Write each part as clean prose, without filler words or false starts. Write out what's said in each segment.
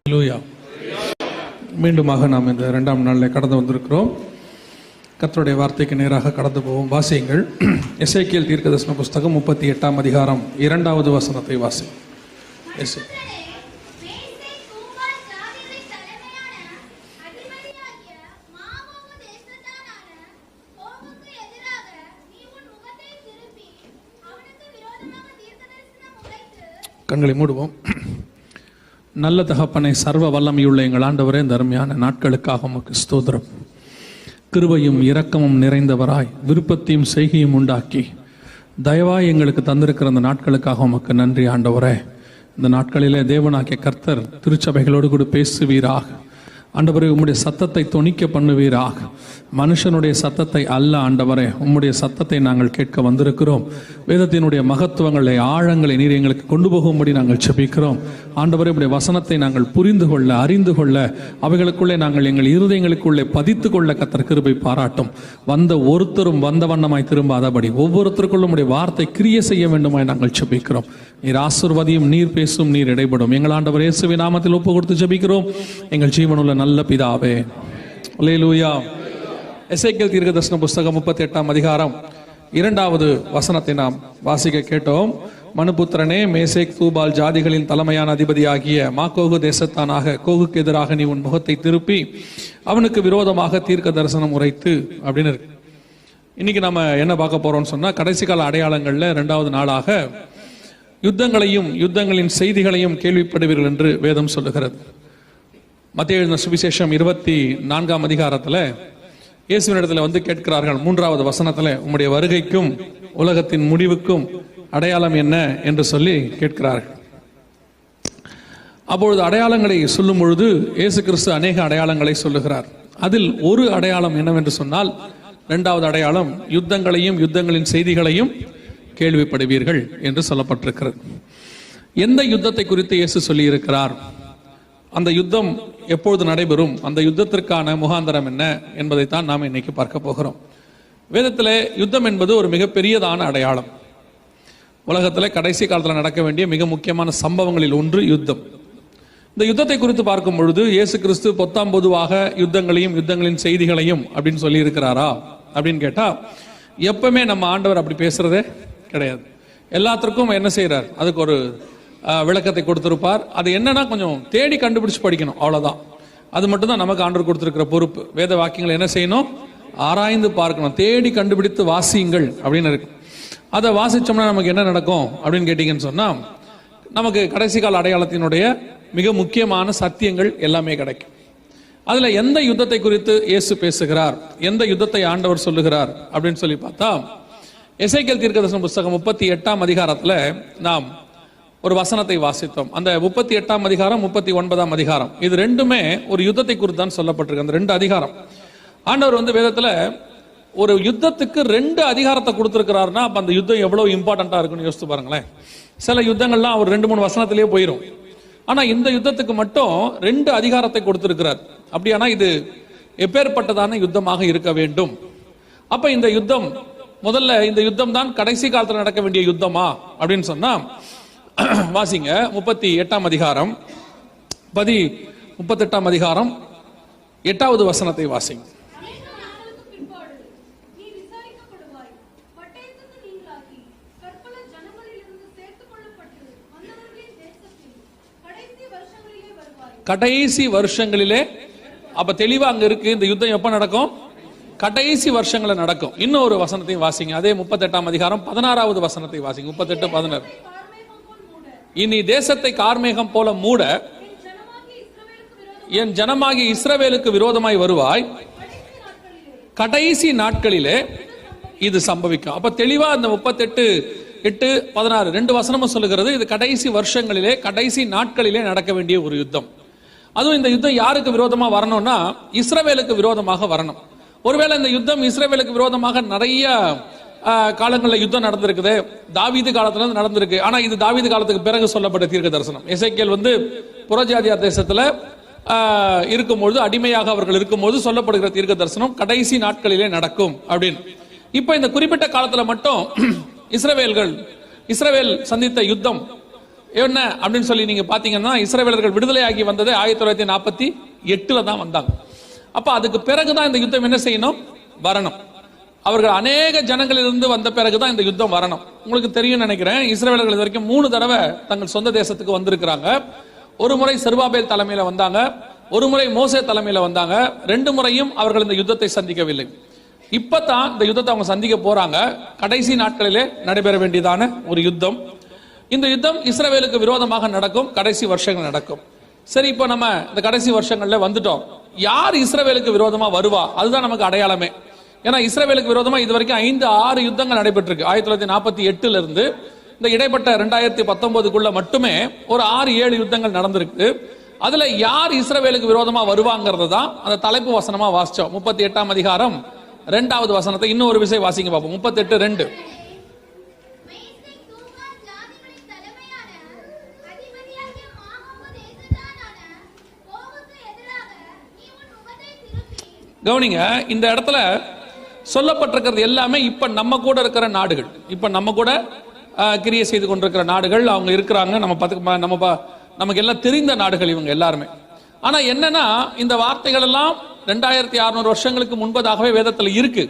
ஹல்லேலூயா. மீண்டுமாக நாம் இந்த 2ஆம் நாளில் கடந்து வந்திருக்கிறோம். கர்த்தருடைய வார்த்தைக்கு நேராக கடந்து போவோம். வாசியுங்கள். எசேக்கியேல் தீர்க்கதரிசன புஸ்தகம் 38ஆம் அதிகாரம் 2வது வசனத்தை வாசி. கண்களை மூடுவோம். நல்ல தகப்பனை, சர்வ வல்லமையுள்ள எங்கள் ஆண்டவரே, இந்த அருமையான நாட்களுக்காக உமக்கு ஸ்தோத்திரம். கிருபையும் இரக்கமும் நிறைந்தவராய் விருப்பத்தையும் செய்கையும் உண்டாக்கி தயவாய் எங்களுக்கு தந்திருக்கிற அந்த நாட்களுக்காக உமக்கு நன்றி ஆண்டவரே. இந்த நாட்களிலே தேவனாகிய கர்த்தர் திருச்சபைகளோடு கூட பேசுவீராக. ஆண்டவரே, உம்முடைய சத்தத்தை தொனிக்க பண்ணுவீராக. மனுஷனுடைய சத்தத்தை அல்ல ஆண்டவரே, உம்முடைய சத்தத்தை நாங்கள் கேட்க வந்திருக்கிறோம். வேதத்தினுடைய மகத்துவங்களை, ஆழங்களை நீர் எங்களுக்கு கொண்டு போகும்படி நாங்கள் ஜெபிக்கிறோம். ஆண்டவரே, உம்முடைய வசனத்தை நாங்கள் புரிந்து கொள்ள, அறிந்து கொள்ள, அவைகளுக்குள்ளே நாங்கள் எங்கள் இருதயங்களுக்குள்ளே பதித்து கொள்ள கர்த்தர் கிருபை பாராட்டும். வந்த ஒருத்தரும் வந்த வண்ணமாய் திரும்பாதபடி ஒவ்வொருத்தருக்குள்ளும் உம்முடைய வார்த்தை கிரியை செய்ய வேண்டுமாய் நாங்கள் ஜெபிக்கிறோம். நீர் ஆசீர்வதியும், நீர் பேசும், நீர் இடைபடும். எங்கள் ஆண்டவர் இயேசுவின் நாமத்தில் ஒப்பு கொடுத்து ஜெபிக்கிறோம் எங்கள் ஜீவனுள்ள நல்ல பிதாவே. அல்லேலூயா. எசேக்கியேல் தீர்க்கதரிசன புஸ்தகம் 38ஆம் அதிகாரம் 2வது வசனத்தை நாம் வாசிக்க கேட்டோம். மனுபுத்திரனே, மேசேக் தூபால் ஜாதிகளின் தலைமையான அதிபதியாகிய மாகோகு தேசத்தானாக கோகுக்கு எதிராக நீ உன் முகத்தை திருப்பி அவனுக்கு விரோதமாக தீர்க்க தரிசனம் உரைத்து அப்படின்னு இருக்கு. இன்னைக்கு நம்ம என்ன பார்க்க போறோம்னு சொன்னா, கடைசி கால அடையாளங்கள்ல 2வது நாளாக யுத்தங்களையும் யுத்தங்களின் செய்திகளையும் கேள்விப்படுவீர்கள் என்று வேதம் சொல்லுகிறது. மத்தேயு எழுதின சுவிசேஷம் 24ஆம் அதிகாரத்தில் இயேசுவினிடத்தில் வந்து கேட்கிறார்கள். 3வது வசனத்தில், உம்முடைய வருகைக்கும் உலகத்தின் முடிவுக்கும் அடையாளம் என்ன என்று சொல்லி கேட்கிறார்கள். அப்பொழுது அடையாளங்களை சொல்லும் பொழுது இயேசு கிறிஸ்து அநேக அடையாளங்களை சொல்லுகிறார். அதில் ஒரு அடையாளம் என்னவென்று சொன்னால், 2வது அடையாளம் யுத்தங்களையும் யுத்தங்களின் செய்திகளையும் கேள்விப்படுவீர்கள் என்று சொல்லப்பட்டிருக்கிறது. எந்த யுத்தத்தை குறித்து இயேசு சொல்லி இருக்கிறார், அந்த யுத்தம் எப்பொழுது நடைபெறும், அந்த யுத்தத்திற்கான முகாந்தரம் என்ன என்பதைத்தான் நாம் இன்னைக்கு பார்க்க போகிறோம். வேதத்தில் யுத்தம் என்பது ஒரு மிகப்பெரியதான அடையாளம். உலகத்தில் கடைசி காலத்தில் நடக்க வேண்டிய மிக முக்கியமான சம்பவங்களில் ஒன்று யுத்தம். இந்த யுத்தத்தை குறித்து பார்க்கும் பொழுது இயேசு கிறிஸ்து பொத்தாம் பொதுவாக யுத்தங்களையும் யுத்தங்களின் செய்திகளையும் அப்படின்னு சொல்லி இருக்கிறாரா அப்படின்னு கேட்டா, எப்பவுமே நம்ம ஆண்டவர் அப்படி பேசுறதே கிடையாது. எல்லாத்திற்கும் என்ன செய்யறார், அதுக்கு ஒரு விளக்கத்தை கொடுத்திருப்பார். அது என்னன்னா கொஞ்சம் தேடி கண்டுபிடிச்சு படிக்கணும், அவ்வளவுதான். அது மட்டும் தான் நமக்கு ஆண்டவர் கொடுத்திருக்கிற பொறுப்பு. வேத வாக்கியங்களை என்ன செய்யணும், ஆராய்ந்து பார்க்கணும், தேடி கண்டுபிடித்து வாசியுங்கள் அப்படின்னு இருக்கு. அதை வாசிச்சோம்னா நமக்கு என்ன நடக்கும் அப்படின்னு கேட்டீங்கன்னு சொன்னா, நமக்கு கடைசி கால அடையாளத்தினுடைய மிக முக்கியமான சத்தியங்கள் எல்லாமே கிடைக்கும். அதுல எந்த யுத்தத்தை குறித்து இயேசு பேசுகிறார், எந்த யுத்தத்தை ஆண்டவர் சொல்லுகிறார் அப்படின்னு சொல்லி பார்த்தா, எசேக்கியேல் தீர்க்கதரிசன புஸ்தகம் 38ஆம் அதிகாரத்துல நாம் ஒரு வசனத்தை வாசித்தோம். அந்த 38ஆம் அதிகாரம் 39ஆம் அதிகாரம் இது ரெண்டுமே ஒரு யுத்தத்தை குறித்து தான் சொல்லப்பட்டிருக்கு. அந்த 2 அதிகாரம் ஆண்டவர் வந்து வேதத்துல ஒரு யுத்தத்துக்கு 2 அதிகாரத்தை கொடுத்திருக்கிறாருன்னா அப்ப அந்த யுத்தம் எவ்வளவு இம்பார்ட்டண்டா இருக்குன்னு யோசித்து பாருங்களேன். சில யுத்தங்கள்லாம் ஒரு 2-3 வசனத்திலேயே போயிடும். ஆனா இந்த யுத்தத்துக்கு மட்டும் 2 அதிகாரத்தை கொடுத்திருக்கிறார். அப்படியானா இது எப்பேற்பட்டதான யுத்தமாக இருக்க வேண்டும். அப்ப இந்த யுத்தம் முதல்ல, இந்த யுத்தம் தான் கடைசி காலத்தில் நடக்க வேண்டிய யுத்தமா அப்படின்னு சொன்னா, வாசிங்க 38ஆம் அதிகாரம் 38ஆம் அதிகாரம் 8வது வசனத்தை வாசிங்க. கடைசி வருஷங்களிலே, அப்ப தெளிவா அங்க இருக்கு இந்த யுத்தம் எப்ப நடக்கும், கடைசி வருஷங்கள நடக்கும். இன்னும் ஒரு வசனத்தையும் வாசிங்க, அதே 38ஆம் அதிகாரம் 16வது வசனத்தை வாசிங்க. 38:16, இனி தேசத்தை கார்மேகம் போல மூட என் ஜனமாகி இஸ்ரவேலுக்கு விரோதமாய் வருவாய், கடைசி நாட்களிலே இது சம்பவிக்கும். அப்ப தெளிவா இந்த 38:8-16 2 வசனமும் சொல்லுகிறது, இது கடைசி வருஷங்களிலே கடைசி நாட்களிலே நடக்க வேண்டிய ஒரு யுத்தம். அதுவும் இந்த யுத்தம் யாருக்கு விரோதமா வரணும்னா, இஸ்ரவேலுக்கு விரோதமாக வரணும். ஒருவேளை இந்த யுத்தம் இஸ்ரவேலுக்கு விரோதமாக நிறைய காலங்களில் யுத்தம் நடந்திருக்குது, தாவீது காலத்துல இருந்து நடந்திருக்கு. ஆனா இது தாவீது காலத்துக்கு பிறகு சொல்லப்பட்ட தீர்க்க தரிசனம். எசேக்கியேல் வந்து புறஜாதியார் தேசத்துல இருக்கும்போது, அடிமையாக அவர்கள் இருக்கும்போது சொல்லப்படுகிற தீர்க்க தரிசனம் கடைசி நாட்களிலே நடக்கும் அப்படின்னு. இப்ப இந்த குறிப்பிட்ட காலத்துல மட்டும் இஸ்ரவேல் சந்தித்த யுத்தம் என்ன அப்படின்னு சொல்லி நீங்க பாத்தீங்கன்னா, இஸ்ரவேலர்கள் விடுதலை ஆகி வந்தது 1948 தான் வந்தாங்க. அப்ப அதுக்கு பிறகுதான் இந்த யுத்தம் என்ன செய்யணும், வரணும். அவர்கள் அநேக ஜனங்களிலிருந்து வந்த பிறகுதான் இந்த யுத்தம் வரணும். உங்களுக்கு தெரியும் நினைக்கிறேன், இஸ்ரவேலர்கள் இது வரைக்கும் 3 தடவை தங்கள் சொந்த தேசத்துக்கு வந்திருக்கிறாங்க. ஒரு முறை செருபாபேல் தலைமையில வந்தாங்க, ஒரு முறை மோசே தலைமையில வந்தாங்க. 2 முறையும் அவர்கள் இந்த யுத்தத்தை சந்திக்கவில்லை. இப்பதான் இந்த யுத்தத்தை அவங்க சந்திக்க போறாங்க. கடைசி நாட்களிலே நடைபெற வேண்டியதான ஒரு யுத்தம். இந்த யுத்தம் இஸ்ரவேலுக்கு விரோதமாக நடக்கும், கடைசி வருஷங்கள் நடக்கும். சரி, இப்போ நம்ம இந்த கடைசி வருஷங்கள்ல வந்துட்டோம். யார் இஸ்ரவேலுக்கு விரோதமா வருவா, அதுதான் நமக்கு அடையாளமே. ஏன்னா இஸ்ரவேலுக்கு விரோதமா இது வரைக்கும் 5-6 யுத்தங்கள் நடைபெற்றிருக்கு. 1948 இருந்து இந்த இடைப்பட்ட 2019 மட்டுமே ஒரு 6-7 யுத்தங்கள் நடந்திருக்கு. அதுல யார் இஸ்ரவேலுக்கு விரோதமா வருவாங்கிறது தான் அந்த தலைப்பு வசனமா வாசிச்சோம். 38ஆம் அதிகாரம் 2வது வசனத்தை இன்னொரு விஷயம் வாசிங்க பார்ப்போம். 38:2. கவனிங்க, இந்த இடத்துல சொல்லப்பட்டிருக்கிறது எல்லாமே இப்ப நம்ம கூட இருக்கிற நாடுகள், இப்ப நம்ம கூட கிரியை செய்து கொண்டிருக்கிற நாடுகள் அவங்க இருக்கிறாங்க. நமக்கு எல்லாம் தெரிந்த நாடுகள் இவங்க எல்லாருமே. ஆனா என்னன்னா, இந்த வார்த்தைகள் எல்லாம் 2600 வருஷங்களுக்கு முன்பதாகவே வேதத்தில் இருக்கு.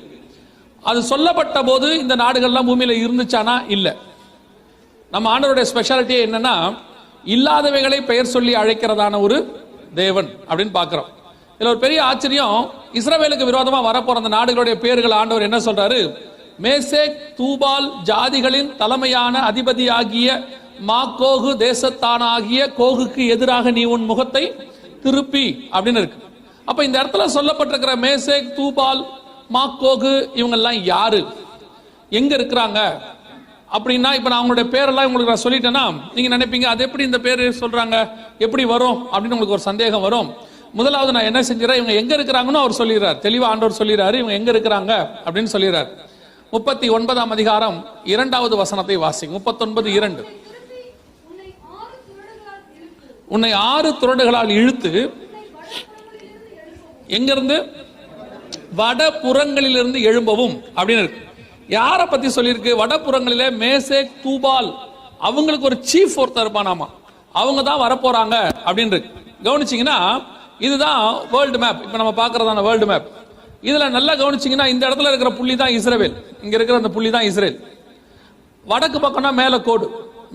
அது சொல்லப்பட்ட போது இந்த நாடுகள்லாம் பூமியில இருந்துச்சானா இல்ல. நம்ம ஆண்டவருடைய ஸ்பெஷாலிட்டியே என்னன்னா, இல்லாதவைகளை பெயர் சொல்லி அழைக்கிறதான ஒரு தேவன் அப்படின்னு பாக்குறோம். இதுல ஒரு பெரிய ஆச்சரியம், இஸ்ரவேலுக்கு விரோதமா வரப்போற அந்த நாடுகளுடைய பேர்கள் ஆண்டவர் என்ன சொல்றாரு, மேசேக் தூபால் ஜாதிகளின் தலைமையான அதிபதியாகிய மாக்கோகு தேசத்தானாகிய கோகுக்கு எதிராக நீ உன் முகத்தை திருப்பி அப்படின்னு இருக்கு. அப்ப இந்த இடத்துல சொல்லப்பட்டிருக்கிற மேசேக் தூபால் மாக்கோகு இவங்க எல்லாம் யாரு, எங்க இருக்கிறாங்க அப்படின்னா, இப்ப நான் அவங்களுடைய பேரெல்லாம் உங்களுக்கு நான் சொல்லிட்டேன்னா நீங்க நினைப்பீங்க அது எப்படி இந்த பேரு சொல்றாங்க, எப்படி வரும் அப்படின்னு உங்களுக்கு ஒரு சந்தேகம் வரும். முதலாவது நான் என்ன செஞ்சுறேன், இவங்க எங்க இருக்கிறாங்கன்னு அவர் சொல்லிடுறார். தெளிவா ஆண்டவர் சொல்லிடுறாரு, இவங்க எங்க இருக்கிறாங்க அப்படின்னு சொல்லிடுறாரு. 39ஆம் அதிகாரம் 2வது வசனத்தை வாசிங்க. 39:2. உன்னை 6 துறடுகளால் இழுத்து எங்கிருந்து, வடபுறங்களிலிருந்து எழும்பவும் அப்படின்னு இருக்கு. யாரை பத்தி சொல்லியிருக்கு, வடபுறங்களிலே மேசேக் தூபால் அவங்களுக்கு ஒரு சீஃப் ஒருத்தர் இருப்பானாமா, அவங்க தான் வரப்போறாங்க அப்படின்னு இருக்கு. கவனிச்சீங்கன்னா இதுதான் வேர்ல்டு மேப். இப்ப நம்ம பாக்குறதான வேர்ல்டு மேப். இதுல நல்லா கவனிச்சீங்கன்னா இந்த இடத்துல இருக்கிற புள்ளி தான் இஸ்ரவேல், இங்க இருக்கிற அந்த புள்ளி தான் இஸ்ரேல். வடக்கு பக்கம்னா மேல கோடு,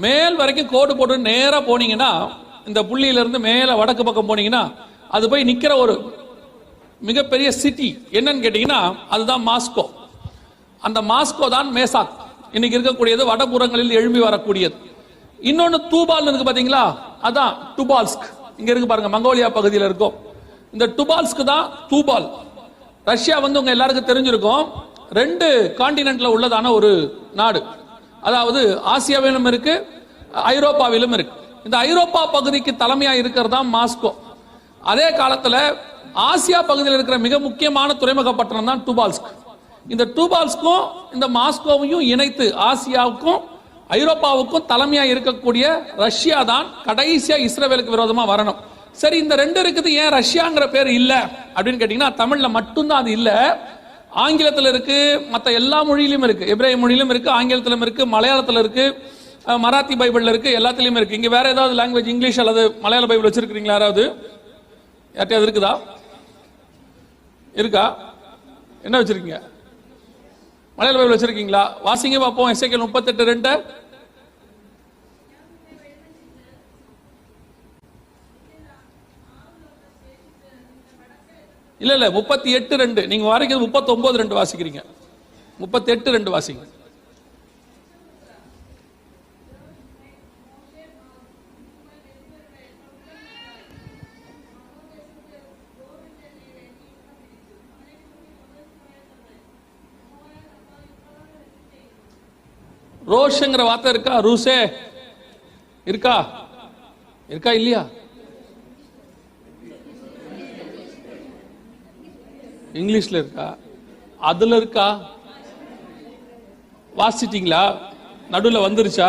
மேல் வரைக்கும் கோடு போட்டு நேரா போனீங்கன்னா, இந்த புள்ளியில இருந்து மேல வடக்கு பக்கம் போனீங்கன்னா அது போய் நிக்கிற ஒரு மிகப்பெரிய சிட்டி என்னன்னு கேட்டீங்கன்னா அதுதான் மாஸ்கோ. அந்த மாஸ்கோ தான் மேசாக், இன்னைக்கு இருக்கக்கூடியது வடபுறங்களில் எழும்பி வரக்கூடியது. இன்னொன்னு தூபால் இருக்கு பாத்தீங்களா, அதான் டுபால்ஸ்க், இங்க இருக்கு பாருங்க, மங்கோலியா பகுதியில் இருக்கும். இந்த டுபால்ஸ்க் தான் தூபால். ரஷ்யா உங்க எல்லாருக்கும் தெரிஞ்சிருக்கும், 2 கான்டினென்ட்ல உள்ளதான ஒரு நாடு. அதாவது ஆசியாவிலும் இருக்கு, ஐரோப்பாவிலும் இருக்கு. இந்த ஐரோப்பா பகுதிக்கு தலைமையா இருக்கிறதா மாஸ்கோ. அதே காலத்துல ஆசியா பகுதியில் இருக்கிற மிக முக்கியமான துறைமுக பட்டணம் தான் டுபால்ஸ்க். இந்த டுபால்ஸ்க்கும் இந்த மாஸ்கோவையும் இணைத்து ஆசியாவுக்கும் ஐரோப்பாவுக்கும் தலைமையா இருக்கக்கூடிய ரஷ்யா தான் கடைசியா இஸ்ரவேலுக்கு விரோதமா வரணும். சரி, இந்த 2 இருக்குது, ஏன் ரஷ்யாங்கிற பேர் இல்ல அப்படின்னு கேட்டீங்கன்னா, தமிழ்ல மட்டும்தான் அது இல்ல, ஆங்கிலத்தில் இருக்கு, மற்ற எல்லா மொழியிலும் இருக்கு, எபிரேய மொழியிலும் இருக்கு, ஆங்கிலத்திலும் இருக்கு, மலையாளத்தில் இருக்கு, மராத்தி பைபிள்ல இருக்கு, எல்லாத்திலயும் இருக்கு. இங்க வேற ஏதாவது லாங்குவேஜ், இங்கிலீஷ் அல்லது மலையாள பைபிள் வச்சிருக்கீங்களா யாராவது? யார்ட்டையாவது இருக்குதா? இருக்கா? என்ன வச்சிருக்கீங்க? மலையாள பைபிள் வச்சிருக்கீங்களா? வாசிங்க பார்ப்போம். எசேக்கியேல் 38:2. இல்ல 38:2. நீங்க வாசிக்கிறது 39:2 வாசிக்கிறீங்க. 38:2 வாசிங்க. ரோஷ்ங்கிற வார்த்தை இருக்கா? ரூசே இருக்கா? இருக்கா இல்லையா? இங்கிலீஷ்ல இருக்கா? அதுல இருக்கா? வாசிட்டீங்களா? நடுவில் வந்துருச்சா?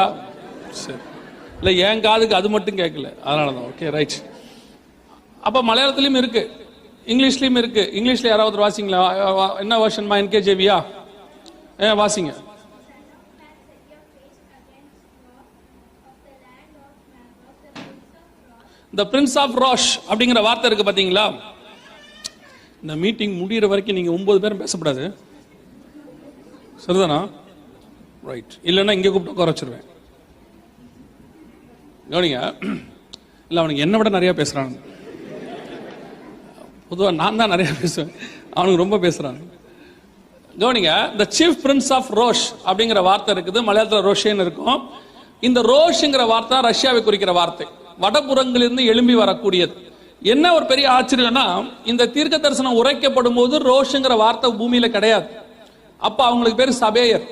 சரி, இல்ல என் காதுக்கு அது மட்டும் கேட்கல, அதனாலதான். Okay, right. அப்ப மலையாளத்திலயும் இருக்கு, இங்கிலீஷ்லயும் இருக்கு. இங்கிலீஷ்ல யாராவது வாசிங்களா? என்ன வெர்ஷன்மா? NKJV-யா? வாசிங்க. இந்த பிரின்ஸ் ஆஃப் ரோஷ் அப்படிங்கிற வார்த்தை இருக்கு பாத்தீங்களா? இந்த மீட்டிங் முடிகிற வரைக்கும் நீங்க 9 பேரும் பேசக்கூடாது, சரிதானா? ரைட், இல்லைன்னா இங்கே கூப்பிட்டு உட்கார வச்சிருவேன். கவனிங்க, இல்லை அவனுக்கு என்னை விட நிறைய பேசுறாங்க. பொதுவாக நான் தான் நிறைய பேசுவேன், அவனுக்கு ரொம்ப பேசுறாங்க. கவனிங்க, இந்த சீஃப் பிரின்ஸ் ஆஃப் ரோஷ் அப்படிங்கிற வார்த்தை இருக்குது, மலையாளத்தில் ரோஷேன்னு இருக்கும். இந்த ரோஷ்ங்கிற வார்த்தை ரஷ்யாவை குறிக்கிற வார்த்தை, வடபுறங்களிலிருந்து எழும்பி வரக்கூடியது. என்ன ஒரு பெரிய ஆச்சரியம்னா, இந்த தீர்க்க தரிசனம் உரைக்கப்படும் போது ரோஷ்ங்கிற வார்த்தை பூமியில கிடையாது. அப்ப அவங்களுக்கு பேரு சபேயர்.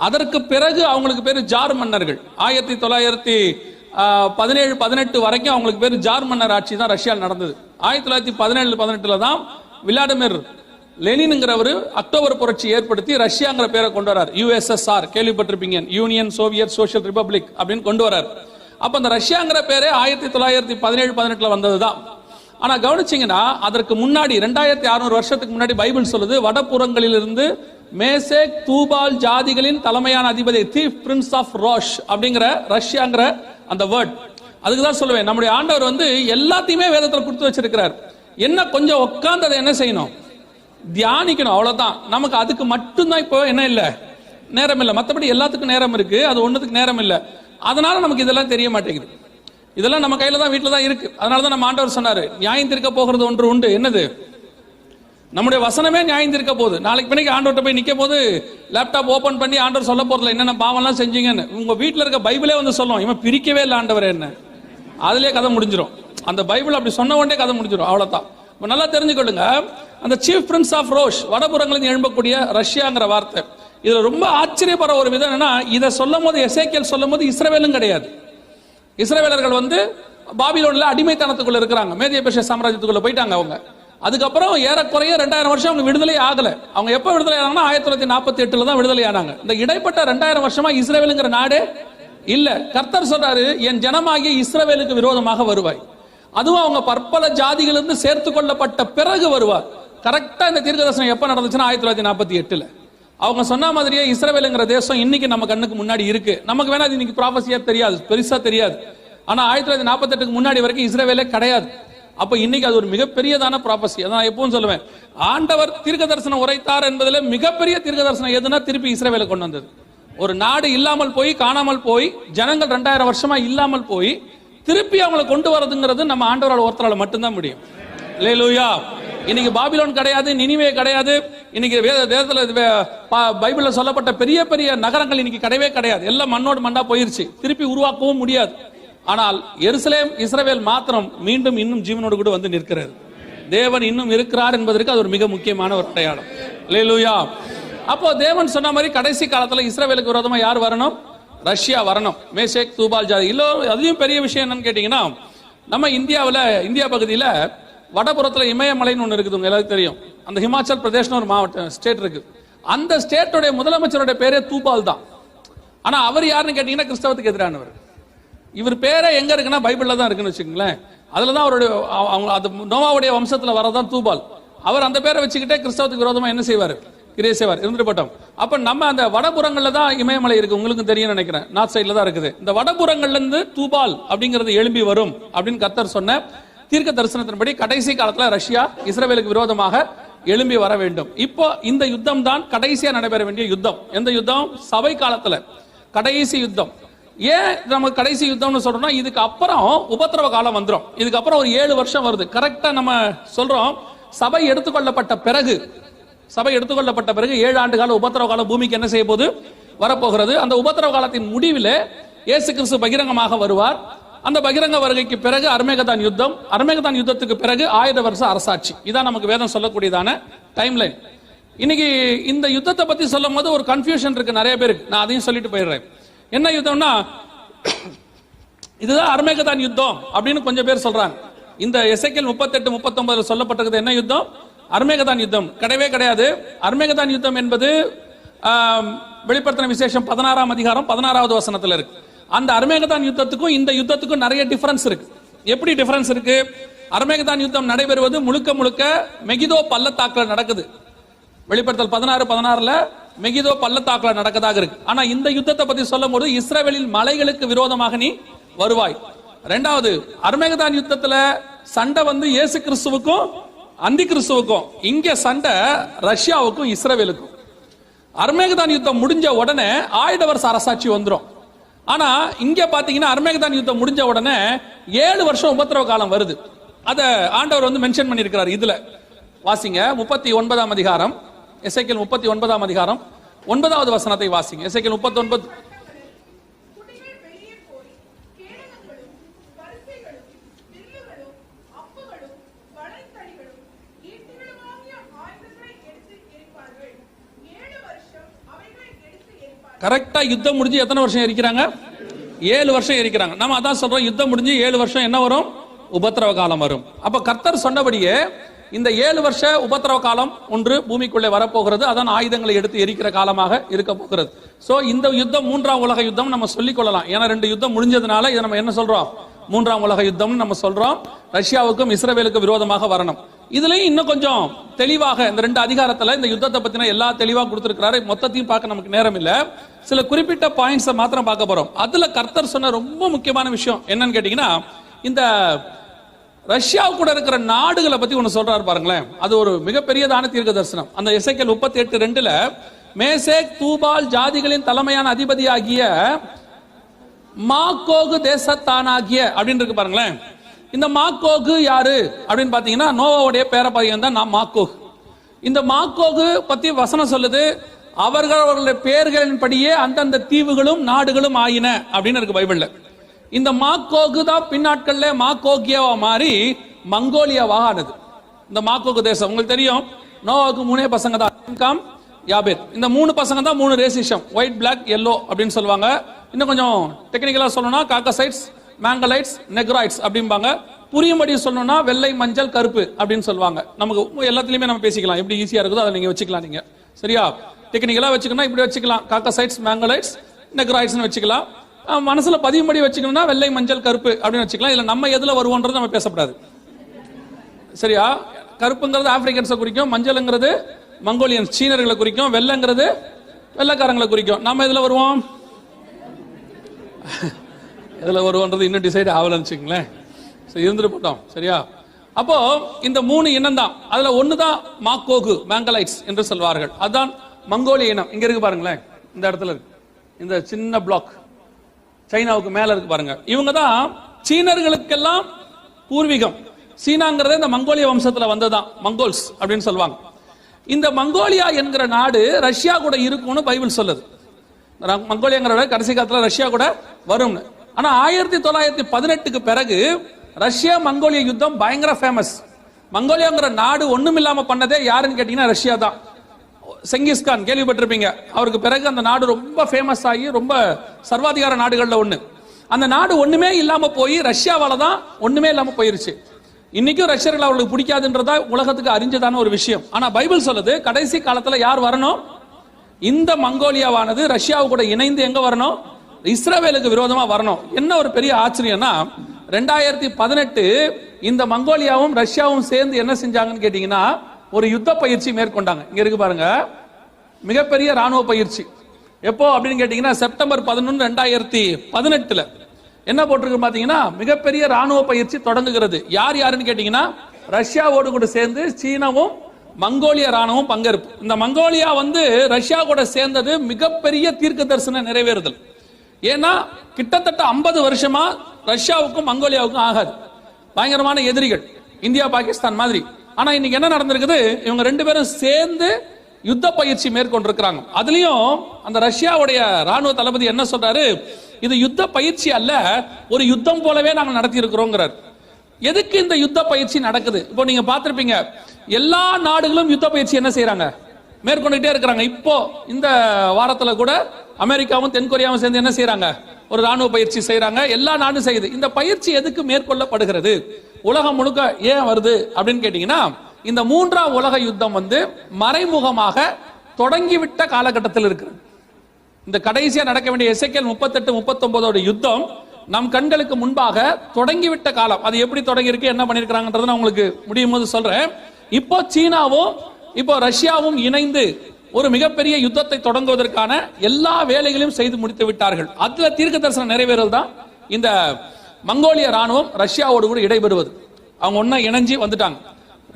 அதற்கு பிறகு அவங்களுக்கு பேரு ஜார் மன்னர்கள். 1917-18 வரைக்கும் அவங்களுக்கு பேரு ஜார் மன்னர் ஆட்சி தான் ரஷ்யாவில் நடந்தது. 1917-18 தான் விளாடிமிர் லெனின்ங்கிறவர் அக்டோபர் புரட்சி ஏற்படுத்தி ரஷ்யாங்கிற பேரை கொண்டு வரார். USSR கேள்விப்பட்டிருப்பீங்க, யூனியன் சோவியத் சோசியல் ரிபப்ளிக் அப்படின்னு கொண்டு வரார். அப்ப அந்த ரஷ்யாங்கிற பேரே 1917-18 வந்ததுதான். ஆனா கவனிச்சீங்கன்னா அதற்கு முன்னாடி 2600 வருஷத்துக்கு முன்னாடி பைபிள் சொல்லுது, வடபுறங்களிலிருந்து மேசேக் தூபால் ஜாதிகளின் தலைமையான அதிபதி, சீஃப் பிரின்ஸ் ஆஃப் ரோஷ் அப்படிங்கிற ரஷ்யாங்கிற அந்த வேர்ட். அதுக்கு தான் சொல்லுவேன், நம்முடைய ஆண்டவர் எல்லாத்தையுமே வேதத்தில் கொடுத்து வச்சிருக்கிறார். என்ன கொஞ்சம் உட்கார்ந்து அதை என்ன செய்யணும், தியானிக்கணும், அவ்வளவுதான். நமக்கு அதுக்கு மட்டும்தான் இப்போ என்ன இல்லை, நேரம் இல்லை. மற்றபடி எல்லாத்துக்கும் நேரம் இருக்கு, அது ஒண்ணுத்துக்கு நேரம் இல்லை. அதனால நமக்கு இதெல்லாம் தெரிய மாட்டேங்குது. இதெல்லாம் நம்ம கையில தான், வீட்டில் தான் இருக்கு. அதனாலதான் நம்ம ஆண்டவர் சொன்னாரு, நியாயம் தீர்க்க போகிறது ஒன்று உண்டு. என்னது? நம்முடைய வசனமே நியாயம் தீர்க்க போகுது. நாளைக்கு பின்னைக்கு ஆண்டவர்கிட்ட போய் நிக்க போது லேப்டாப் ஓபன் பண்ணி ஆண்டவர் சொல்ல போறதுல என்னென்ன பாவம்லாம் செஞ்சீங்கன்னு உங்க வீட்டில் இருக்க பைபிளே சொல்லும், இவன் பிரிக்கவே இல்லை ஆண்டவர் என்ன, அதுலயே கதை முடிஞ்சிடும். அந்த பைபிள் அப்படி சொன்ன உடனே கதை முடிஞ்சிடும், அவ்வளவுதான். நல்லா தெரிஞ்சுக்கொள்ளுங்க, அந்த சீஃப் பிரின்ஸ் ஆஃப் ரோஷ், வடபுறங்களில் எழும்பக்கூடிய ரஷ்யாங்கிற வார்த்தை. இதுல ரொம்ப ஆச்சரியப்படுற ஒரு விதம் என்னன்னா, இதை சொல்லும் போது எசேக்கியேல் சொல்லும் போது இஸ்ரவேலும் கிடையாது. இஸ்ரவேலர்கள் பாபிலோன்ல அடிமைத்தனத்துக்குள்ள இருக்கிறாங்க, மேதிய பெர்ஷிய சாம்ராஜ்யத்துக்குள்ள போயிட்டாங்க அவங்க. அதுக்கப்புறம் ஏறக்குறைய 2000 வருஷம் அவங்க விடுதலை ஆகல. அவங்க எப்ப விடுதலை ஆனாங்கன்னா 1948 தான் விடுதலை ஆனாங்க. இந்த இடைப்பட்ட 2000 வருஷமா இஸ்ரவேலுங்கிற நாடே இல்ல. கர்த்தர் சொல்றாரு, என் ஜனமாகிய இஸ்ரவேலுக்கு விரோதமாக வருவாய், அதுவும் அவங்க பற்பல ஜாதிகளிலிருந்து சேர்த்து கொள்ளப்பட்ட பிறகு வருவார். கரெக்டா இந்த தீர்க்கதரிசனம் எப்ப நடந்துச்சுன்னா 1948. அவங்க சொன்ன மாதிரியே இஸ்ரவேலுங்கிற தேசம் இன்னைக்கு நம்ம கண்ணுக்கு முன்னாடி இருக்கு. நமக்கு வேணா இன்னைக்கு ப்ராபசியா தெரியாது, பெருசா தெரியாது. ஆனா 1948 முன்னாடி வரைக்கும் இஸ்ரவேலே கிடையாது. அப்ப இன்னைக்கு அது ஒரு மிகப்பெரியதான ப்ராபசி. அதான் எப்பவும் சொல்லுவேன், ஆண்டவர் தீர்க்க தரிசனம் உரைத்தார் என்பதில் மிகப்பெரிய தீர்க்க தரிசனம் எதுனா திருப்பி இஸ்ரவேலை கொண்டு வந்தது. ஒரு நாடு இல்லாமல் போய், காணாமல் போய், ஜனங்கள் 2000 வருஷமா இல்லாமல் போய் திருப்பி அவங்களை கொண்டு வரதுங்கிறது நம்ம ஆண்டவரால் ஒருத்தரால மட்டும்தான் முடியும். அல்லேலூயா. இன்னைக்கு பாபிலோன் கிடையாது, நினிவே கிடையாது, இன்னைக்கு பைபிள்ல சொல்லப்பட்ட பெரிய பெரிய நகரங்கள் இன்னைக்கு கிடையவே கிடையாது. எல்லாம் மண்ணோடு மண்ணா போயிருச்சு, திருப்பி உருவாக்கவும் முடியாது. ஆனால் எருசலேம் இஸ்ரவேல் மாத்திரம் மீண்டும் இன்னும் ஜீவனோடு கூட நிற்கிறது. தேவன் இன்னும் இருக்கிறார் என்பதற்கு அது ஒரு மிக முக்கியமான ஒரு அடையாளம். அல்லேலூயா. அப்போ தேவன் சொன்ன மாதிரி கடைசி காலத்துல இஸ்ரவேலுக்கு விரோதமா யார் வரணும்? ரஷ்யா வரணும். மேசேக் தூபால் ஜாதி. இல்ல அதையும் பெரிய விஷயம் என்னன்னு கேட்டீங்கன்னா, நம்ம இந்தியா பகுதியில வடபுறத்துல இமயமலைன்னு ஒண்ணு இருக்குது, எல்லாருக்கும் தெரியும். அந்த ஹிமாச்சல் பிரதேஷ்னு ஒரு மாவட்டம் ஸ்டேட் இருக்கு. அந்த ஸ்டேட்டோட முதலமைச்சருடைய பேரே தூபால் தான். ஆனா அவர் யாருன்னு கேட்டீங்கன்னா கிறிஸ்தவத்துக்கு எதிரானவர். இவர் பேரே எங்க இருக்குன்னா பைபிள்ல தான் இருக்குன்னு வச்சுக்கோங்களேன். அதுலதான் அவருடைய நோவாவுடைய வம்சத்துல வரதான் தூபால். அவர் அந்த பேரை வச்சுக்கிட்டே கிறிஸ்தவத்துக்கு விரோதமா என்ன செய்வார்? கிரியை செய்வார். இருந்துட்டோம். அப்ப நம்ம அந்த வடபுறங்கள்ல தான் இமயமலை இருக்கு, உங்களுக்கு தெரியும் நினைக்கிறேன், நார்த் சைட்ல தான் இருக்குது. இந்த வடபுறங்கள்ல இருந்து தூபால் அப்படிங்கிறது எழும்பி வரும் அப்படின்னு கர்த்தர் சொன்ன தீர்க்க தரிசனத்தின்படி கடைசி காலத்துல ரஷ்யா இஸ்ரவேலுக்கு விரோதமாக எழும்பி வர வேண்டும். இப்போ இந்த யுத்தம் தான் கடைசியா நடைபெற வேண்டிய யுத்தம். எந்த யுத்தம்? சபை காலத்துல கடைசி யுத்தம். ஏன் நம்ம கடைசி யுத்தம்னு சொல்றோம்னா, இதுக்கு அப்புறம் உபத்திரவ காலம் வந்துடும். இதுக்கு அப்புறம் ஒரு 7 வருஷம் வருது. கரெக்டா நம்ம சொல்றோம், சபை எடுத்துக்கொள்ளப்பட்ட பிறகு 7 ஆண்டு கால உபத்திரவ காலம் பூமிக்கு என்ன செய்ய போது வரப்போகிறது. அந்த உபத்திரவ காலத்தின் முடிவில் இயேசு கிறிஸ்து பகிரங்கமாக வருவார். அந்த பகிரங்க வருகைக்கு பிறகு அர்மேகதான் யுத்தம், அர்மேகதான் யுத்தத்துக்கு பிறகு 1000 வருஷ அரசாட்சி. இதான் நமக்கு வேதம் சொல்லக்கூடியதான டைம்லைன். இன்னைக்கு இந்த யுத்தத்தை பத்தி சொல்லும் போது ஒரு கன்ஃபியூஷன் இருக்கு நிறைய பேருக்கு. நான் அதையும் சொல்லிட்டு போயிடுறேன். என்ன யுத்தம்னா, இதுதான் அர்மேகதான் யுத்தம் அப்படின்னு கொஞ்சம் பேர் சொல்றாங்க. இந்த எசேக்கியேல் 38-39 சொல்லப்பட்டிருக்கிறது என்ன யுத்தம்? அர்மேகதான் யுத்தம். கிடையவே கிடையாது. அர்மேகதான் யுத்தம் என்பது வெளிப்படுத்தின விசேஷம் 16ஆம் அதிகாரம் 16வது வசனத்துல இருக்கு. அந்த அர்மேகதான் யுத்தத்துக்கும் இந்த யுத்தத்துக்கும் நிறைய டிஃபரன்ஸ் இருக்கு. எப்படி டிஃபரன்ஸ் இருக்கு? அர்மேகதான் யுத்தம் நடைபெறுவது முழுக்க முழுக்க மெகிதோ பள்ளத்தாக்குல நடக்குது. வெளிப்படுத்தல் 16:16 மெகிதோ பள்ளத்தாக்குல நடக்கதாக இருக்கு. ஆனா இந்த யுத்தத்தை பத்தி சொல்லும் போது இஸ்ரவேலின் மலைகளுக்கு விரோதமாக நீ வருவாய். ரெண்டாவது அர்மேகதான் யுத்தத்துல சண்டை வந்து இயேசு கிறிஸ்துவுக்கும் அந்தி கிறிஸ்துவுக்கும், இங்க சண்டை ரஷ்யாவுக்கும் இஸ்ரவேலுக்கும். அர்மேகதான் யுத்தம் முடிஞ்ச உடனே ஆயுத வருஷ அரசாட்சி வந்துடும். ஆனா இங்க பாத்தீங்கன்னா அர்மேகதான் யுத்தம் முடிஞ்ச உடனே 7 வருஷம் உபத்திரவ காலம் வருது. அத ஆண்டவர் வந்து மென்ஷன் பண்ணியிருக்கிறார். இதுல வாசிங்க 39ஆம் அதிகாரம், எசேக்கியேல் 39ஆம் அதிகாரம் 9வது வசனத்தை வாசிங்க. எசேக்கியேல் 39. கரெக்டா யுத்தம் முடிஞ்சு எத்தனை வருஷம் இருக்கிறாங்க? 7 வருஷம் இருக்கிறாங்க. நம்ம அதான் சொல்றோம், யுத்தம் முடிஞ்சு 7 வருஷம் என்ன வரும்? உபத்திரவ காலம் வரும். அப்ப கர்த்தர் சொன்னபடியே இந்த 7 வருஷ உபத்திரவ காலம் ஒன்று பூமிக்குள்ளே வரப்போகிறது. அதான் ஆயுதங்களை எடுத்து எரிக்கிற காலமாக இருக்க போகிறது. சோ இந்த யுத்தம் 3ஆம் உலக யுத்தம் நம்ம சொல்லிக் கொள்ளலாம். ஏன்னா 2 யுத்தம் முடிஞ்சதுனால இதை நம்ம என்ன சொல்றோம்? 3ஆம் உலக யுத்தம் நம்ம சொல்றோம். ரஷ்யாவுக்கும் இஸ்ரவேலுக்கும் விரோதமாக வரணும். இதுலயும் இன்னும் கொஞ்சம் தெளிவாக இந்த 2 அதிகாரத்துல இந்த யுத்தத்தை பத்தின எல்லா தெளிவா கொடுத்திருக்கிறாரு. மொத்தத்தையும் பார்க்க நமக்கு நேரம் இல்ல. சில குறிப்பிட்ட பாயிண்ட்ஸ் மாத்திரம் பார்க்க போறோம். அதுல கர்த்தர் சொன்ன ரொம்ப முக்கியமான விஷயம் என்னன்னு கேட்டீங்கன்னா, இந்த ரஷ்யா கூட இருக்கிற நாடுகளை பத்தி ஒன்னு சொல்றாரு பாருங்களேன். அது ஒரு மிகப்பெரியதான தீர்க்க தரிசனம். அந்த எசேக்கியேல் 38:2ல மேசேக் தூபால் ஜாதிகளின் தலைமையான அதிபதியாகிய மாகோகு தேசத்தானாகிய அப்படின்னு இருக்கு பாருங்களேன். இந்த மாகோகு யாரு அப்படின்னு பாத்தீங்கன்னா நோவாவுடைய பேர பையன் தான் மாகோகு. இந்த மாகோகு பத்தி வசனம் சொல்லுது, அவர்களுடைய பெயர்களின் படியே அந்தந்த தீவுகளும் நாடுகளும் ஆயின அப்படின்னு இருக்கு பைபிள்ல. இந்த மாகோகு தான் பின்னாட்கள்ல மாகோகியாவா மாறி மங்கோலியாவாக ஆனது. இந்த மாகோகு தேசம் உங்களுக்கு தெரியும், நோவாவுக்கு 3 பசங்க தான், யாபேத். இந்த 3 பசங்க தான் 3 ரேசிஷம், ஒயிட், பிளாக், எல்லோ அப்படின்னு சொல்லுவாங்க. இன்னும் கொஞ்சம் டெக்னிக்கலா சொல்லணும்னா காக்கசைட்ஸ், மேங்கலைட்ஸ், நெக்ராய்ட்ஸ் அப்படிம்பாங்க. புரியும்படி சொல்லணும்னா வெள்ளை, மஞ்சள், கருப்பு அப்படின்னு சொல்லுவாங்க. நமக்கு எல்லாத்துலயுமே நம்ம பேசிக்கலாம், எப்படி ஈஸியா இருக்குதோ அதை நீங்க வச்சுக்கலாம். நீங்க சரியா டெக்னிக்கலா வச்சுக்கணும், இப்படி வச்சுக்கலாம், காக்கசைட்ஸ், மேங்கலைட்ஸ், நெக்ராய்ட்ஸ் வச்சுக்கலாம். மனசுல பதியும்படி வச்சுக்கணும்னா வெள்ளை, மஞ்சள், கருப்பு அப்படின்னு வச்சுக்கலாம். இல்ல நம்ம எதுல வருவோன்றது நம்ம பேசப்படாது. சரியா? கருப்புங்கிறது ஆப்பிரிக்கன்ஸை குறிக்கும், மஞ்சள்ங்கிறது மங்கோலியன்ஸ் சீனர்களை குறிக்கும், வெள்ளைங்கிறது வெள்ளைக்காரங்களை குறிக்கும். நம்ம எதுல வருவோம்? எதுல வருவோன்றது இன்னும் டிசைட் ஆகலன்னு வச்சுங்களேன். இருந்துட்டு போட்டோம். சரியா? அப்போ இந்த 3 இனம் தான். அதுல ஒண்ணுதான் மாகோகு, மேங்கலைட்ஸ் என்று சொல்வார்கள். அதுதான் மங்கோலிய இனம். இங்க இருக்கு பாருங்களேன், இந்த இடத்துல இருக்கு, இந்த சின்ன பிளாக் சைனாவுக்கு மேல இருக்கு பாருங்க. இவங்க தான் சீனர்களுக்கெல்லாம் பூர்வீகம். சீனாங்கிறத இந்த மங்கோலிய வம்சத்துல வந்ததுதான், மங்கோல்ஸ் அப்படின்னு சொல்லுவாங்க. இந்த மங்கோலியா என்கிற நாடு ரஷ்யா கூட இருக்கும்னு பைபிள் சொல்லுது. மங்கோலியாங்கிற கடைசி காலத்துல ரஷ்யா கூட வரும்னு. ஆனா 1918க்கு பிறகு ரஷ்யா மங்கோலிய யுத்தம் பயங்கர ஃபேமஸ். மங்கோலியாங்கிற நாடு ஒண்ணும் இல்லாம பண்ணதே யாருன்னு கேட்டீங்கன்னா ரஷ்யா தான். செங்கிஸ்கான் கேள்விப்பட்டிருப்பீங்க. அவருக்கு பிறகு அந்த நாடு ரொம்ப ஃபேமஸ் ஆகி ரொம்ப சர்வாதிகார நாடுகள்ல ஒண்ணு. அந்த நாடு ஒண்ணுமே இல்லாம போய் ரஷ்யாவால தான் ஒண்ணுமே இல்லாம போயிருச்சு. இன்னைக்கும் ரஷ்யர்கள் அவர்களுக்கு பிடிக்காதுன்றதா உலகத்துக்கு அறிஞ்சதான ஒரு விஷயம். ஆனா பைபிள் சொல்லுது, கடைசி காலத்துல யார் வரணும்? இந்த மங்கோலியாவானது ரஷ்யாவு கூட இணைந்து எங்க வரணும்? இஸ்ரவேலுக்கு விரோதமா வரணும். என்ன ஒரு பெரிய ஆச்சரியம்னா, 2018 இந்த மங்கோலியாவும் ரஷ்யாவும் சேர்ந்து என்ன செஞ்சாங்கன்னு கேட்டீங்கன்னா ஒரு யுத்த பயிற்சி மேற்கொண்டாங்க. இங்க இருக்கு பாருங்க, மிகப்பெரிய ராணுவ பயிற்சி. எப்போ அப்படின்னு கேட்டீங்கன்னா செப்டம்பர் 11, 2018 என்ன போட்டிருக்கு பாத்தீங்கன்னா மிகப்பெரிய ராணுவ பயிற்சி தொடங்குகிறது. யார் யாருன்னு கேட்டீங்கன்னா ரஷ்யாவோடு கூட சேர்ந்து சீனாவும் மங்கோலிய ராணுவம் பங்கேற்பு. இந்த மங்கோலியா வந்து ரஷ்யா கூட சேர்ந்தது மிகப்பெரிய தீர்க்க தரிசன நிறைவேறுதல். ஏன்னா கிட்டத்தட்ட 50 வருஷமா ரஷ்யாவுக்கும் மங்கோலியாவுக்கும் ஆகாது, பயங்கரமான எதிரிகள், இந்தியா பாகிஸ்தான் மாதிரி. ஆனா இன்னைக்கு என்ன நடந்திருக்குது? இவங்க 2 பேரும் சேர்ந்து யுத்த பயிற்சி மேற்கொண்டிருக்கிறாங்க. அதுலயும் அந்த ரஷ்யாவுடைய ராணுவ தளபதி என்ன சொல்றாரு? இது யுத்த பயிற்சி அல்ல, ஒரு யுத்தம் போலவே நாங்கள் நடத்தி இருக்கிறோங்கிறார். எதுக்கு இந்த யுத்த பயிற்சி நடக்குது? இப்போ நீங்க பார்த்திருப்பீங்க, எல்லா நாடுகளும் யுத்த பயிற்சி என்ன செய்யறாங்க? மேற்கொண்டுட்டே இருக்கிறாங்க. இப்போ இந்த வாரத்துல கூட அமெரிக்காவும் தென்கொரியாவும் சேர்ந்து என்ன செய்யறாங்க? ஒரு ராணுவ பயிற்சி செய்யறாங்க. எல்லா நாடும் செய்யுது. இந்த பயிற்சி எதுக்கு மேற்கொள்ளப்படுகிறது? உலகம் முழுக்க ஏன் வருது அப்படின்னு கேட்டீங்கன்னா, இந்த 3ஆம் உலக யுத்தம் வந்து மறைமுகமாக தொடங்கிவிட்ட காலகட்டத்தில் இருக்கிறது. இந்த கடைசியா நடக்க வேண்டிய எசேக்கியேல் 38, 39 யுத்தம் நம் கண்களுக்கு முன்பாக தொடங்கிவிட்ட காலம். அது எப்படி தொடங்கி இருக்கு, என்ன பண்ணிருக்காங்கன்றத நான் உங்களுக்கு முடியும் போது சொல்றேன். இப்போ சீனாவும் இப்போ ரஷ்யாவும் இணைந்து ஒரு மிகப்பெரிய யுத்தத்தை தொடங்குவதற்கான எல்லா வேலைகளையும் செய்து முடித்து விட்டார்கள். அதுல தீர்க்க தரிசனம் நிறைவேறல் தான் இந்த மங்கோலிய ராணுவம் ரஷ்யாவோடு கூட இடைபெறுவது. அவங்க ஒன்னா இணைஞ்சு வந்துட்டாங்க.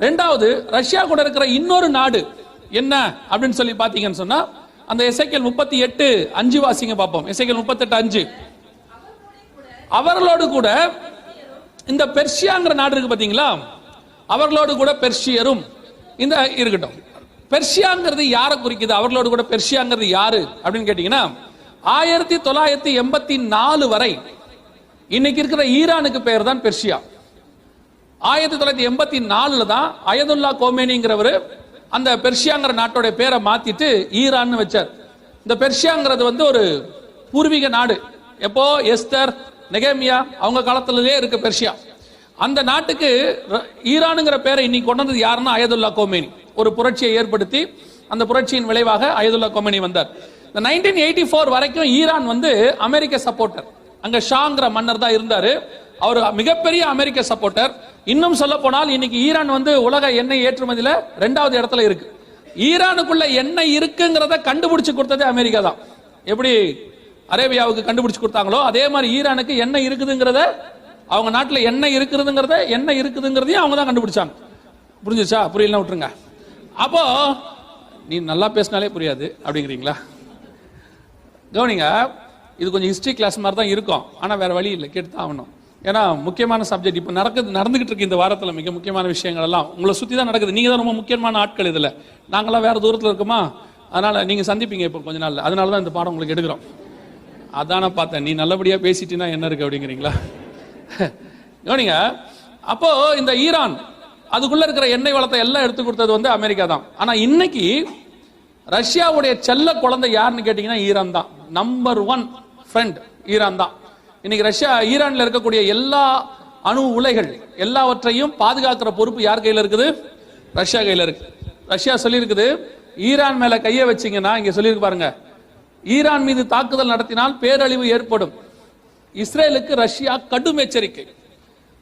ரெண்டாவது, ரஷ்யா கூட இருக்கிற இன்னொரு நாடு என்ன அப்படின்னு சொல்லி பாத்தீங்கன்னு சொன்னா, அந்த எசேக்கியேல் 38:5 வாசிங்க பார்ப்போம். எசேக்கியேல் 38:5. அவர்களோடு கூட இந்த பெர்ஷியாங்கிற நாடு இருக்கு பாத்தீங்களா, அவர்களோடு கூட பெர்ஷியரும் இந்த இருக்கட்டும். பெர்ஷியாங்கிறது யாரை குறிக்குது? அவர்களோடு கூட பெர்ஷியாங்கிறது யாரு அப்படின்னு கேட்டீங்கன்னா, 1984 வரை இன்னைக்கு இருக்கிற ஈரானுக்கு பெயர் தான் பெர்ஷியா. 1984 தான் அயதுல்லா கோமேனிங்கிறவர் அந்த பெர்ஷியாங்கிற நாட்டோட பேரை மாத்திட்டு ஈரான் வச்சார். இந்த பெர்ஷியாங்கிறது வந்து ஒரு பூர்வீக நாடு. எப்போ எஸ்தர், நெகேமியா அவங்க காலத்திலே இருக்கு பெர்ஷியா. அந்த நாட்டுக்கு ஈரானுங்கிற பேரை இன்னைக்கு கொண்டு வந்தது யாருன்னா அயதுல்லா கோமேனி. ஒரு புரட்சியை ஏற்படுத்தி அந்த புரட்சியின் விளைவாக அயதுல்லா கோமேனி வந்தார். 1984 வரைக்கும் ஈரான் வந்து அமெரிக்க சப்போர்ட்டர். அங்க ஷாங்கிற மன்னர் தான் இருந்தாரு. அவர் மிகப்பெரிய அமெரிக்க சப்போர்ட்டர். இன்னும் சொல்ல போனால் இன்னைக்கு ஈரான் வந்து உலக எண்ணெய் ஏற்றுமதியில 2வது இடத்துல இருக்கு. ஈரானுக்குள்ள எண்ணெய் இருக்குங்கிறத கண்டுபிடிச்சு கொடுத்ததே அமெரிக்கா தான். எப்படி அரேபியாவுக்கு கண்டுபிடிச்சு கொடுத்தாங்களோ அதே மாதிரி ஈரானுக்கு எண்ணெய் இருக்குதுங்கிறத, அவங்க நாட்டுல எண்ணெய் இருக்குதுங்கிறதையும் அவங்க தான் கண்டுபிடிச்சாங்க. புரிஞ்சுச்சா? புரியல விட்டுருங்க. அப்போ நீ நல்லா பேசினாலே புரியாது அப்படிங்கிறீங்களா? கவனிங்க, இது கொஞ்சம் ஹிஸ்டரி கிளாஸ் மாதிரி தான் இருக்கும். ஆனா வேற வழி இல்லை, கேட்டுதான் ஆகணும். ஏன்னா முக்கியமான சப்ஜெக்ட் இப்ப நடந்துகிட்டு இருக்கு. இந்த வாரத்துல மிக முக்கியமான விஷயங்கள் எல்லாம் உங்களை சுத்தி தான் நடக்குது. நீங்க தான் ரொம்ப முக்கியமான ஆட்கள் இதுல. நாங்களாம் வேற தூரத்துல இருக்குமா, அதனால நீங்க சந்திப்பீங்க இப்போ கொஞ்ச நாள். அதனாலதான் இந்த பாடம் உங்களுக்கு எடுக்கிறோம். அதான பார்த்தேன், நீ நல்லபடியா பேசிட்டீங்கன்னா என்ன இருக்கு அப்படிங்கிறீங்களா? கவனிங்க, அப்போ இந்த ஈரான் அதுக்குள்ள இருக்கிற எண்ணெய் வளத்தை எல்லாம் எடுத்து கொடுத்தது வந்து அமெரிக்கா தான். ஆனா இன்னைக்கு ரஷ்யாவுடைய செல்ல குழந்தை யாருன்னு கேட்டீங்கன்னா ஈரான் தான். நம்பர் 1 ஃப்ரெண்ட் ஈரான் தான். இன்னைக்கு ஈரான்ல இருக்கக்கூடிய எல்லா அணு உலைகள் எல்லாவற்றையும் பாதுகாக்கிற பொறுப்பு யார் கையில இருக்குது? ரஷ்யா கையில இருக்கு. ரஷ்யா சொல்லி இருக்குது, ஈரான் மேல கைய வச்சீங்கன்னா, இங்க சொல்லியிருக்கு பாருங்க, ஈரான் மீது தாக்குதல் நடத்தினால் பேரழிவு ஏற்படும். இஸ்ரேலுக்கு ரஷ்யா கடும் எச்சரிக்கை.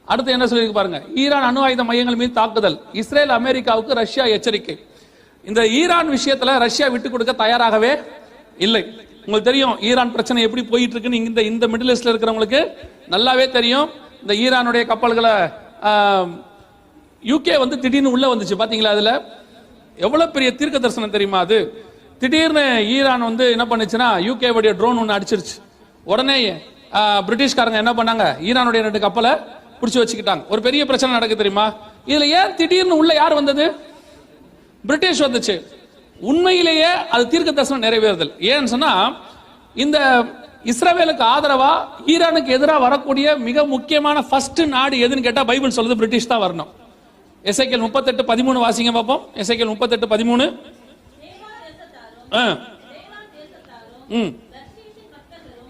அடுத்து என்ன சொல்லியிருக்கு பாருங்க, ஈரான் அணு ஆயுத மையங்கள் மீது தாக்குதல், இஸ்ரேல் அமெரிக்காவுக்கு ரஷ்யா எச்சரிக்கை. இந்த ஈரான் விஷயத்துல ரஷ்யா விட்டு கொடுக்க தயாராகவே இல்லை. உங்களுக்கு தெரியும் ஈரான் பிரச்சனை எப்படி போயிட்டு இருக்குன்னு. இந்த மிடில் ஈஸ்ட்ல இருக்கிறவங்களுக்கு நல்லாவே தெரியும். இந்த ஈரானுடைய கப்பல்களை யூகே வந்து திடீர்னு உள்ள வந்துச்சு பாத்தீங்களா? அதுல எவ்வளவு பெரிய தீர்க்க தரிசனம் தெரியுமா? அது திடீர்னு ஈரான் வந்து என்ன பண்ணுச்சுன்னா யூகே உடைய ட்ரோன் ஒன்று அடிச்சிருச்சு. உடனே பிரிட்டிஷ்காரங்க என்ன பண்ணாங்க, ஈரானுடைய 2 கப்பலை பிடிச்சு வச்சுக்கிட்டாங்க. ஒரு பெரிய பிரச்சனை நடக்கு தெரியுமா? இதுல ஏன் திடீர்னு உள்ள யார் வந்தது? பிரிட்டிஷ் வந்துச்சு. உண்மையிலேயே அது தீர்க்க தரிசனம் நிறைவேறுதல். ஏன்னு சொன்னா, இந்த இஸ்ரவேலுக்கு ஆதரவா ஈரானுக்கு எதிராக வரக்கூடிய மிக முக்கியமான ஃபர்ஸ்ட் நாடு எதுன்னு கேட்டா பைபிள் சொல்லுது பிரிட்டிஷ் தான் வரணும். எசேக்கியேல் 38:13 வாசிங்க பார்ப்போம். எசேக்கியேல் 38:13.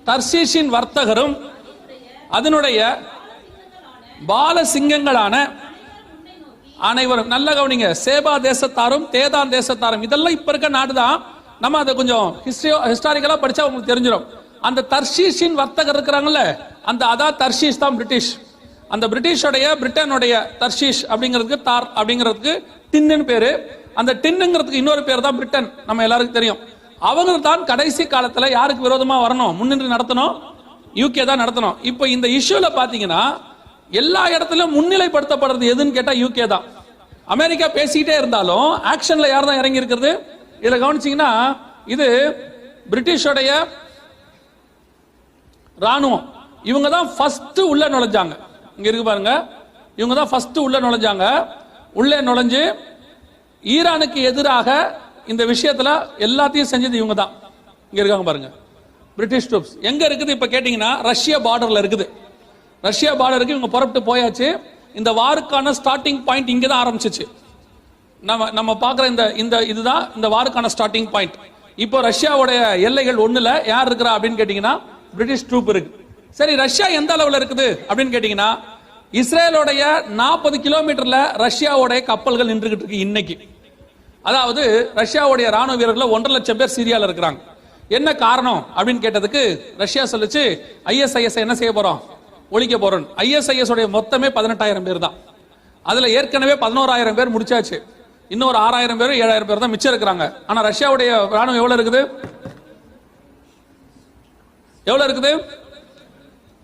தர்ஷீஷின் வர்த்தகரும் அதனுடைய பாலசிங்கங்களான அனைவரும். நல்ல கவனிங்க, சேபா தேசத்தாரும் தேதான் தேசத்தாரும் இதெல்லாம் இப்ப இருக்க நாடுதான். நம்ம அதை கொஞ்சம் ஹிஸ்டாரிக்கலா படிச்சா உங்களுக்கு தெரிஞ்சிடும். அந்த தர்ஷீஷின் வர்த்தகர் இருக்கிறாங்கல்ல, அதான் தர்ஷீஷ் தான் பிரிட்டிஷ். அந்த பிரிட்டிஷோடைய பிரிட்டனுடைய தர்ஷீஷ் அப்படிங்கிறதுக்கு தார் அப்படிங்கிறதுக்கு டின்னு பேரு. அந்த டின்னுங்கிறதுக்கு இன்னொரு பேர் தான் பிரிட்டன். நம்ம எல்லாருக்கும் தெரியும். அவங்க தான் கடைசி காலத்துல யாருக்கு விரோதமா வரணும், முன்னின்று நடத்தணும், யூகே தான் நடத்தணும். இப்போ இந்த இஷ்யூல பாத்தீங்கன்னா எல்லா இடத்திலும் முன்னிலைப்படுத்தப்படுறது எதுன்னு கேட்டா யூகே தான். அமெரிக்கா பேசிக்கிட்டே இருந்தாலும் ஆக்ஷன்ல யார் தான் இறங்கி இருக்கிறது? இதுல கவனிச்சீங்கன்னா இது பிரிட்டிஷோடைய ராணுவம். இவங்க தான் ஃபர்ஸ்ட் உள்ள நுழைஞ்சாங்க. இங்க இருக்கு பாருங்க, இவங்க தான் ஃபர்ஸ்ட் உள்ள நுழைஞ்சாங்க. உள்ளே நுழைஞ்சு ஈரானுக்கு எதிராக இந்த விஷயத்துல எல்லாத்தையும் செஞ்சது இவங்க தான். இங்க இருக்காங்க பாருங்க, பிரிட்டிஷ் ட்ரூப்ஸ். எங்க இருக்குது இப்ப கேட்டீங்கன்னா ரஷ்யா பார்டர்ல இருக்குது. ரஷ்யா பார்டருக்கு இவங்க புறப்பட்டு போயாச்சு. இந்த வாருக்கான ஸ்டார்டிங் பாயிண்ட் இங்க தான் ஆரம்பிச்சிச்சு. நம்ம பாக்குற இதுதான் இந்த வாருக்கான ஸ்டார்டிங் பாயிண்ட். இப்போ ரஷ்யாவுடைய எல்லைகள் ஒண்ணுல யார் இருக்கிறா அப்படின்னு கேட்டீங்கன்னா பிரிட்டிஷ் ட்ரூப் இருக்கு. சரி, ரஷ்யா எந்த அளவுல இருக்குது அப்படின்னு கேட்டீங்கன்னா இஸ்ரேலோடைய 40 கிலோமீட்டர்ல ரஷ்யாவுடைய கப்பல்கள் நின்றுகிட்டு இருக்கு இன்னைக்கு. அதாவது ரஷ்யாவுடைய ராணுவ வீரர்கள் 1.5 லட்சம் பேர் சிரியால இருக்கிறாங்க. என்ன காரணம் அப்படின்னு கேட்டதுக்கு ரஷ்யா சொல்லுச்சு, ISIS என்ன செய்ய போறோம், ஒழிக்க போறோம். ISIS உடைய மொத்தமே 18,000 பேர் தான். அதுல ஏற்கனவே 11,000 பேர் முடிச்சாச்சு. இன்னொரு 6,000 பேர் 7,000 பேர் தான் மிச்சம் இருக்கிறாங்க. ஆனா ரஷ்யாவுடைய ராணுவம் எவ்வளவு இருக்குது?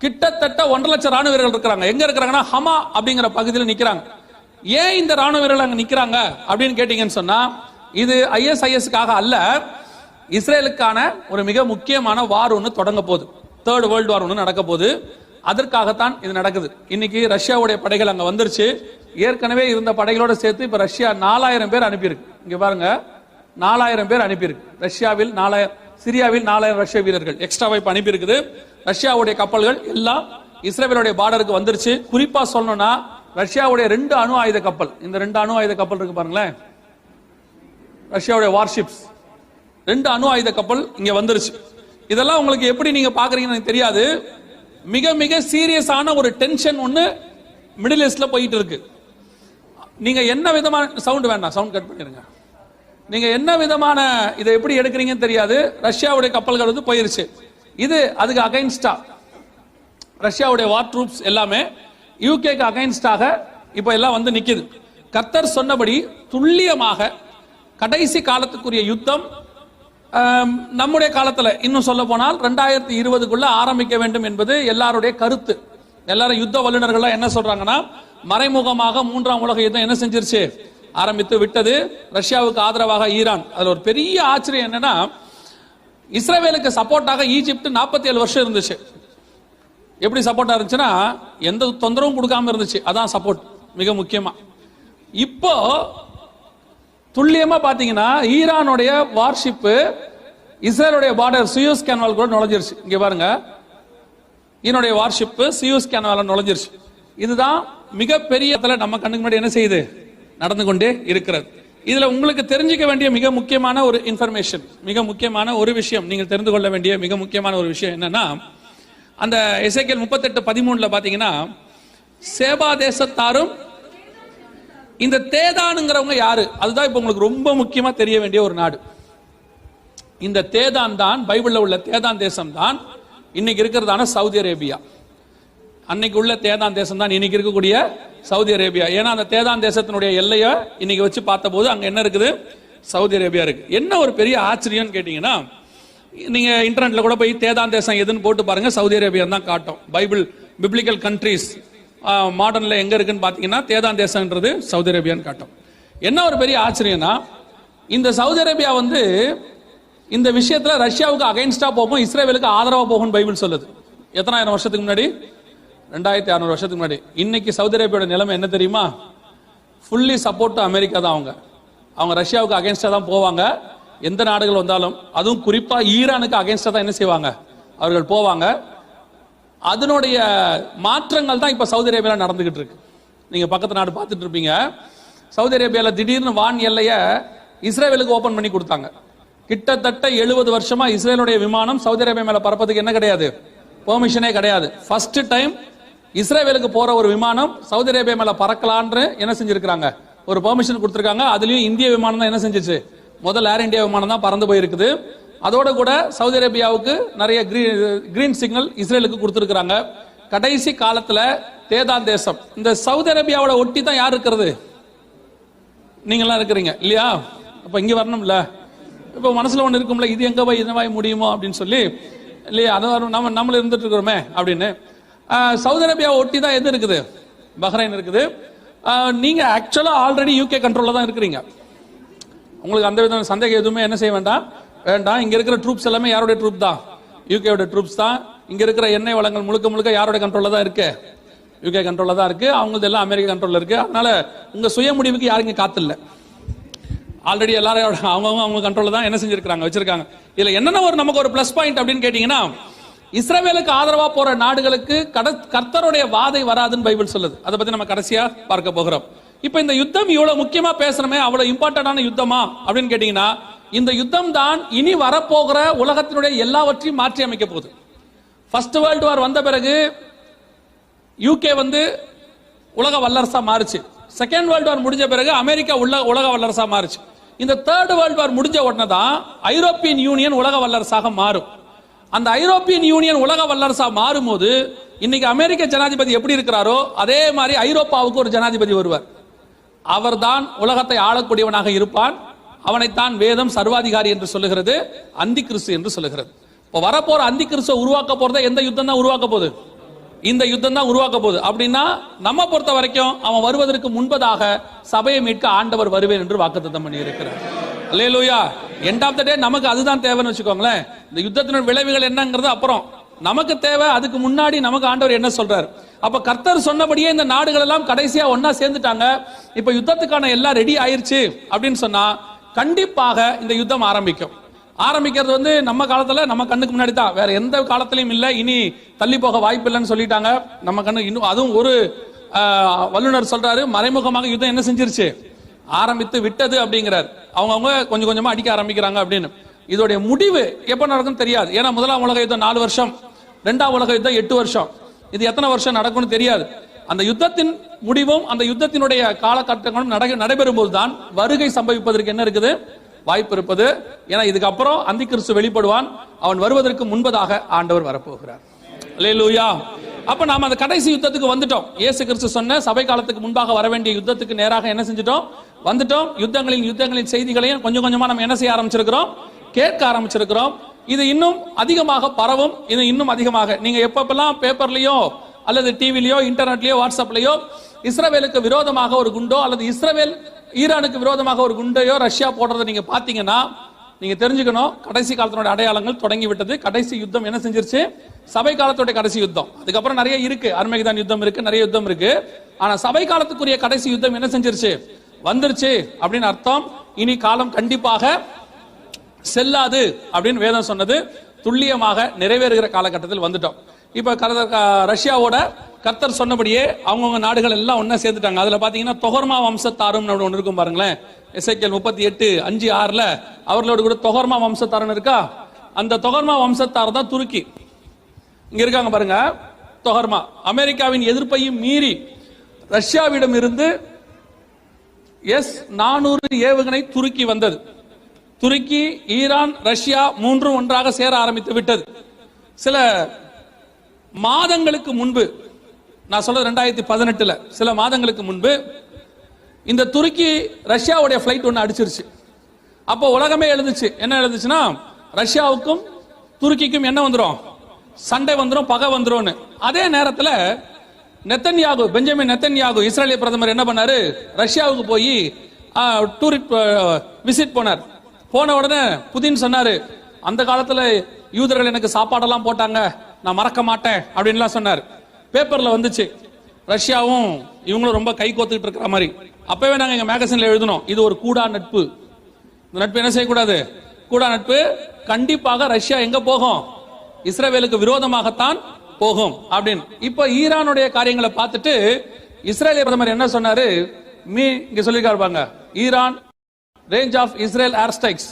கிட்டத்தட்ட 1.5 லட்சம் ராணுவ வீரர்கள் இருக்கிறாங்க. எங்க இருக்கிறாங்கன்னா ஹமா அப்படிங்கிற பகுதியில் நிக்கிறாங்க. ஏன் இந்த ராணுவ வீரர்கள் அங்க நிக்கிறாங்க அப்படின்னு கேட்டீங்கன்னு சொன்னா, இது ISISக்காக அல்ல, இஸ்ரேலுக்கான ஒரு மிக முக்கியமான வார் ஒன்று தொடங்க போகுது. 3rd வேர்ல்டு வார் ஒன்று நடக்க போகுது. அதற்காகத்தான் இது நடக்குது. இன்னைக்கு ரஷ்யாவுடைய படைகள் அங்க வந்துருச்சு. ஏற்கனவே இருந்த படைகளோட சேர்த்து இப்ப ரஷ்யா 4000 பேர் அனுப்பியிருக்கு. இங்க பாருங்க, 4000 பேர் அனுப்பியிருக்கு. ரஷ்யாவில் 4000, சிரியாவில் 4000 ரஷ்ய வீரர்கள் எக்ஸ்ட்ராவா இப்ப அனுப்பியிருக்குது. ரஷ்யாவுடைய கப்பல்கள் எல்லாம் இஸ்ரேலுடைய பார்டருக்கு வந்துருச்சு. குறிப்பா சொல்லணும்னா ரஷ்யாவுடைய 2 அணு ஆயுத கப்பல், இந்த 2 அணு ஆயுத கப்பல் இருக்கு பாருங்களேன், ரஷ்யாவுடைய வார்ஷிப்ஸ் 2 அணு ஆயுத கப்பல் இங்க வந்துருச்சு. இதெல்லாம் உங்களுக்கு எப்படி நீங்க பாக்குறீங்கன்னு எனக்கு தெரியாது. மிக மிக சீரியஸான ஒரு டென்ஷன் ஒன்னு மிடில் ஈஸ்ட்ல போயிட்டு இருக்கு. நீங்க என்ன விதமான சவுண்ட் வேண்டாம், சவுண்ட் கட் பண்ணிருங்க. நீங்க என்ன விதமான இதை எப்படி எடுக்கிறீங்கன்னு தெரியாது. ரஷ்யாவுடைய கப்பல்கள் வந்து போயிருச்சு. இது அதுக்கு அகைன்ஸ்டா ரஷ்யாவுடைய வார் ட்ரூப்ஸ் எல்லாமே யூகேக்கு அகைன்ஸ்டாக இப்ப எல்லாம் வந்து நிக்குது. கர்த்தர் சொன்னபடி துல்லியமாக கடைசி காலத்துக்குரிய யுத்தம் நம்முடைய காலத்துல இன்னும் சொல்ல போனால் 2020க்குள்ள ஆரம்பிக்க வேண்டும் என்பது எல்லாருடைய கருத்து. எல்லாரும் யுத்த வல்லுநர்கள் என்ன சொல்றாங்கன்னா, மறைமுகமாக 3ஆம் உலக யுத்தம் என்ன செஞ்சிருச்சு, ஆரம்பித்து விட்டது. ரஷ்யாவுக்கு ஆதரவாக ஈரான். அதுல ஒரு பெரிய ஆச்சரியம் என்னன்னா, இஸ்ரேலுக்கு சப்போர்ட்டாக ஈஜிப்ட் 47 வருஷம் இருந்துச்சு. எப்படி சப்போர்ட்டா இருந்துச்சுன்னா, எந்த தொந்தரவும் கொடுக்காம இருந்துச்சு. அதான் சப்போர்ட் மிக முக்கியமா. இப்போ துல்லியமா பாத்தீங்கன்னா ஈரானுடைய வார்ஷிப் இஸ்ரேலுடைய பார்டர் சுயஸ் கேனல் கூட நுழைஞ்சிருச்சு. இங்க பாருங்க, ஈரானுடைய வார்ஷிப் சுயஸ் கேனல் நுழைஞ்சிருச்சு. இதுதான் மிகப்பெரிய நம்ம கண்ணுக்கு முன்னாடி என்ன செய்யுது, நடந்து கொண்டே இருக்கிறது. இதுல உங்களுக்கு தெரிஞ்சுக்க வேண்டிய மிக முக்கியமான ஒரு இன்ஃபர்மேஷன், மிக முக்கியமான ஒரு விஷயம், நீங்கள் தெரிந்து கொள்ள வேண்டிய மிக முக்கியமான ஒரு விஷயம் என்னன்னா, அந்த எசேக்கியேல் 38:13 பாத்தீங்கன்னா, சேபா தேசத்தாரும் இந்த தேதானுங்கிறவங்க யாரு, அதுதான் இப்ப உங்களுக்கு ரொம்ப முக்கியமா தெரிய வேண்டிய ஒரு நாடு. இந்த தேதான் தான், பைபிள்ல உள்ள தேதான் தேசம் தான் இன்னைக்கு இருக்கிறதான சவுதி அரேபியா. அன்னைக்கு உள்ள தேதான் தேசம் தான் இன்னைக்கு இருக்கக்கூடிய சவுதி அரேபியா. ஏன்னா அந்த தேதான் தேசத்தினுடைய எல்லையை இன்னைக்கு வச்சு பார்த்த போது அங்க என்ன இருக்குது, சவுதி அரேபியா இருக்கு. என்ன ஒரு பெரிய ஆச்சரியம் கேட்டீங்கன்னா, நீங்க இன்டர்நெட்ல கூட போய் தேதான் தேசம் எதுன்னு போட்டு பாருங்க, சவுதி அரேபியா தான் காட்டும். பைபிள் பிப்ளிக்கல் கண்ட்ரீஸ் மாடர்ன்ல எங்க இருக்குன்னு பாத்தீங்கன்னா தேதான் தேசம்ன்றது சவுதி அரேபியான்னு காட்டும். என்ன ஒரு பெரிய ஆச்சரியம்னா, இந்த சவுதி அரேபியா வந்து இந்த விஷயத்துல ரஷ்யாவுக்கு அகைன்ஸ்டா போகும், இஸ்ரேலுக்கு ஆதரவா போகும் பைபிள் சொல்லுது. எத்தனாயிரம் வருஷத்துக்கு முன்னாடி, 2600 வருஷத்துக்கு முன்னாடி. இன்னைக்கு சவுதி அரேபியாவோட நிலைமை என்ன தெரியுமா, ஃபுல்லி சப்போர்ட் அமெரிக்கா தான். அவங்க ரஷ்யாவுக்கு அகைன்ஸ்டா தான் போவாங்க. எந்த நாடுகள் வந்தாலும், அதுவும் குறிப்பா ஈரானுக்கு அகைன்ஸ்டா தான் என்ன செய்வாங்க, அவர்கள் போவாங்க. அதனுடைய மாற்றங்கள் தான் இப்ப சவுதி அரேபியால நடந்துகிட்டு இருக்கு. நீங்க பக்கத்து நாடு பார்த்துட்டு இருப்பீங்க. சவுதி அரேபியால திடீர்னு வான் எல்லைய இஸ்ரேலுக்கு ஓபன் பண்ணி கொடுத்தாங்க. கிட்டத்தட்ட 70 வருஷமா இஸ்ரேலுடைய விமானம் சவுதி அரேபியா மேல பறப்பதுக்கு என்ன கிடையாது, பெர்மிஷனே கிடையாது. ஃபர்ஸ்ட் டைம் இஸ்ரேலுக்கு போற ஒரு விமானம் சவுதி அரேபியா மேல பறக்கலான்னு என்ன செஞ்சிருக்காங்க, ஒரு பெர்மிஷன் கொடுத்திருக்காங்க. அதுலயும் இந்திய விமானம் தான் என்ன செஞ்சிச்சு, முதல் ஏர் இந்தியா விமானம் தான் பறந்து போயிருக்குது. அதோட கூட சவுதி அரேபியாவுக்கு நிறைய கிரீன் சிக்னல் இஸ்ரேலுக்கு கொடுத்திருக்காங்க. கடைசி காலத்துல தேதான் தேசம், இந்த சவுதி அரேபியாவோட ஒட்டி தான் யார் இருக்கிறது, நீங்களாம் இருக்கிறீங்க இல்லையா? அப்ப இங்க வரணும்ல, இப்ப மனசுல ஒண்ணு இருக்கும்ல, இது எங்க போய் என்ன முடியுமோ அப்படின்னு சொல்லி இல்லையா, அதான் நம்மள இருந்துட்டு இருக்கிறோமே அப்படின்னு. சவுதி அரேபியா ஒட்டி தான் எது இருக்குது, பஹ்ரைன் இருக்குது. நீங்க ஆக்சுவலா ஆல்ரெடி யூகே கண்ட்ரோல்ல தான் இருக்கிறீங்க. உங்களுக்கு அந்த விதமான சந்தேகம் எதுவுமே என்ன செய்ய வேண்டாம். இங்க இருக்கிற ட்ரூப்ஸ் எல்லாமே யாருடைய ட்ரூப் தான், யூகேவோட ட்ரூப்ஸ் தான். இங்க இருக்கிற எண்ணெய் வளங்கள் முழுக்க முழுக்க யாருடைய கண்ட்ரோல்ல தான் இருக்கு, யூகே கண்ட்ரோல்ல தான் இருக்கு. அவங்களது எல்லாம் அமெரிக்கா கண்ட்ரோல்ல இருக்கு. அதனால உங்க சுய முடிவுக்கு யாருங்க காத்தில்ல, ஆல்ரெடி எல்லாரும் அவங்க கண்ட்ரோல்ல தான் என்ன செஞ்சிருக்காங்க, வச்சிருக்காங்க. இதுல என்னென்ன ஒரு நமக்கு ஒரு பிளஸ் பாயிண்ட் அப்படின்னு கேட்டீங்கன்னா, இஸ்ரேலுக்கு ஆதரவா போற நாடுகளுக்கு கர்த்தருடைய வாதை வராதுன்னு பைபிள் சொல்லுது. அதை பத்தி நம்ம கடைசியா பார்க்க போகிறோம். இப்ப இந்த யுத்தம் இவ்வளவு முக்கியமா பேசணுமே, அவ்வளவு இம்பார்ட்டன்டான யுத்தமா அப்படின்னு கேட்டீங்கன்னா, இந்த யுத்தம் தான் இனி வரப்போகிற உலகத்தினுடைய எல்லாவற்றையும் மாற்றி அமைக்க போகுது. ஃபர்ஸ்ட் வேர்ல்டு வார் வந்த பிறகு யூகே வந்து உலக வல்லரசா மாறுச்சு. செகண்ட் வேர்ல்டு வார் முடிஞ்ச பிறகு அமெரிக்கா உலக வல்லரசா மாறுச்சு. இந்த தேர்ட் வேர்ல்டு வார் முடிஞ்ச உடனே தான் ஐரோப்பியன் யூனியன் உலக வல்லரசாக மாறும். அந்த ஐரோப்பியன் யூனியன் உலக வல்லரசா மாறும் போது இன்னைக்கு அமெரிக்க ஜனாதிபதி எப்படி இருக்கிறாரோ அதே மாதிரி ஐரோப்பாவுக்கு ஒரு ஜனாதிபதி வருவார். அவர்தான் உலகத்தை ஆளக்கூடியவனாக இருப்பான். அவனைத்தான் வேதம் சர்வாதிகாரி என்று சொல்லுகிறது, அந்தி கிறிஸ்து என்று சொல்லுகிறது. இப்போ வரப்போற அந்தி கிறிஸ்துவை உருவாக்க போறத எந்த யுத்தம் தான் உருவாக்க போகுது, இந்த யுத்தம் தான் உருவாக்க போகுது. அப்படின்னா நம்ம பொறுத்த வரைக்கும் அவன் வருவதற்கு முன்பதாக சபையை மீட்க ஆண்டவர் வருவேன் என்று வாக்குத்தத்தம் பண்ணி இருக்கிறார். அல்லேலூயா. எண்ட் ஆஃப் த டே நமக்கு அதுதான் தேவைன்னு வச்சுக்கோங்களேன். இந்த யுத்தத்தின் விளைவுகள் என்னங்கிறது அப்புறம், நமக்கு தேவை அதுக்கு முன்னாடி நமக்கு ஆண்டவர் என்ன சொல்றாரு. அப்ப கர்த்தர் சொன்னபடியே இந்த நாடுகள் எல்லாம் கடைசியா ஒன்னா சேர்ந்துட்டாங்க. இப்ப யுத்தத்துக்கான எல்லாம் ரெடி ஆயிருச்சு அப்படின்னு சொன்னா கண்டிப்பாக இந்த யுத்தம் ஆரம்பிக்கிறது நம்ம காலத்துல நம்ம கண்ணுக்கு முன்னாடி தான், வேற எந்த காலத்திலயும் இல்ல. இனி தள்ளி போக வாய்ப்பு இல்லைன்னு சொல்லிட்டாங்க நம்ம கண்ணு. இன்னும் அதுவும் ஒரு வல்லுநர் சொல்றாரு, மறைமுகமாக யுத்தம் என்ன செஞ்சிருச்சு, ஆரம்பித்து விட்டது அப்படிங்கிறார். அவங்க கொஞ்சம் கொஞ்சமா அடிக்க ஆரம்பிக்கிறாங்க அப்படின்னு. இதோடைய முடிவு எப்ப நடக்கும்னு தெரியாது. ஏன்னா முதலாம் உலக யுத்தம் 4 வருஷம், 2ஆம் உலக யுத்தம் 8 வருஷம். இது எத்தனை வருஷம் நடக்கும்னு தெரியாது. அந்த யுத்தத்தின் முடிவும் அந்த யுத்தத்தினுடைய காலகட்டங்களும் நடைபெறும் போதுதான் வருகை சம்பவிப்பதற்கு என்ன இருக்குது, வாய்ப்பு இருப்பது. ஏன்னா இதுக்கப்புறம் அந்தி கிறிஸ்து வெளிப்படுவான். அவன் வருவதற்கு முன்பதாக ஆண்டவர் வரப்போகிறார். அல்லேலூயா. அப்ப நாம அந்த கடைசி யுத்தத்துக்கு வந்துட்டோம். இயேசு கிறிஸ்து சொன்ன சபை காலத்துக்கு முன்பாக வர வேண்டிய யுத்தத்துக்கு நேராக என்ன செஞ்சிட்டோம், வந்துட்டோம். யுத்தங்களின் செய்திகளையும் கொஞ்சம் கொஞ்சமா நம்ம என்ன செய்ய ஆரம்பிச்சிருக்கிறோம், கேட்க ஆரம்பிச்சிருக்கிறோம். இது இன்னும் அதிகமாக பரவும். இது இன்னும் அதிகமாக நீங்க எப்பப்பெல்லாம் பேப்பர்லயோ அல்லது டிவிலயோ இன்டர்நெட்லயோ வாட்ஸ்அப்லயோ இஸ்ரவேலுக்கு விரோதமாக ஒரு குண்டோ அல்லது இஸ்ரவேல் ஈரானுக்கு விரோதமாக ஒரு குண்டையோ ரஷ்யா போடுறதை நீங்க பாத்தீங்கன்னா நீங்க தெரிஞ்சுக்கணும், கடைசி காலத்தினுடைய அடையாளங்கள் தொடங்கி விட்டது. கடைசி யுத்தம் என்ன செஞ்சிருச்சு, சபை காலத்துடைய கடைசி யுத்தம். அதுக்கப்புறம் நிறைய இருக்கு, அர்மேகதான் யுத்தம் இருக்கு, நிறைய யுத்தம் இருக்கு. ஆனா சபை காலத்துக்குரிய கடைசி யுத்தம் என்ன செஞ்சிருச்சு, வந்துருச்சு அப்படின்னு அர்த்தம். இனி காலம் கண்டிப்பாக செல்லாது அப்படின்னு வேதம் சொன்னது துல்லியமாக நிறைவேறுகிற காலகட்டத்தில் வந்துட்டோம். இப்ப ரஷ்யாவோட கர்த்தர் சொன்னபடியே அவங்கவுங்க நாடுகள் எல்லாம் ஒன்னா சேர்ந்துட்டாங்க. அதுல பாத்தீங்கன்னா தொகர்மா வம்சத்தாரும் ஒன்று இருக்கும் பாருங்களேன். எசேக்கியேல் 38:5-6 அவர்களோட கூட தொகர்மா வம்சத்தாரன் இருக்கா. அந்த தொகர்மா வம்சத்தார் தான் துருக்கி. இங்க இருக்காங்க பாருங்க, தொகர்மா. அமெரிக்காவின் எதிர்ப்பையும் மீறி ரஷ்யாவிடம் இருந்து S-400 ஏவுகணை துருக்கி வந்தது. துருக்கி, ஈரான், ரஷ்யா மூன்றும் ஒன்றாக சேர ஆரம்பித்து விட்டது. சில மாதங்களுக்கு முன்பு, நான் சொல்றது 2018, சில மாதங்களுக்கு முன்பு இந்த துருக்கி ரஷ்யாவுடைய பிளைட் ஒன்று அடிச்சிருச்சு. அப்போ உலகமே எழுந்துச்சு. என்ன எழுந்துச்சுன்னா, ரஷ்யாவுக்கும் துருக்கிக்கும் என்ன வந்துடும், சண்டை வந்துடும், பகை வந்துடும். அதே நேரத்தில் நெத்தன்யாகு, பெஞ்சமின் நெத்தன்யாகு இஸ்ரேலிய பிரதமர் என்ன பண்ணாரு, ரஷ்யாவுக்கு போய் விசிட் போனார். போன உடனே புதின் சொன்னாரு, அந்த காலத்துல யூதர்கள் எனக்கு சாப்பாடெல்லாம் போட்டாங்க, நான் மறக்க மாட்டேன் அப்படின்லாம் சொன்னார். பேப்பர்ல வந்துச்சு. ரஷ்யாவும் இவங்களும் ரொம்ப கை கோத்துக்கிட்டு இருக்கிற மாதிரி. அப்பவே நாங்க எங்க மேகசின்ல எழுதணும், இது ஒரு கூடா நட்பு. இந்த நட்பு என்ன செய்யக்கூடாது, கூடா நட்பு. கண்டிப்பாக ரஷ்யா எங்க போகும், இஸ்ரேலுக்கு விரோதமாகத்தான் போகும் அப்படின்னு. இப்ப ஈரானுடைய காரியங்களை பார்த்துட்டு இஸ்ரேலிய பிரதமர் என்ன சொன்னாரு, இங்க சொல்லிருக்காரு, Iran range of Israel air strikes,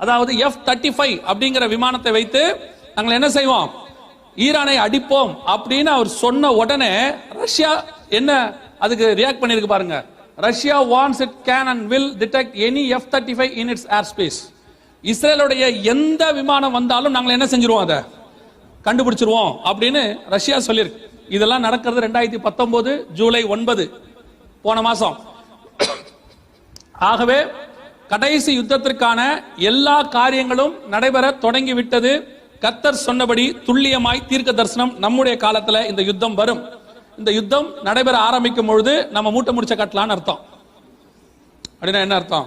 அதாவது F-35 அப்படிங்கிற விமானத்தை வைத்து நாங்கள் என்ன செய்வோம், ஈரானை அடிப்போம் அப்படின்னு அவர் சொன்ன உடனே ரஷ்யா என்ன அதுக்கு ரியாக்ட் பண்ணிருக்கு பாருங்க. Russia warns it can and will detect any F-35 in its airspace. இஸ்ரேலுடைய எந்த விமானம் வந்தாலும் நாங்கள் என்ன செஞ்சிருவோம், அதை கண்டுபிடிச்சிருவோம் அப்படின்னு ரஷ்யா சொல்லியிருக்கு. இதெல்லாம் நடக்கிறது 2019 ஜூலை 9, போன மாசம். ஆகவே கடைசி யுத்தத்திற்கான எல்லா காரியங்களும் நடைபெற தொடங்கிவிட்டது. கர்த்தர் சொன்னபடி துல்லியமாய் தீர்க்க தரிசனம் நம்முடைய காலத்துல இந்த யுத்தம் வரும். இந்த யுத்தம் நடைபெற ஆரம்பிக்கும் பொழுது நம்ம மூட்டை முடிச்ச கட்டலான்னு அர்த்தம். அப்படின்னா என்ன அர்த்தம்,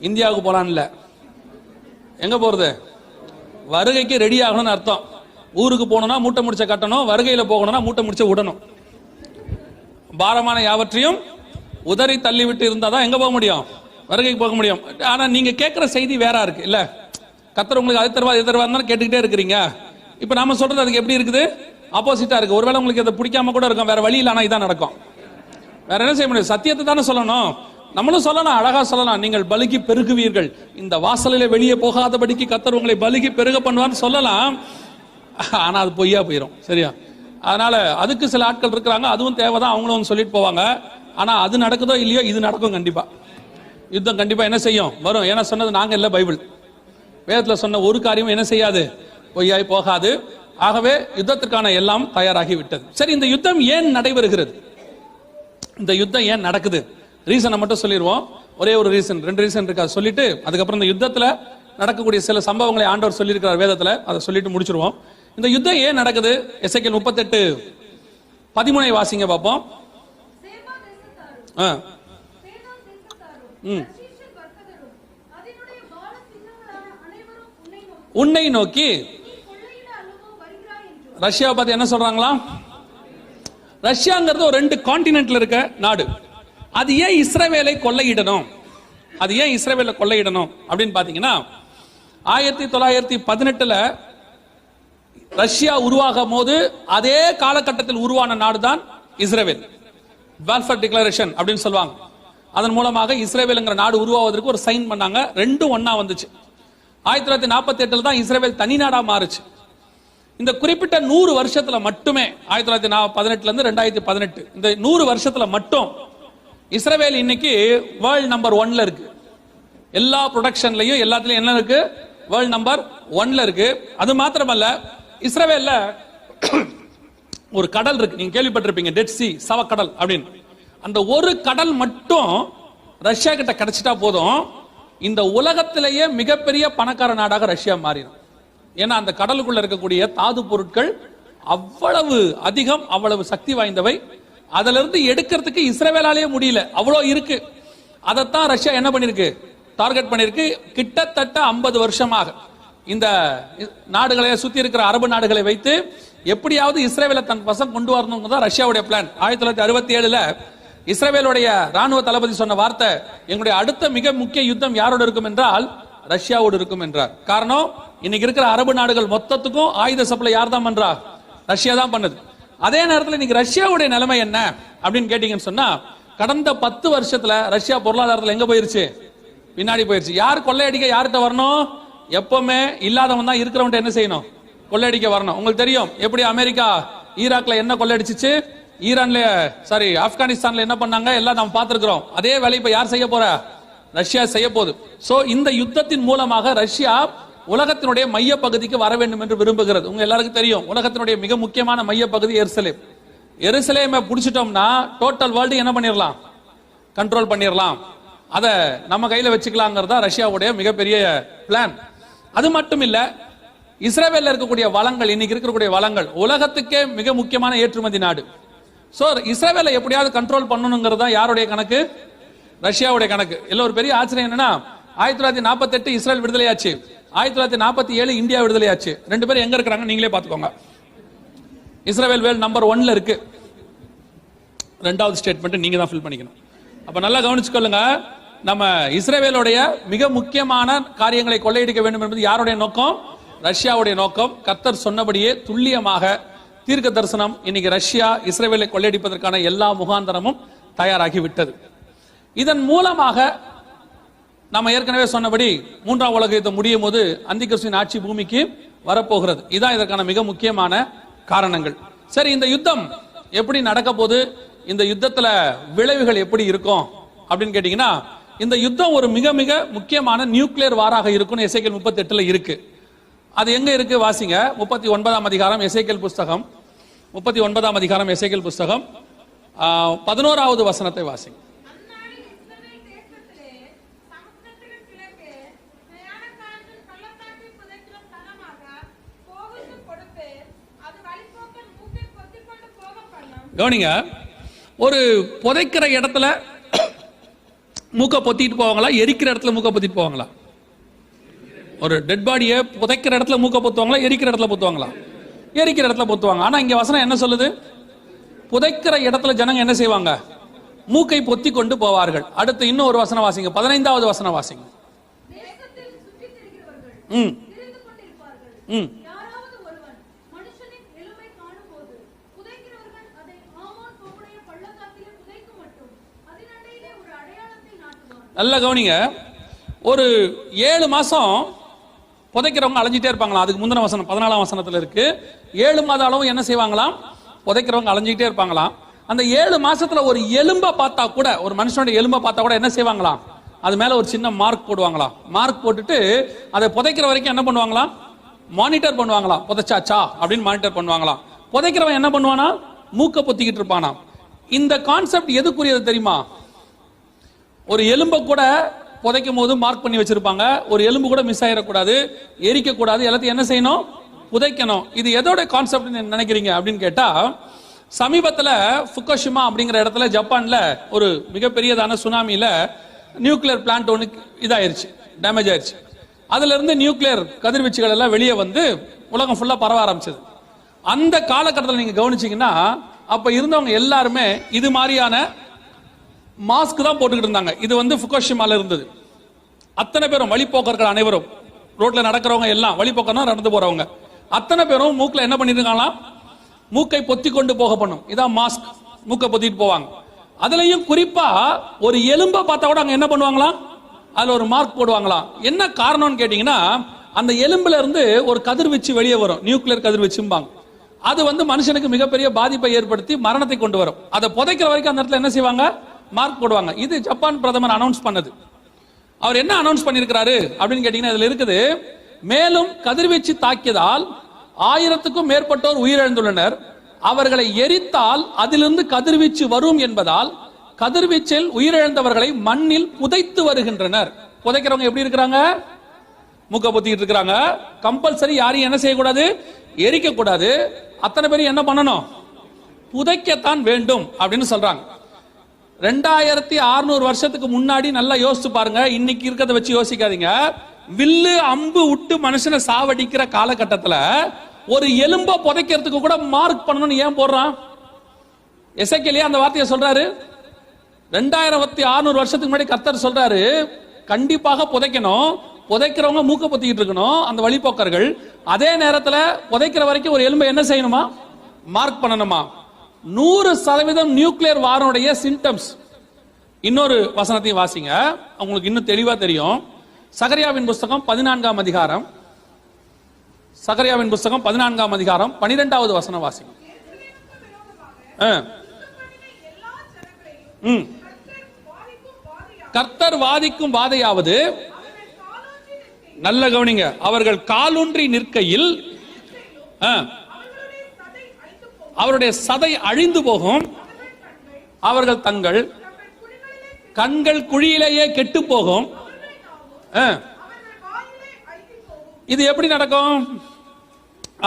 இந்தியாவுக்கு போலான்னு இல்ல, எங்க போறது, வருகைக்கு ரெடி ஆகணும்னு அர்த்தம். ஊருக்கு போகணும்னா மூட்டை முடிச்ச கட்டணும், வருகையில போகணும்னா மூட்டை முடிச்ச விடணும். பாரமான யாவற்றையும் உதறி தள்ளிவிட்டு இருந்தாதான் எங்க போக முடியும், வருகைக்கு போக முடியும். ஆனா நீங்க கேட்கிற செய்தி வேற இருக்கு இல்ல. கர்த்தர் உங்களுக்கு அது தருவா இது தருவா கேட்டுக்கிட்டே இருக்கிறீங்க. இப்ப நாம சொல்றது அதுக்கு எப்படி இருக்குது, ஆப்போசிட்டா இருக்கு. ஒருவேளை உங்களுக்கு அதை பிடிக்காம கூட இருக்கும், வேற வழி இல்ல, இதான் நடக்கும். வேற என்ன செய்ய முடியும், சத்தியத்தை தானே சொல்லணும். நம்மளும் சொல்லலாம், அழகா சொல்லலாம், நீங்கள் பலுகி பெருகுவீர்கள், இந்த வாசலில வெளியே போகாதபடிக்கு கர்த்தர் உங்களை பலுகி பெருக பண்ணுவான்னு சொல்லலாம். ஆனா அது பொய்யா போயிடும். சரியா? அதனால அதுக்கு சில ஆட்கள் இருக்கிறாங்க, அதுவும் தேவைதான், அவங்களும் சொல்லிட்டு போவாங்க. ஆனா அது நடக்குதோ இல்லையோ, இது நடக்கும் கண்டிப்பா. யுத்தம் கண்டிப்பா என்ன செய்யும், வரும். ஏன்னா சொன்னது நாங்க இல்ல, பைபிள் வேதத்துல சொன்ன ஒரு காரியம் என்ன செய்யாது, பொய்யாய் போகாது. ஆகவே யுத்தத்திற்கான எல்லாம் தயாராகி விட்டது. சரி, இந்த யுத்தம் ஏன் நடைபெறுகிறது, இந்த யுத்தம் ஏன் நடக்குது, ரீசனை மட்டும் சொல்லிடுவோம். ஒரே ஒரு ரீசன், 2 ரீசன் இருக்கா சொல்லிட்டு அதுக்கப்புறம் இந்த யுத்தத்துல நடக்கக்கூடிய சில சம்பவங்களை ஆண்டவர் சொல்லியிருக்கிறார் வேதத்துல, அதை சொல்லிட்டு முடிச்சிருவோம். இந்த யுத்தம் ஏன் நடக்குது, எசேக்கியேல் 38 13 வாசிங்க பார்ப்போம். உன்னை நோக்கி ரஷ்யாவை பார்த்து என்ன சொல்றாங்களா? ரஷ்யாங்கிறது ஒரு 2 கான்டினென்ட்ல இருக்க நாடு. அது ஏன் இஸ்ரவேலை கொள்ளையிடணும்? அது ஏன் இஸ்ரவேலை கொள்ளையிடணும் அப்படின்னு பாத்தீங்கன்னா, 1918 ரஷ்யா உருவாகும் போது அதே காலகட்டத்தில் உருவான நாடு தான் இஸ்ரவேல். பால்ஃபர் டிக்ளரேஷன் அப்படின்னு சொல்லுவாங்க. அதன் மூலமாக இஸ்ரவேல்ங்கிற நாடு உருவாவதற்கு ஒரு சைன் பண்ணாங்க. ரெண்டும் ஒன்னா வந்துச்சு. 1948 தான் இஸ்ரவேல் தனி நாடா மாறுச்சு. இந்த குறிப்பிட்ட 100 வருஷத்துல மட்டுமே 1918 இருந்து 2018 இந்த 100 வருஷத்துல மட்டும் இஸ்ரவேல் இன்னைக்கு வேர்ல்ட் நம்பர் 1ல இருக்கு. எல்லா ப்ரொடக்ஷன்லயும் எல்லாத்துலயும் என்ன இருக்கு? வேர்ல்ட் நம்பர் 1ல இருக்கு. அது மாத்திரமல்ல, இஸ்ரவேல்ல ஒரு கடல் இருக்கு, நீங்க கேள்விப்பட்டிருப்பீங்க, டெட் சி, சவக்கடல் அப்படின்னு. அந்த ஒரு கடல் மட்டும் ரஷ்யா கிட்ட கிடைச்சிட்டா போதும், இந்த உலகத்திலேயே மிகப்பெரிய பணக்கார நாடாக ரஷ்யா மாறிடும். ஏன்னா அந்த கடலுக்குள்ள இருக்கக்கூடிய தாது பொருட்கள் அவ்வளவு அதிகம், அவ்வளவு சக்தி வாய்ந்தவை. அதுல இருந்து எடுக்கிறதுக்கு இஸ்ரவேலாலேயே முடியல, அவ்வளோ இருக்கு. அதைத்தான் ரஷ்யா என்ன பண்ணிருக்கு? டார்கெட் பண்ணிருக்கு. கிட்டத்தட்ட 50 வருஷமாக இந்த நாடுகளை சுத்தி இருக்கிற அரபு நாடுகளை வைத்து எப்படியாவது இஸ்ரேலை தன் வசம் கொண்டு வரணும் தான் ரஷ்யாவுடைய பிளான். 1967 இஸ்ரேலுடைய ராணுவ தளபதி சொன்ன வார்த்தை, எங்களுடைய அடுத்த மிக முக்கிய யுத்தம் யாரோடு இருக்கும் என்றால் ரஷ்யாவோடு இருக்கும் என்றார். காரணம், இன்னைக்கு இருக்கிற அரபு நாடுகள் மொத்தத்துக்கும் ஆயுத சப்ளை யார் தான் பண்றா? ரஷ்யா தான் பண்ணுது. அதே நேரத்தில் இன்னைக்கு ரஷ்யாவுடைய நிலைமை என்ன அப்படின்னு கேட்டீங்கன்னு சொன்னா, கடந்த 10 வருஷத்துல ரஷ்யா பொருளாதாரத்தில் எங்க போயிருச்சு? பின்னாடி போயிருச்சு. யார் கொள்ளையடிக்க யார்கிட்ட வரணும்? எப்பவுமே இல்லாதவன் தான் இருக்கிறவன் என்ன செய்யணும்? கொள்ளையடிக்க வரணும். உங்களுக்கு தெரியும் எப்படி அமெரிக்கா ஈராக்ல என்ன கொள்ளையடிச்சிச்சு, ஈரான்ல சாரி ஆப்கானிஸ்தான்ல என்ன பண்ணாங்க, எல்லாம் நம்ம பார்த்திருக்கிறோம். அதே வேலை இப்ப யார் செய்ய போற? ரஷ்யா செய்ய போகுது. சோ இந்த யுத்தத்தின் மூலமாக ரஷ்யா உலகத்தினுடைய மைய பகுதிக்கு வர வேண்டும் என்று விரும்புகிறது. உங்க எல்லாருக்கும் தெரியும், உலகத்தினுடைய மிக முக்கியமான மைய பகுதி எருசலேம். எருசலேமை பிடிச்சிட்டோம்னா டோட்டல் வேர்ல்டு என்ன பண்ணிடலாம்? கண்ட்ரோல் பண்ணிடலாம். அதை நம்ம கையில வச்சுக்கலாங்கிறதா ரஷ்யாவுடைய மிகப்பெரிய பிளான். அது மட்டும் இல்ல, இஸ்ரேல்ல இருக்கக்கூடிய வளங்கள், இன்னைக்கு இருக்கக்கூடிய வளங்கள் உலகத்துக்கே மிக முக்கியமான ஏற்றுமதி நாடு. சோ இஸ்ரேலை எப்படியாவது கண்ட்ரோல் பண்ணணுங்கிறது தான் யாருடைய கணக்கு? ரஷ்யாவுடைய கணக்கு. இல்ல ஒரு பெரிய ஆச்சரியம் என்னன்னா, 1948 இஸ்ரேல் விடுதலையாச்சு, 1947 இந்தியா விடுதலையாச்சு. 2 பேரும் எங்க இருக்கிறாங்க நீங்களே பாத்துக்கோங்க. இஸ்ரேல் வேர்ல்ட் நம்பர் 1ல இருக்கு. 2வது ஸ்டேட்மெண்ட் நீங்க தான் ஃபில் பண்ணிக்கணும். அப்ப நல்லா கவனிச்சுக்கொள்ளுங்க, நம்ம இஸ்ரேலுடைய மிக முக்கியமான காரியங்களை கொள்ளையடிக்க வேண்டும் என்பது யாருடைய நோக்கம்? ரஷ்யாவுடைய நோக்கம். கர்த்தர் சொன்னபடியே துல்லியமாக தீர்க்க தரிசனம் இன்னைக்கு ரஷ்யா இஸ்ரேலை கொள்ளையடிப்பதற்கான எல்லா முகாந்தரமும் தயாராகி விட்டது. இதன் மூலமாக நம்ம ஏற்கனவே சொன்னபடி 3ஆம் உலக யுத்தம் முடியும் போது அந்திகிறிஸ்துவின் ஆட்சி பூமிக்கு வரப்போகிறது. இதான் இதற்கான மிக முக்கியமான காரணங்கள். சரி, இந்த யுத்தம் எப்படி நடக்க போது, இந்த யுத்தத்துல விளைவுகள் எப்படி இருக்கும் அப்படின்னு கேட்டீங்கன்னா, இந்த யுத்தம் ஒரு மிக மிக முக்கியமான நியூக்ளியர் வாராக இருக்கும். எசேக்கியேல் 38 இருக்கு. அது எங்க இருக்கு வாசிங்க. 39ஆம் அதிகாரம் எசேக்கியேல் புஸ்தகம், 39ஆம் அதிகாரம் எசேக்கியேல் புஸ்தகம் 11வது வசனத்தை வாசிங்க. கவனிங்க, ஒரு புதைக்கிற இடத்துல மூக்க பொத்திட்டு போவாங்களா, எரிக்கிற இடத்துல மூக்க பொத்திட்டு போவாங்களா? ஒரு டெட் பாடியை புதைக்கிற இடத்துல மூக்க பொத்துவாங்களா, எரிக்கிற இடத்துல பொத்துவாங்களா? எரிக்கிற இடத்துல பொத்துவாங்க. ஆனா இங்க வசனம் என்ன சொல்லுது? புதைக்கிற இடத்துல ஜனங்க என்ன செய்வாங்க? மூக்கை பொத்தி கொண்டு போவார்கள். அடுத்து இன்னும் ஒரு வசனம் வாசிங்க, 15வது வசனம் வாசிங்க. நல்ல கவனிங்க, ஒரு 7 மாசம் புதைக்கிறவங்க அலைஞ்சிட்டே இருப்பாங்களா. அதுக்கு முந்தின வசனம் 14ஆம் வசனத்துல இருக்கு. 7 மாத அளவு என்ன செய்வாங்களாம்? புதைக்கிறவங்க அலைஞ்சிட்டே இருப்பாங்களாம். அந்த 7 மாசத்துல ஒரு எலும்பை பார்த்தா கூட, ஒரு மனுஷனுடைய எலும்பை பார்த்தா கூட என்ன செய்வாங்களாம்? அது மேல ஒரு சின்ன மார்க் போடுவாங்களாம். மார்க் போட்டுட்டு அதை புதைக்கிற வரைக்கும் என்ன பண்ணுவாங்களாம்? மானிட்டர் பண்ணுவாங்களாம். புதைச்சாச்சா அப்படின்னு மானிட்டர் பண்ணுவாங்களாம். புதைக்கிறவன் என்ன பண்ணுவானா? மூக்க பொத்திக்கிட்டு இருப்பானா. இந்த கான்செப்ட் எதுக்குரியது தெரியுமா? ஒரு எலும்பை கூட புதைக்கும் போது மார்க் பண்ணி வச்சிருப்பாங்க. ஒரு எலும்பு கூட மிஸ் ஆயிடக்கூடாது, எரிக்க கூடாது, எல்லாத்தையும் என்ன செய்யணும்? புதைக்கணும். இது எதோட கான்செப்ட் நினைக்கிறீங்க அப்படின்னு கேட்டா, சமீபத்தில் ஃபுகுஷிமா அப்படிங்கிற இடத்துல ஜப்பான்ல ஒரு மிகப்பெரியதான சுனாமியில நியூக்ளியர் பிளான்ட் ஒன்று இதாயிருச்சு, டேமேஜ் ஆயிருச்சு. அதுல இருந்து நியூக்ளியர் கதிர்வீச்சுகள் எல்லாம் வெளியே வந்து உலகம் ஃபுல்லா பரவ ஆரம்பிச்சது. அந்த காலகட்டத்தில் நீங்க கவனிச்சீங்கன்னா அப்ப இருந்தவங்க எல்லாருமே இது மாதிரியான மாஸ்க் தான் போட்டுக்கிட்டு இருந்தாங்க. இது வந்து ஃபுகுஷிமால இருந்தது. அத்தனை பேரும் வழிபோக்கர்கள் அனைவரும், ரோட்ல நடக்கிறவங்க எல்லாம், வழிபோக்கர்னா நடந்து போறவங்க அத்தனை பேரும் மூக்குல என்ன பண்ணிருக்காங்களாம், மூக்கை பொத்தி கொண்டு போக பண்ணும். இதான் மாஸ்க், மூக்கை பொத்திட்டு போவாங்க. அதுலயும் குறிப்பா ஒரு எலும்பை பார்த்தா கூட அங்க என்ன பண்ணுவாங்களாம், அதுல ஒரு மார்க் போடுவாங்களாம். என்ன காரணம்னு கேட்டீங்கன்னா, அந்த எலும்புல இருந்து ஒரு கதிர்வீச்சு வெளியே வரும், நியூக்ளியர் கதிர்வீச்சும்பாங்க. அது வந்து மனுஷனுக்கு மிகப்பெரிய பாதிப்பை ஏற்படுத்தி மரணத்தை கொண்டு வரும். அதை புதைக்கிற வரைக்கும் அந்த இடத்துல என்ன செய்வாங்க, மார்க் போடுவாங்க. இது ஜப்பான் பிரதமர் அனௌன்ஸ் பண்ணது. அவர் என்ன அனௌன்ஸ் பண்ணிருக்கிறாரு அப்படின்னு கேட்டீங்கன்னா, இதுல இருக்குது, மேலும் கதிர்வீச்சு தாக்கியதால் 1000க்கும் மேற்பட்டோர் உயிரிழந்துள்ளனர். அவர்களை எரித்தால் அதிலிருந்து கதிர்வீச்சு வரும் என்பதால் கதிர்வீச்சில் உயிரிழந்தவர்களை மண்ணில் புதைத்து வருகின்றனர். புதைக்கிறவங்க எப்படி இருக்கிறாங்க, மூக்க பொத்திட்டு இருக்கிறாங்க. கம்பல்சரி யாரையும் என்ன செய்யக்கூடாது, எரிக்க கூடாது. அத்தனை பேரும் என்ன பண்ணணும், புதைக்கத்தான் வேண்டும் அப்படின்னு சொல்றாங்க. 2600 வருஷத்துக்கு முன்னாடி நல்லா யோசிச்சு பாருங்க, இன்னைக்கு இருக்கிறத வச்சு யோசிக்காதீங்க. வில்லு அம்பு விட்டு மனுஷனை சாவடிக்கிற காலகட்டத்தில் ஒரு எலும்ப புதைக்கிறதுக்கு கூட மார்க் பண்ணணும்னு ஏன் போடுறான்? எசேக்கியேல் அந்த வார்த்தையை சொல்றாரு. 2600 வருஷத்துக்கு முன்னாடி கர்த்தர் சொல்றாரு, கண்டிப்பாக புதைக்கணும். புதைக்கிறவங்க மூக்க பொத்திக்கிட்டு இருக்கணும் அந்த வழிபோக்கர்கள். அதே நேரத்தில் புதைக்கிற வரைக்கும் ஒரு எலும்பை என்ன செய்யணுமா, மார்க் பண்ணணுமா. 100% நியூக்ளியர் வாரோடைய சிம்டம்ஸ். இன்னொரு வசனத்தையும் வாசிங்க, உங்களுக்கு இன்னும் தெளிவா தெரியும். சகரியாவின் புஸ்தகம் 14ஆம் அதிகாரம், சகரியாவின் புஸ்தகம் 14ஆம் அதிகாரம் 12வது வசனம் வாசிங்க. கர்த்தர் வாதிக்கும் வாதையாவது, நல்ல கவனிங்க, அவர்கள் காலூன்றி நிற்கையில் அவருடைய சதை அழிந்து போகும், அவர்கள் தங்கள் கண்கள் குழியிலேயே கெட்டு போகும். இது எப்படி நடக்கும்?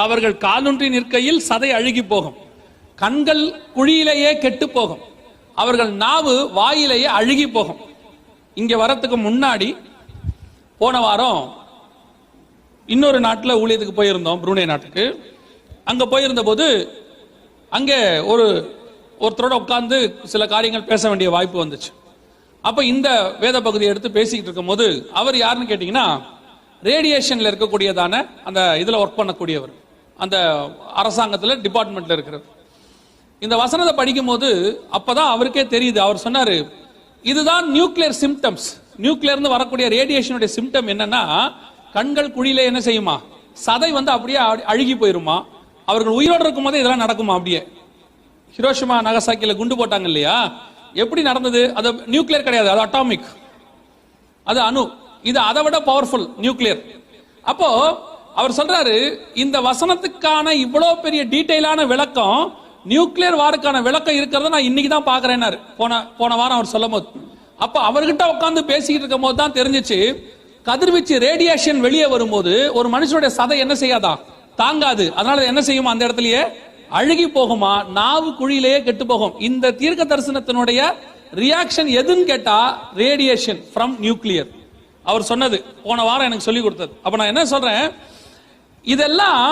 அவர்கள் காலூன்றி நிற்கையில் சதை அழுகி போகும், கண்கள் குழியிலேயே கெட்டு போகும், அவர்கள் நாவு வாயிலேயே அழுகி போகும். இங்க வரத்துக்கு முன்னாடி போன வாரம் இன்னொரு நாட்டில் ஊழியத்துக்கு போயிருந்தோம், புரூனே நாட்டுக்கு. அங்க போயிருந்த போது அங்கே ஒருத்தரோட உட்கார்ந்து சில காரியங்கள் பேச வேண்டிய வாய்ப்பு வந்துச்சு. அப்ப இந்த வேத பகுதியை எடுத்து பேசிக்கிட்டு இருக்கும் போது, அவர் யாருன்னு கேட்டீங்கன்னா, ரேடியேஷன்ல இருக்கக்கூடியதான அந்த இதுல ஒர்க் பண்ணக்கூடியவர், அந்த அரசாங்கத்துல டிபார்ட்மெண்ட்ல இருக்கிறவர். இந்த வசனத்தை படிக்கும் போது அப்பதான் அவருக்கே தெரியுது. அவர் சொன்னாரு, இதுதான் நியூக்ளியர் சிம்டம்ஸ். நியூக்ளியர்ந்து வரக்கூடிய ரேடியேஷனுடைய சிம்டம் என்னன்னா, கண்கள் குழியில என்ன செய்யுமா, சதை வந்து அப்படியே அழுகி போயிருமா. அவர்கள் உயிரோடு இருக்கும் போதே இதெல்லாம் நடக்குமா. அப்படியே ஹிரோஷிமா நகசாக்கில குண்டு போட்டாங்க இல்லையா, எப்படி நடந்தது? அது நியூக்ளியர் கிடையாது, அது அட்டாமிக், அது அணு. இது அதை விட பவர்ஃபுல் நியூக்ளியர். அப்போ அவர் சொல்றாரு, இந்த வசனத்துக்கான இவ்வளவு பெரிய டீடைலான விளக்கம், நியூக்ளியர் வாருக்கான விளக்கம் இருக்கிறத நான் இன்னைக்கு தான் பாக்குறேன்னாரு போன வாரம் அவர் சொல்லும் போது. அப்ப அவர்கிட்ட உட்கார்ந்து பேசிக்கிட்டு இருக்கும் போது தான் தெரிஞ்சிச்சு, கதிர்வீச்சு ரேடியேஷன் வெளியே வரும்போது ஒரு மனுஷனுடைய சதை என்ன செய்யாதா, தாங்காது. அதனால என்ன செய்யுமா, அந்த இடத்துலயே அழுகி போகுமா, நாவு குழியிலேயே கெட்டு போகும். இந்த தீர்க்க தரிசனத்தினுடைய ரியாக்ஷன் எதுன்னு கேட்டா, ரேடியேஷன் ஃப்ரம் நியூக்ளியர். அவர் சொன்னது போன வாரம் எனக்கு சொல்லி கொடுத்தது. அப்ப நான் என்ன சொல்றேன், இதெல்லாம்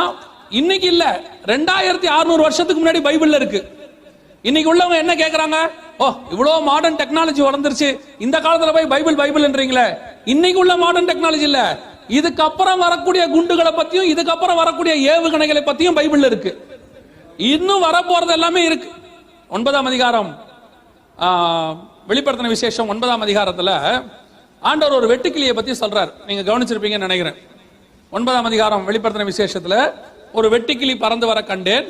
இன்னைக்கு இல்ல, 2600 வருஷத்துக்கு முன்னாடி பைபிள்ல இருக்கு. இன்னைக்கு உள்ளவங்க என்ன கேக்குறாங்க, ஓ இவ்வளவு மாடர்ன் டெக்னாலஜி வளர்ந்துருச்சு, இந்த காலத்துல போய் பைபிள்ன்றீங்களே. இன்னைக்கு உள்ள மாடர்ன் டெக்னாலஜி இல்ல, இதுக்கப்புறம் வரக்கூடிய குண்டுகளை பத்தியும் இதுக்கப்புறம் வரக்கூடிய ஏவுகணைகளை பத்தியும் பைபிள்ல இருக்கு. இன்னும் வரப்போறது எல்லாமே இருக்கு. 9ஆம் அதிகாரம் வெளிப்படுத்தின விசேஷம் 9ஆம் அதிகாரத்துல ஆண்டவர் ஒரு வெட்டுக்கிளியை பத்தி சொல்றார். நீங்க கவனிச்சிருப்பீங்கன்னு நினைக்கிறேன். 9ஆம் அதிகாரம் வெளிப்படுத்தின விசேஷத்துல ஒரு வெட்டுக்கிளி பறந்து வர கண்டேன்.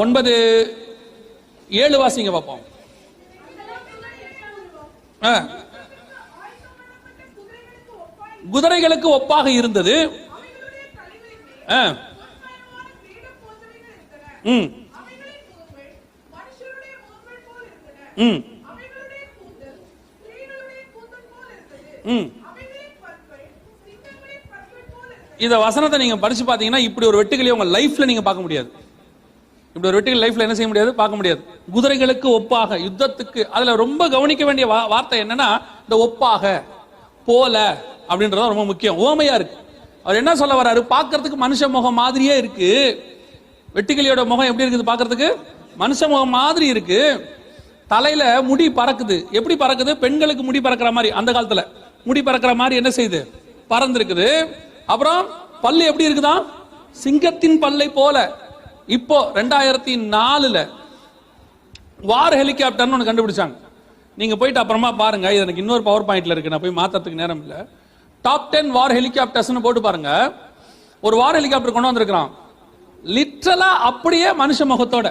9:7 வாசிங்க பார்ப்போம். குதிரைகளுக்கு ஒப்பாக இருந்தது. இந்த வசனத்தை நீங்க படிச்சு பாத்தீங்கன்னா, இப்படி ஒரு வெட்டுக்கிளியை உங்க லைஃப்ல நீங்க பார்க்க முடியாது. இப்படி இப்படி ஒரு வெற்றிகள் லைஃப்ல என்ன செய்ய முடியாது, பார்க்க முடியாது. குதிரைகளுக்கு ஒப்பாக யுத்தத்துக்கு, அதுல ரொம்ப கவனிக்க வேண்டிய வார்த்தை என்னன்னா இந்த ஒப்பாக, போல அப்படின்றத ரொம்ப முக்கியம். ஓமையா இருக்கு. அவர் என்ன சொல்ல வர்றாரு, பார்க்கறதுக்கு மனுஷ முகம் மாதிரியே இருக்கு. வெட்டுக்கிளியோட முகம் எப்படி இருக்குது பார்க்கறதுக்கு, மனுஷ முகம் மாதிரி இருக்கு. தலையில முடி பறக்குது. எப்படி பறக்குது, பெண்களுக்கு முடி பறக்கிற மாதிரி, அந்த காலத்துல முடி பறக்கிற மாதிரி என்ன செய்யுது, பறந்து இருக்குது. அப்புறம் பல்லு எப்படி இருக்குதான், சிங்கத்தின் பல்லை போல. இப்போ 2004 வார் ஹெலிகாப்டர்னு ஒன்று கண்டுபிடிச்சாங்க. நீங்க போயிட்டு அப்புறமா பாருங்க, இது எனக்கு இன்னொரு பவர் பாயிண்ட்ல இருக்கு, நான் போய் மாத்தறதுக்கு நேரம் இல்லை. டாப் 10 வார் ஹெலிகாப்டர்ஸ் போட்டு பாருங்க. ஒரு வார் ஹெலிகாப்டர் கொண்டு வந்திருக்கிறான், லிட்டரலா அப்படியே மனுஷ முகத்தோட,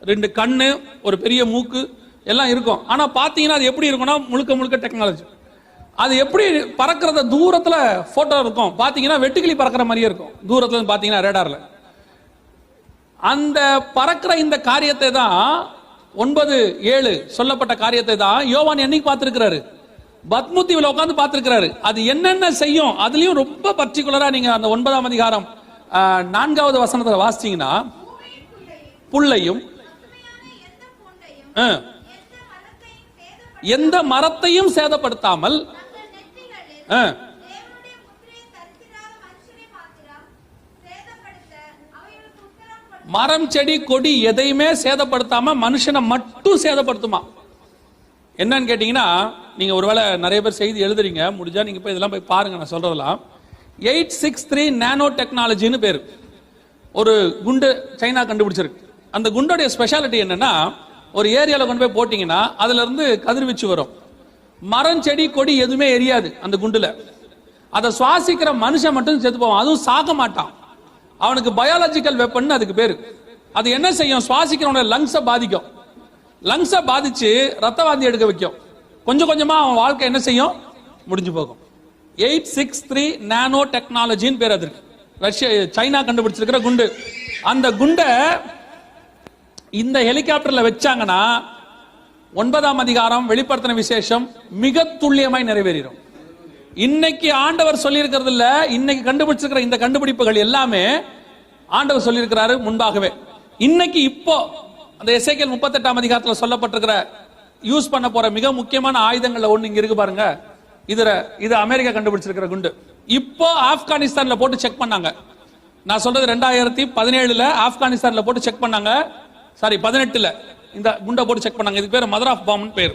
2 கண்ணு, ஒரு பெரிய மூக்கு எல்லாம் இருக்கும். ஆனா பாத்தீங்கன்னா அது எப்படி இருக்கும்னா முழுக்க முழுக்க டெக்னாலஜி. அது எப்படி பறக்கிறத தூரத்துல போட்டோ இருக்கும், பாத்தீங்கன்னா வெட்டுக்கிளி பறக்கிற மாதிரியே இருக்கும் தூரத்துல பாத்தீங்கன்னா ரேடார்ல. அந்த பறக்கிற இந்த காரியத்தை தான் 9:7 சொல்லப்பட்ட காரியத்தை தான் யோவான் என்னைக்கு பார்த்திருக்கிறாரு, பத்முத்தியில உட்கார்ந்து பார்த்திருக்கிறாரு. அது என்னென்ன செய்யும், அதுலயும் ரொம்ப பர்டிகுலரா நீங்க அந்த 9ஆம் அதிகாரம் 4வது வசனத்தை வாசிச்சீங்கன்னா, புல்லையும் எந்த மரத்தையும் சேதப்படுத்தாமல், மரம் செடி கொடி எதையுமே சேதப்படுத்தாம மனுஷனை மட்டும் சேதப்படுத்துமா. என்னன்னு கேட்டீங்கன்னா, நீங்க ஒருவேளை நிறைய பேர் செய்தி எழுதுறீங்க, முடிஞ்சா நீங்க போய் இதெல்லாம் போய் பாருங்க. நான் சொல்றதெல்லாம் 863 நானோ டெக்னாலஜின்னு பேரு. ஒரு குண்டு சைனா கண்டுபிடிச்சிருக்கு. அந்த குண்டோடைய ஸ்பெஷாலிட்டி என்னன்னா, ஒரு ஏரியால கொண்டு போய் போட்டீங்கன்னா அதுல இருந்து கதிர்வீச்சு வரும். மரம் செடி கொடி எதுவுமே எரியாது அந்த குண்டுல. அதை சுவாசிக்கிற மனுஷன் மட்டும் செத்து போவான், அதுவும் சாக மாட்டான். அவனுக்கு பயாலஜிக்கல் வெப்பன் அதுக்கு பேரு. அது என்ன செய்யும், சுவாசிக்கிறவனோட லங்ஸை பாதிக்கும். லங்ஸை பாதிச்சு ரத்த வாந்தி எடுக்க வைக்கும். கொஞ்சம் கொஞ்சமா அவன் வாழ்க்கை என்ன செய்யும், முடிஞ்சு போகும். 863 நானோ டெக்னாலஜின்னு பேர் அதற்கு. ரஷ்யா சைனா கண்டுபிடிச்சிருக்கிற குண்டு. அந்த குண்டை இந்த ஹெலிகாப்டர்ல வச்சாங்கன்னா 9ஆம் அதிகாரம் வெளிப்படுத்தின விசேஷம் மிக துல்லியமாய் நிறைவேறும். இன்னைக்கு ஆண்டவர் சொல்லி இருக்கிறது இல்ல, இன்னைக்கு கண்டுபிடிச்சிருக்கிற இந்த கண்டுபிடிப்புகள் எல்லாமே ஆண்டவர் சொல்லி இருக்கிறாரு முன்பாகவே. இன்னைக்கு இப்போ அந்த எசேக்கியேல் 38ஆம் அதிகாரத்தில் சொல்லப்பட்டிருக்கிற யூஸ் பண்ண போற மிக முக்கியமான ஆயுதங்கள்ல ஒண்ணு இங்க இருக்கு பாருங்க. இது அமெரிக்கா கண்டுபிடிச்சிருக்கிற குண்டு. இப்போ ஆப்கானிஸ்தான்ல போட்டு செக் பண்ணாங்க. நான் சொல்றது 2017 ஆப்கானிஸ்தான்ல போட்டு செக் பண்ணாங்க. சாரி 18 இந்த குண்டை போட்டு செக் பண்ணாங்க. இதுக்கு பேர் மதர் ஆஃப் பாம் பேர்.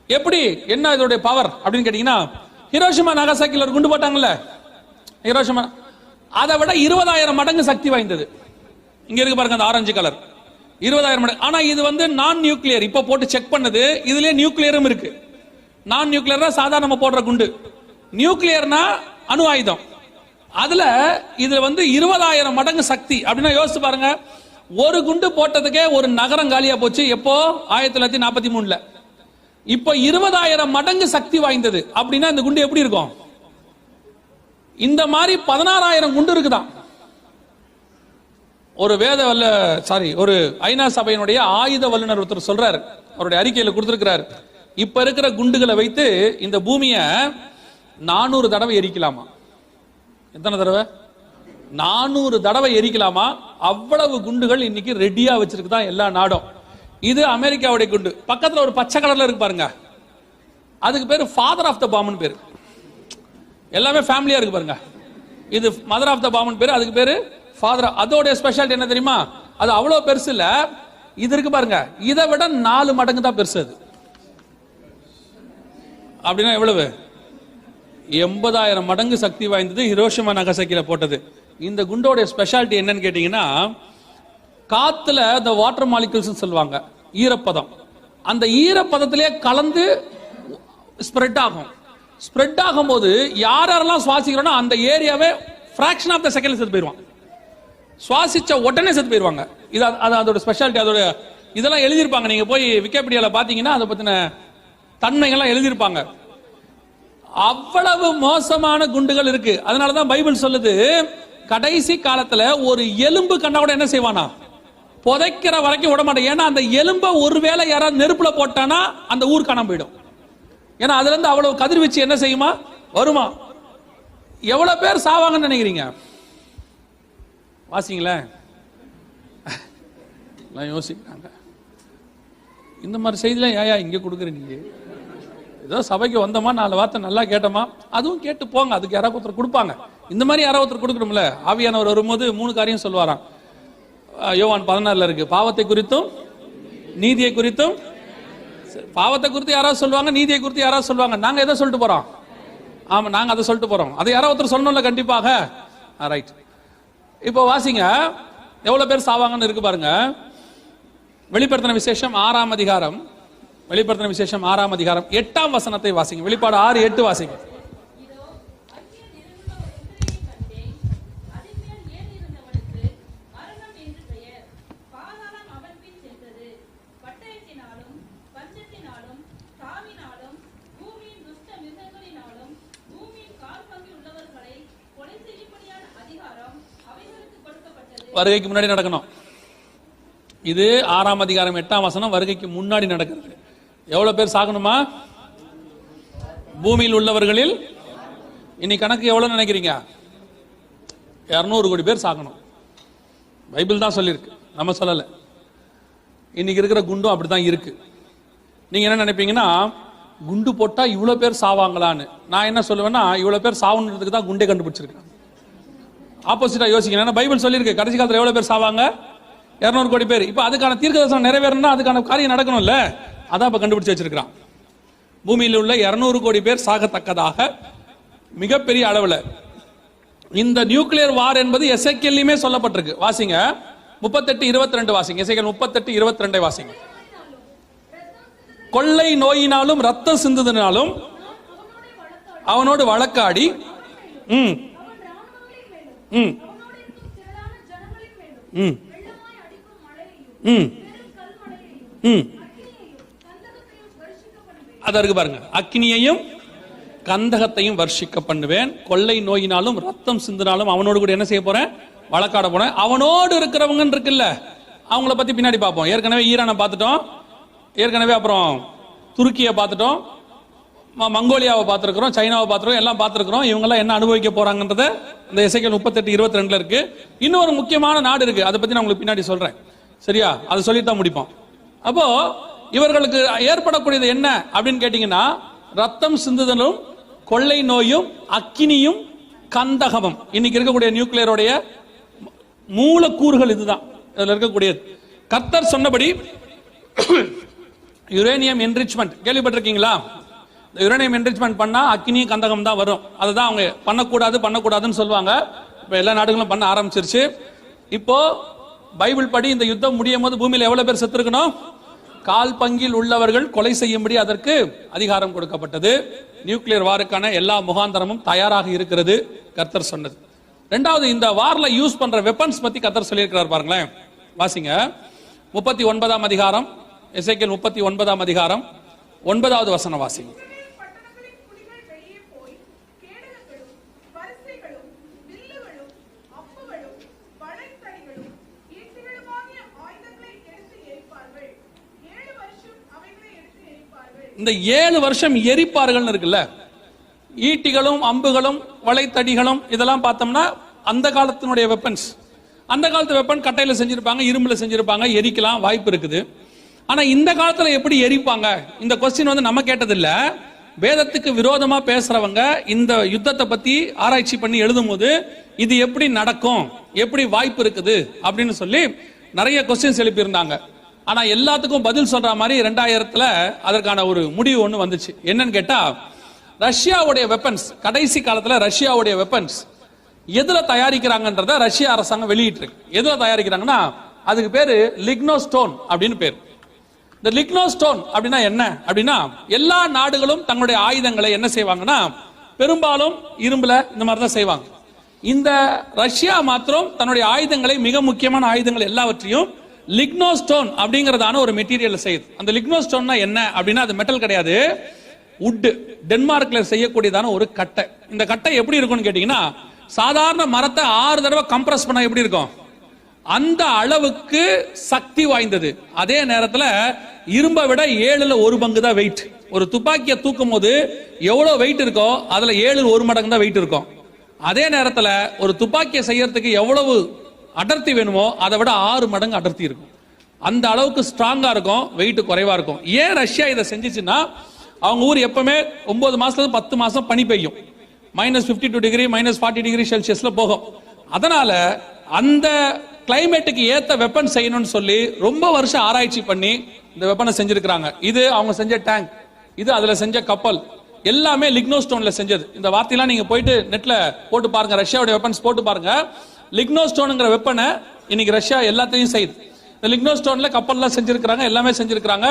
எப்படி, என்ன இதோட பவர் அப்படின்னு கேட்டீங்கன்னா, ஹிரோஷிமா நாகசாக்கில ஒரு குண்டு போட்டாங்கல்ல, ஹிரோஷிமா, அதை விட 20,000 மடங்கு சக்தி வாய்ந்தது. இங்க இருக்கு பாருங்க அந்த ஆரஞ்சு கலர், 20,000 மடங்கு. ஆனா இது வந்து நான் நியூக்ளியர். இப்ப போட்டு செக் பண்ணது, இதுலயே நியூக்ளியரும் இருக்கு. நான் நியூக்ளியர்னா சாதாரண நம்ம போடுற குண்டு, நியூக்ளியர்னா அணு ஆயுதம். அதுல இதுல வந்து 20,000 மடங்கு சக்தி. அப்படின்னா யோசிச்சு பாருங்க, ஒரு குண்டு போட்டதுக்கே ஒரு நகரம் காலியா போச்சு. எப்போ, 1943. இப்போ 20,000 மடங்கு சக்தி வாய்ந்தது. அப்படின்னா இந்த குண்டு எப்படி இருக்கும், இந்த மாதிரி 16,000 குண்டு இருக்குதான். ஒரு ஐநா சபையினுடைய ஆயுத வல்லுநர் ஒருத்தர் சொல்றாரு, அவருடைய அறிக்கையில கொடுத்திருக்கிறார், இப்ப இருக்கிற குண்டுகளை வைத்து இந்த பூமியை 400 தடவை எரிக்கலாமா. எத்தனை தடவை, 400 தடவை எரிக்கலாமா. அவ்வளவு குண்டுகள் இன்னைக்கு ரெடியா வச்சிருக்குதான் எல்லா நாடும். இது அமெரிக்காவுடைய குண்டு. பக்கத்துல ஒரு பச்சை கலர்ல இருக்கு பாருங்க, அதுக்கு பேரு ஃபாதர் ஆஃப் த பாம்னு பேரு. எல்லாமே ஃபேமிலியா இருக்கு பாருங்க. இது மதர் ஆஃப் த பாம்னு பேரு, அதுக்கு பேரு ஃபாதர். அதோட ஸ்பெஷாலிட்டி என்ன தெரியுமா, அது அவ்வளவு பெருசு இல்ல. இது இருக்கு பாருங்க, இதை விட 4 மடங்கு தான் பெருசு. அது அப்படின்னா எவ்வளவு, 80,000 மடங்கு சக்தி வாய்ந்தது ஹிரோஷிமா நாகசாக்கில போட்டது. இந்த குண்டோட ஸ்பெஷாலிட்டி என்னன்னு கேட்டீங்கன்னா, காத்துல இந்த வாட்டர் மாலிகுல்ஸ் சொல்லுவாங்க, ஈரப்பதம், அந்த ஈரப்பதத்திலே கலந்து ஸ்ப்ரெட் ஆகும். ஸ்ப்ரெட் ஆகும் போது யாரெல்லாம் சுவாசிக்கிறோன்னா அந்த ஏரியாவே ஃபிராக்ஷன் ஆஃப் த செகண்ட் செத்து போயிடுவாங்க. சுவாசிச்ச உடனே செத்து போயிடுவாங்க. இது அதோட ஸ்பெஷாலிட்டி. அதோட இதெல்லாம் எழுதியிருப்பாங்க. நீங்க போய் விக்கிபீடியால பாத்தீங்கன்னா அதை பத்தின தன்மைகள்லாம் எழுதியிருப்பாங்க. அவ்வளவு மோசமான குண்டுகள் இருக்கு. அதனாலதான் பைபிள் சொல்லுது, கடைசி காலத்துல ஒரு எலும்பு கண்டா கூட என்ன செய்வானா, புதைக்கிற வரைக்கும் விட மாட்டேன். ஏன்னா அந்த எலும்பை ஒருவேளை யாராவது நெருப்புல போட்டானா அந்த ஊர் காணாம போயிடும். ஏன்னா அதுல இருந்து அவ்வளவு கதிர்வீச்சு என்ன செய்யுமா, வருமா. எவ்வளவு பேர் சாவாங்கன்னு நினைக்கிறீங்க, வாசிங்களேன். எல்லாம் யோசிக்கிறாங்க. இந்த மாதிரி செய்திலாம் ஏயா இங்கே கொடுக்குற நீங்க? ஏதோ சபைக்கு வந்தோமா, 4 வார்த்தை நல்லா கேட்டோமா, அதுவும் கேட்டு போங்க. அதுக்கு யாராவது ஒருத்தர் கொடுப்பாங்க. இந்த மாதிரி யாராவது ஒருத்தர் கொடுக்கணும்ல. ஆவியானவர் வரும்போது 3 காரியம் சொல்லுவாராம். யோவான் 14 இருக்கு. பாவத்தை குறித்தும் நீதியை குறித்தும். பாவத்தை குறித்து யாராவது சொல்லுவாங்க, நீதியை குறித்து யாராவது சொல்லுவாங்க. நாங்க எதை சொல்லிட்டு போறோம்? ஆமா, நாங்க அதை சொல்லிட்டு போறோம். அதை யாராவது ஒருத்தர் சொல்லணும்ல கண்டிப்பாக. ரைட். இப்போ வாசிங்க, எவ்வளவு பேர் சாவாங்கன்னு இருக்கு பாருங்க. வெளிப்படுத்தின விசேஷம் 6ஆம் அதிகாரம், வெளிப்படுத்தின விசேஷம் 6ஆம் அதிகாரம் 8ஆம் வசனத்தை வாசிங்க. வெளிப்பாடு 6:8 வாசிங்க. வருகைக்கு முன்னாடி நடக்கணும். இது 6ஆம் அதிகாரம் 8ஆம் வசனம் வருகைக்கு முன்னாடி நடக்கிறது. எவ்வளவு பேர் சாகணுமா? பூமியில் உள்ளவர்களில் இனி கணக்கு எவ்வளவு நினைக்கிறீங்க? 200 கோடி பேர் சாகணும். பைபிள் தான் சொல்லியிருக்கு, நம்ம சொல்லல. இன்னைக்கு இருக்கிற குண்டும் அப்படித்தான் இருக்கு. நீங்க என்ன நினைப்பீங்கன்னா, குண்டு போட்டா இவ்வளவு பேர் சாவாங்களான்னு. நான் என்ன சொல்லுவேன்னா, இவ்வளவு பேர் சாவணுன்றதுக்கு தான் குண்டே கண்டுபிடிச்சிருக்கேன். ஆப்போசிட்டா யோசிக்கணும். பைபிள் சொல்லியிருக்கு கடைசி காலத்துல எவ்வளவு பேர் சாவாங்க? 200 கோடி பேர். இப்ப அதுக்கான தீர்க்கதரிசனம் நிறைவேறணும்னா அதுக்கான காரியம் நடக்கணும்ல. அதான் இப்ப கண்டுபிடிச்சு வச்சிருக்கான். பூமியில் உள்ள 200 கோடி பேர் சாகத்தக்கதாக மிகப்பெரிய அளவுல இந்த நியூக்ளியர் வார் என்பது எசேக்கியேலியுமே சொல்லப்பட்டிருக்கு. வாசிங்க 38:22 வாசிங்க. எசேக்கியேல் 38:22 வாசிங்க. கொள்ளை நோயினாலும் ரத்தம் சிந்துதனாலும் அவனோடு வழக்காடி அதற்கு பாருங்க, அக்னியையும் கந்தகத்தையும் வர்ஷிக்க பண்ணுவேன். கொள்ளை நோயினாலும் ரத்தம் சிந்தினாலும் அவனோடு கூட என்ன செய்ய போறேன்? வழக்காட போறேன். அவனோடு இருக்கிறவங்க இருக்குல்ல, அவங்கள பத்தி பின்னாடி பார்ப்போம். ஏற்கனவே ஈரானை பார்த்துட்டோம், ஏற்கனவே அப்புறம் துருக்கியை பார்த்துட்டோம், மங்கோலியாவை பார்த்துருக்கிறோம், சைனாவை பார்த்துருக்கோம், எல்லாம் பார்த்துருக்கிறோம். இவங்கெல்லாம் என்ன அனுபவிக்க போறாங்கன்றத இந்த எசேக்கியேல் 38:22 இருக்கு. இன்னொரு முக்கியமான நாடு இருக்கு, அதை பத்தி நான் உங்களுக்கு பின்னாடி சொல்றேன். சரியா? அதை சொல்லித்தான் முடிப்போம். அப்போ இவர்களுக்கு ஏற்படக்கூடியது என்ன அப்படின்னு கேட்டீங்கன்னா, ரத்தம் சிந்துதலும் கொள்ளை நோயும் அக்கினியும் கந்தகமும். இன்னைக்கு இருக்கக்கூடிய நியூக்ளியருடைய மூலக்கூறுகள் இதுதான். இதுல இருக்கக்கூடிய கர்த்தர் சொன்னபடி யுரேனியம் என்ரிச்மெண்ட் கேள்விப்பட்டிருக்கீங்களா? யுரேனியம் என்ரிச்மெண்ட் பண்ணா அக்னி கந்தகம் தான் வரும். அதுதான் அவங்க பண்ணக்கூடாதுன்னு சொல்லுவாங்க. இப்போ எல்லா நாடுகளும் பண்ண ஆரம்பிச்சிருச்சு. இப்போ பைபிள் படி இந்த யுத்தம் முடியும் போது பூமியில் எவ்வளவு பேர் செத்துருக்கணும்? 1/4 பங்கில் உள்ளவர்கள் கொலை செய்யும்படி அதற்கு அதிகாரம் கொடுக்கப்பட்டது. நியூக்ளியர் வாருக்கான எல்லா முகாந்தரமும் தயாராக இருக்கிறது, கர்த்தர் சொன்னது. ரெண்டாவது, இந்த வார்ல யூஸ் பண்ற வெப்பன்ஸ் பத்தி கர்த்தர் சொல்லியிருக்கிறார் பாருங்களேன். வாசிங்க 39ஆம் அதிகாரம், எசேக்கியேல் 39ஆம் அதிகாரம் 9வது வசனம் வாசிங்க. இந்த 7 வருஷம் எரிப்பார்கள் இருக்குல்ல, ஈட்டிகளும் அம்புகளும் வளைத்தடிகளும் இதெல்லாம் பார்த்தோம்னா அந்த காலத்தினுடைய வெப்பன்ஸ். அந்த காலத்து வெப்பன் கட்டையில செஞ்சிருப்பாங்க, இரும்புல செஞ்சிருப்பாங்க, எரிக்கலாம் வாய்ப்பு இருக்குது. ஆனா இந்த காலத்துல எப்படி எரிப்பாங்க? இந்த கொஸ்டின் நம்ம கேட்டதில்ல. வேதத்துக்கு விரோதமா பேசுறவங்க இந்த யுத்தத்தை பத்தி ஆராய்ச்சி பண்ணி எழுதும் போது இது எப்படி நடக்கும், எப்படி வாய்ப்பு இருக்குது அப்படின்னு சொல்லி நிறைய கொஸ்டின்ஸ் எழுப்பியிருந்தாங்க. ஆனா எல்லாத்துக்கும் பதில் சொல்ற மாதிரி 2000ல அதற்கான ஒரு முடிவு ஒண்ணு வந்துச்சு. என்னன்னு கேட்டா, ரஷ்யாவுடைய வெப்பன்ஸ், கடைசி காலத்துல ரஷ்யாவுடைய வெப்பன்ஸ் எதுல தயாரிக்கிறாங்கன்றத ரஷ்யா அரசாங்கம் வெளியிட்டு இருக்கு. எதுல தயாரிக்கிறாங்கன்னா அதுக்கு பேரு லிக்னோஸ்டோன் அப்படின்னு பேரு. இந்த லிக்னோஸ்டோன் அப்படின்னா என்ன அப்படின்னா, எல்லா நாடுகளும் தங்களுடைய ஆயுதங்களை என்ன செய்வாங்கன்னா பெரும்பாலும் இரும்புல இந்த மாதிரி தான் செய்வாங்க. இந்த ரஷ்யா மாத்திரம் தன்னுடைய ஆயுதங்களை, மிக முக்கியமான ஆயுதங்கள் எல்லாவற்றையும் லிக்னோஸ்டோன் அப்படிங்கறதான ஒரு மெட்டீரியல் செய்யுது. அந்த லிக்னோஸ்டோன்னா என்ன அப்படின்னா, அது மெட்டல் கிடையாது, உட். டென்மார்க்ல செய்யக்கூடியதான ஒரு கட்டை. இந்த கட்டை எப்படி இருக்கும்னு கேட்டீங்கன்னா, சாதாரண மரத்தை 6 தடவை கம்ப்ரஸ் பண்ணா எப்படி இருக்கும் அந்த அளவுக்கு சக்தி வாய்ந்தது. அதே நேரத்தில் இரும்பை விட 7ல் 1 பங்கு தான் வெயிட். ஒரு துப்பாக்கியை தூக்கும் போது எவ்வளவு வெயிட் இருக்கோ அதுல 7ல் 1 மடங்கு தான் வெயிட் இருக்கும். அதே நேரத்தில் ஒரு துப்பாக்கியை செய்யறதுக்கு எவ்வளவு அடர்த்தி வேணுமோ அதை விட 6 மடங்கு அடர்த்தி இருக்கும். அந்த அளவுக்கு ஸ்ட்ராங்கா இருக்கும், வெயிட் குறைவா இருக்கும். ஏன் ரஷ்யா இதை செஞ்சிச்சுன்னா, அவங்க ஊர் எப்பவுமே 9 மாசத்துல 10 மாசம் பனி பெய்யும், -52 டிகிரி -40 டிகிரி செல்சியஸ்ல போகும். அதனால அந்த கிளைமேட்டுக்கு ஏத்த வெப்பன் செய்யணும்னு சொல்லி ரொம்ப வருஷம் ஆராய்ச்சி பண்ணி இந்த வெப்பனை செஞ்சிருக்காங்க. இது அவங்க செஞ்ச டேங்க், இது அதுல செஞ்ச கப்பல், எல்லாமே லிக்னோ ஸ்டோன்ல செஞ்சது. இந்த வார்த்தையெல்லாம் நீங்க போயிட்டு நெட்ல போட்டு பாருங்க, ரஷ்யாவுடைய வெப்பன்ஸ் போட்டு பாருங்க. லிக்னோ ஸ்டோனுங்கிற வெப்பனை இன்னைக்கு ரஷ்யா எல்லாத்தையும் செய்யுது. இந்த லிக்னோ ஸ்டோன்ல கப்பல்லாம் செஞ்சிருக்காங்க, எல்லாமே செஞ்சிருக்காங்க.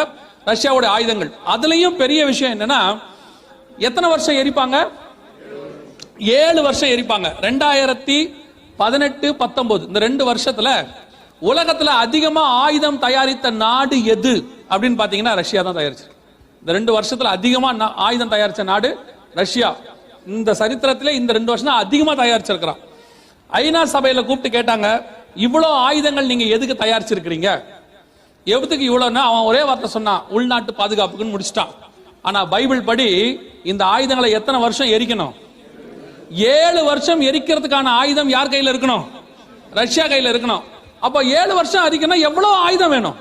ரஷ்யாவுடைய ஆயுதங்கள், அதுலயும் பெரிய விஷயம் என்னன்னா, எத்தனை வருஷம் எரிப்பாங்க? 7 வருஷம் எரிப்பாங்க. 2018, 19 இந்த 2 வருஷத்துல உலகத்துல அதிகமா ஆயுதம் தயாரித்த நாடு எது அப்படின்னு பாத்தீங்கன்னா ரஷ்யா தான் தயாரிச்சு. இந்த 2 வருஷத்துல அதிகமா ஆயுதம் தயாரிச்ச நாடு ரஷ்யா. இந்த சரித்திரத்திலே இந்த 2 வருஷம் தான் அதிகமா தயாரிச்சிருக்கிறான். ஐநா சபையில கூப்பிட்டு கேட்டாங்க, இவ்வளவு ஆயுதங்கள் நீங்க எதுக்கு தயாரிச்சிருக்கிறீங்க, எதுக்கு இவ்வளவுன்னா அவன் ஒரே வார்த்தை சொன்னான், உள்நாட்டு பாதுகாப்புக்குன்னு முடிச்சிட்டான். ஆனா பைபிள் படி இந்த ஆயுதங்களை எத்தனை வருஷம் எரிக்கணும்? 7 வருஷம் எரிக்கிறதுக்கான ஆயுதம் யார் கையில இருக்கணும்? ரஷ்யா கையில இருக்கணும். அப்ப 7 வருஷம் எரிக்கணும், எவ்வளவு ஆயுதம் வேணும்?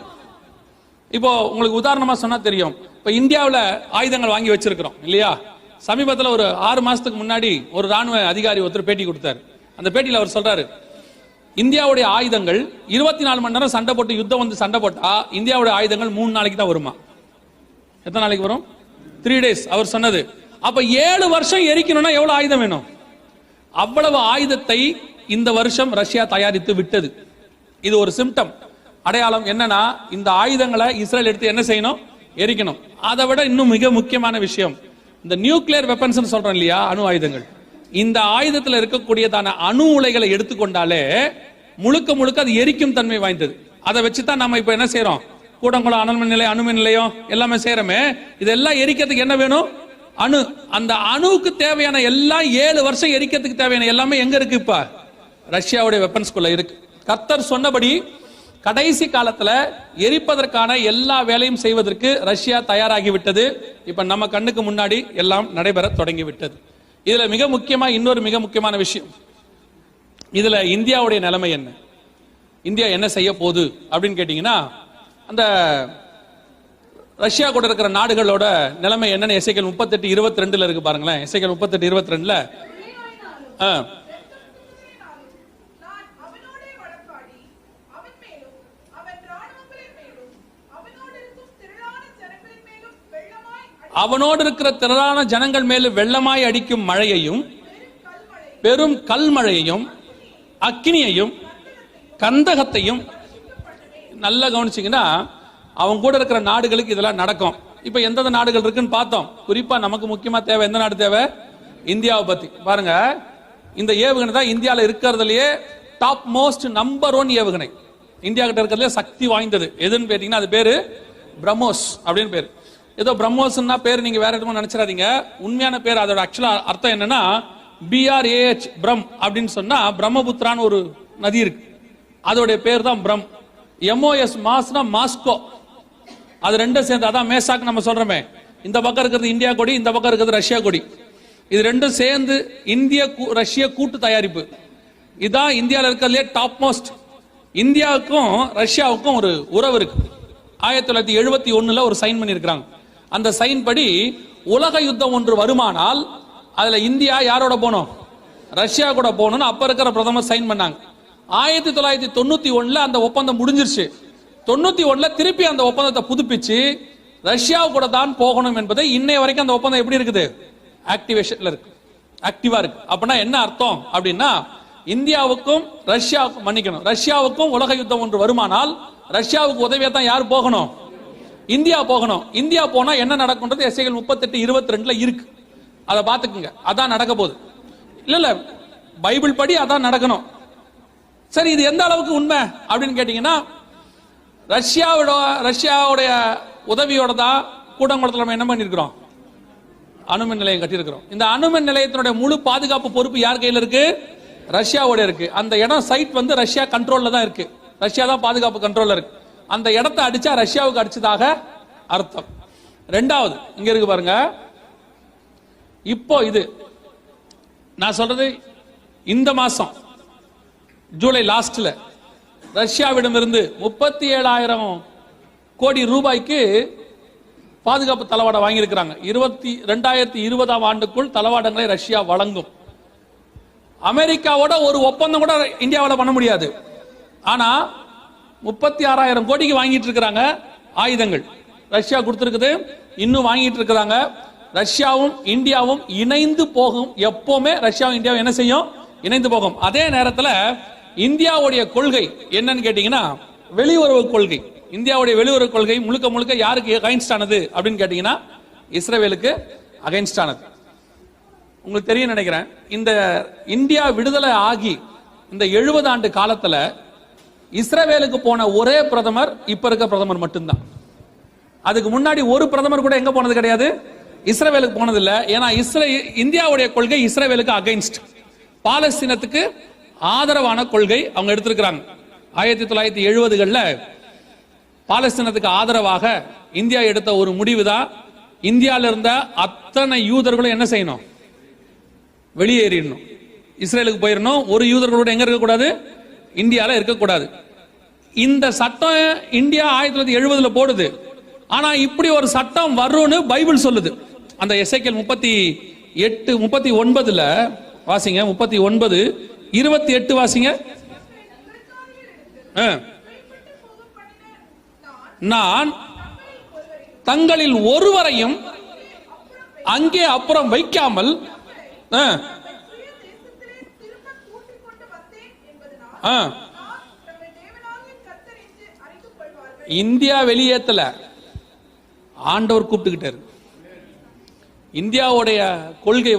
இப்போ உங்களுக்கு உதாரணமா சொன்னா தெரியும். இப்ப இந்தியாவில் ஆயுதங்கள் வாங்கி வச்சிருக்கிறோம் இல்லையா? சமீபத்தில் ஒரு 6 மாசத்துக்கு முன்னாடி ஒரு ராணுவ அதிகாரி ஒருத்தர் பேட்டி கொடுத்தாரு. அந்த பேட்டியில் அவர் சொல்றாரு, இந்தியாவுடைய ஆயுதங்கள் 24 மணி நேரம் சண்டை போட்டு யுத்தம் வந்து சண்டை போட்டா இந்தியாவுடைய ஆயுதங்கள் 3 நாளைக்கு தான் வருமா. எத்தனை நாளைக்கு வரும்? 3 டேஸ் அவர் சொன்னது. அப்ப 7 வருஷம் எரிக்கணும்னா எவ்வளவு ஆயுதம் வேணும்? அவ்வளவு ஆயுதத்தை இந்த வருஷம் ரஷ்யா தயாரித்து விட்டது. இது ஒரு சிம்டம், அடையாளம். என்னன்னா, இந்த ஆயுதங்களை இஸ்ரேல் எடுத்து என்ன செய்யணும்? எரிக்கணும். அதை விட இன்னும் மிக முக்கியமான விஷயம், இந்த நியூக்ளியர் வெப்பன்ஸ் சொல்றோம் இல்லையா, அணு ஆயுதங்கள். இந்த ஆயுதத்தில் இருக்கக்கூடியதான அணு உலைகளை எடுத்துக்கொண்டாலே முழுக்க முழுக்க அது எரிக்கும் தன்மை வாய்ந்தது. அதை வச்சுதான் நம்ம இப்ப என்ன செய்யறோம்? கூடங்குளம் அனல்மின் நிலையம், அணுமின் நிலையம் எல்லாமே செய்யறோமே. இதெல்லாம் எரிக்கிறதுக்கு என்ன வேணும்? அணு. அந்த அணுவுக்கு தேவையான எல்லாம் 7 வருஷம் எரிக்கிறதுக்கு தேவையான எல்லாமே எங்க இருக்கு? இப்ப ரஷ்யாவுடைய வெப்பன்ஸ்குள்ள இருக்கு. கர்த்தர் சொன்னபடி கடைசி காலத்துல எரிப்பதற்கான எல்லா வேலையும் செய்வதற்கு ரஷ்யா தயாராகி விட்டது. இப்ப நம்ம கண்ணுக்கு முன்னாடி எல்லாம் நடைபெற தொடங்கி விட்டது. இதுல மிக முக்கியமா இன்னொரு மிக முக்கியமான விஷயம், இதுல இந்தியாவுடைய நிலைமை என்ன, இந்தியா என்ன செய்ய போகுது அப்படின்னு கேட்டீங்கன்னா, அந்த ரஷ்யா கூட இருக்கிற நாடுகளோட நிலைமை என்னன்னு எசேக்கியேல் 38:22 இருக்கு பாருங்களேன். எசேக்கியேல் 38:22 அவனோடு இருக்கிற திரளான ஜனங்கள் மேலும் வெள்ளமாய் அடிக்கும் மழையையும் பெரும் கல்மழையையும் அக்கினியையும் கந்தகத்தையும். நல்லா கவனிச்சீங்கன்னா, அவங்க கூட இருக்கிற நாடுகளுக்கு இதெல்லாம் நடக்கும். இப்ப எந்தெந்த நாடுகள் இருக்குன்னு பார்த்தோம். குறிப்பா நமக்கு முக்கியமா தேவை எந்த நாடு தேவை? இந்தியாவை பத்தி பாருங்க. இந்த ஏவுகணை தான் இந்தியாவில் இருக்கிறதுலயே டாப் மோஸ்ட் நம்பர் 1 ஏவுகணை. இந்தியா கிட்ட இருக்கிறதுல சக்தி வாய்ந்தது எதுன்னு கேட்டீங்கன்னா, அது பேரு பிரம்மோஸ் அப்படின்னு பேரு. ஏதோ பிரம்மோஸ்னா பேர் நீங்க வேற எதுவும் நினைச்சிடாதீங்க. உண்மையான பேர், அதோட ஆக்சுவலா அர்த்தம் என்னன்னா BRAH பிரம் அப்படின்னு சொன்னா, பிரம்மபுத்திரான்னு ஒரு நதி இருக்கு, அதோடைய பேர் தான் பிரம். MOS மாஸ்னா மாஸ்கோ, அது ரெண்டும் சேர்ந்து அதான் மேசாக் நம்ம சொல்றோமே. இந்த பக்கம் இருக்கிறது இந்தியா கொடி, இந்த பக்கம் இருக்கிறது ரஷ்யா கொடி. இது ரெண்டும் சேர்ந்து இந்திய ரஷ்ய கூட்டு தயாரிப்பு. இதான் இந்தியாவில் இருக்கிறதுலே டாப் மோஸ்ட். இந்தியாவுக்கும் ரஷ்யாவுக்கும் ஒரு உறவு இருக்கு. 1971 ஒரு சைன் பண்ணி இருக்கிறாங்க. அந்த சைன் படி உலக யுத்தம் ஒன்று வருமானால் அதுல இந்தியா யாரோட போனோம்? ரஷ்யா கூட போகணும்னு அப்ப இருக்கிற பிரதமர் சைன் பண்ணாங்க. 1991 அந்த ஒப்பந்தம் முடிஞ்சிருச்சு. 91 திருப்பி அந்த ஒப்பந்தத்தை புதுப்பிச்சு ரஷ்யா கூட தான் போகணும் என்பதை இன்னைய வரைக்கும் அந்த ஒப்பந்தம் எப்படி இருக்குது? ஆக்டிவேஷன்ல இருக்கு, ஆக்டிவா இருக்கு. அப்படின்னா என்ன அர்த்தம் அப்படின்னா, இந்தியாவுக்கும் ரஷ்யாவுக்கும் மன்னிக்கணும், ரஷ்யாவுக்கும் உலக யுத்தம் ஒன்று வருமானால் ரஷ்யாவுக்கு உதவியா தான் யார் போகணும்? இந்தியா போகணும். இந்தியா போனா என்ன நடக்கும்ன்றது எசேக்கியேல் 38:22 இருக்கு. அதை பாத்துக்குங்க. அதான் நடக்க போகுது. இல்ல பைபிள் படி அதான் நடக்கணும். சரி, இது எந்த அளவுக்கு உண்மை அப்படின்னு கேட்டீங்கன்னா, ரஷ்யாவுடைய உதவியோட தான் கூடங்குளத்தில் நம்ம என்ன பண்ணிருக்கிறோம்? அணுமின் நிலையம் கட்டியிருக்கிறோம். இந்த அணுமின் நிலையத்தினுடைய முழு பாதுகாப்பு பொறுப்பு யார் கையில் இருக்கு? ரஷ்யாவோட இருக்கு. அந்த இடம் சைட் வந்து ரஷ்யா கண்ட்ரோல்ல தான் இருக்கு. ரஷ்யா தான் பாதுகாப்பு கண்ட்ரோல்ல இருக்கு. அந்த இடத்தை அடிச்சா ரஷ்யாவுக்கு அடிச்சதாக அர்த்தம். ரெண்டாவது இங்க இருக்கு பாருங்க. இப்போ இது நான் சொல்றது இந்த மாசம் ஜூலை லாஸ்ட்ல ரஷ்யாவிடமிருந்து 37,000 கோடி ரூபாய்க்கு பாதுகாப்பு தளவாடம் வாங்கியிருக்கிறாங்க. 2020 ஆண்டுக்குள் தளவாடங்களை ரஷ்யா வழங்கும். அமெரிக்காவோட ஒரு ஒப்பந்தம் கூட இந்தியாவில் பண்ண முடியாது. ஆனா 36,000 கோடிக்கு வாங்கிட்டு இருக்கிறாங்க ஆயுதங்கள். ரஷ்யா கொடுத்திருக்குது, இன்னும் வாங்கிட்டு இருக்கிறாங்க. ரஷ்யாவும் இந்தியாவும் இணைந்து போகும். எப்பவுமே ரஷ்யாவும் இந்தியாவும் என்ன செய்யும்? இணைந்து போகும். அதே நேரத்தில் இந்தியாவுடைய கொள்கை என்னன்னு கேட்டீங்கன்னா வெளியுறவு கொள்கை. இந்தியாவுடைய வெளியுறவு கொள்கை முழுக்க முழுக்க யாருக்கு அகைன்ஸ்ட் ஆனது அப்படின்னு கேட்டீங்கன்னா இஸ்ரேலுக்கு அகைன்ஸ்ட் ஆனது. உங்களுக்கு தெரியும் நினைக்கிறேன், இந்த இந்தியா விடுதலை ஆகி இந்த 70 ஆண்டு காலத்துல இஸ்ரேலுக்கு போன ஒரே பிரதமர் இப்ப இருக்க பிரதமர் மட்டும்தான். அதுக்கு முன்னாடி ஒரு பிரதமர் கூட எங்க போனது கிடையாது, இஸ்ரேலுக்கு போனது இல்ல. ஏன்னா இந்தியாவுடைய கொள்கை இஸ்ரேலுக்கு அகைன்ஸ்ட், பாலஸ்தீனத்துக்கு ஆதரவான கொள்கை அவங்க எடுத்திருக்கிறாங்க. 1970களில் பாலஸ்தீனத்துக்கு ஆதரவாக இந்தியா எடுத்த ஒரு முடிவு தான், இந்தியாவில் இருந்த அத்தனை யூதர்களும் என்ன செய்யணும்? வெளியேறிடணும், இஸ்ரேலுக்கு போயிடணும். ஒரு யூதர்களோட எங்க இருக்கக்கூடாது? இந்தியாவில் இருக்கக்கூடாது. இந்த சட்டம் இந்தியா 1970 போடுது. ஆனா இப்படி ஒரு சட்டம் வரும்னு பைபிள் சொல்லுது. அந்த எசேக்கியேல் 38:39 வாசிங்க. 39:28 வாசிங்க. நான் தங்களில் ஒருவரையும் அங்கே அப்புறம் வைக்காமல் இந்தியா வெளியேற்றல, ஆண்டவர் கூப்பிட்டுக்கிட்டாரு. இந்தியாவுடைய கொள்கை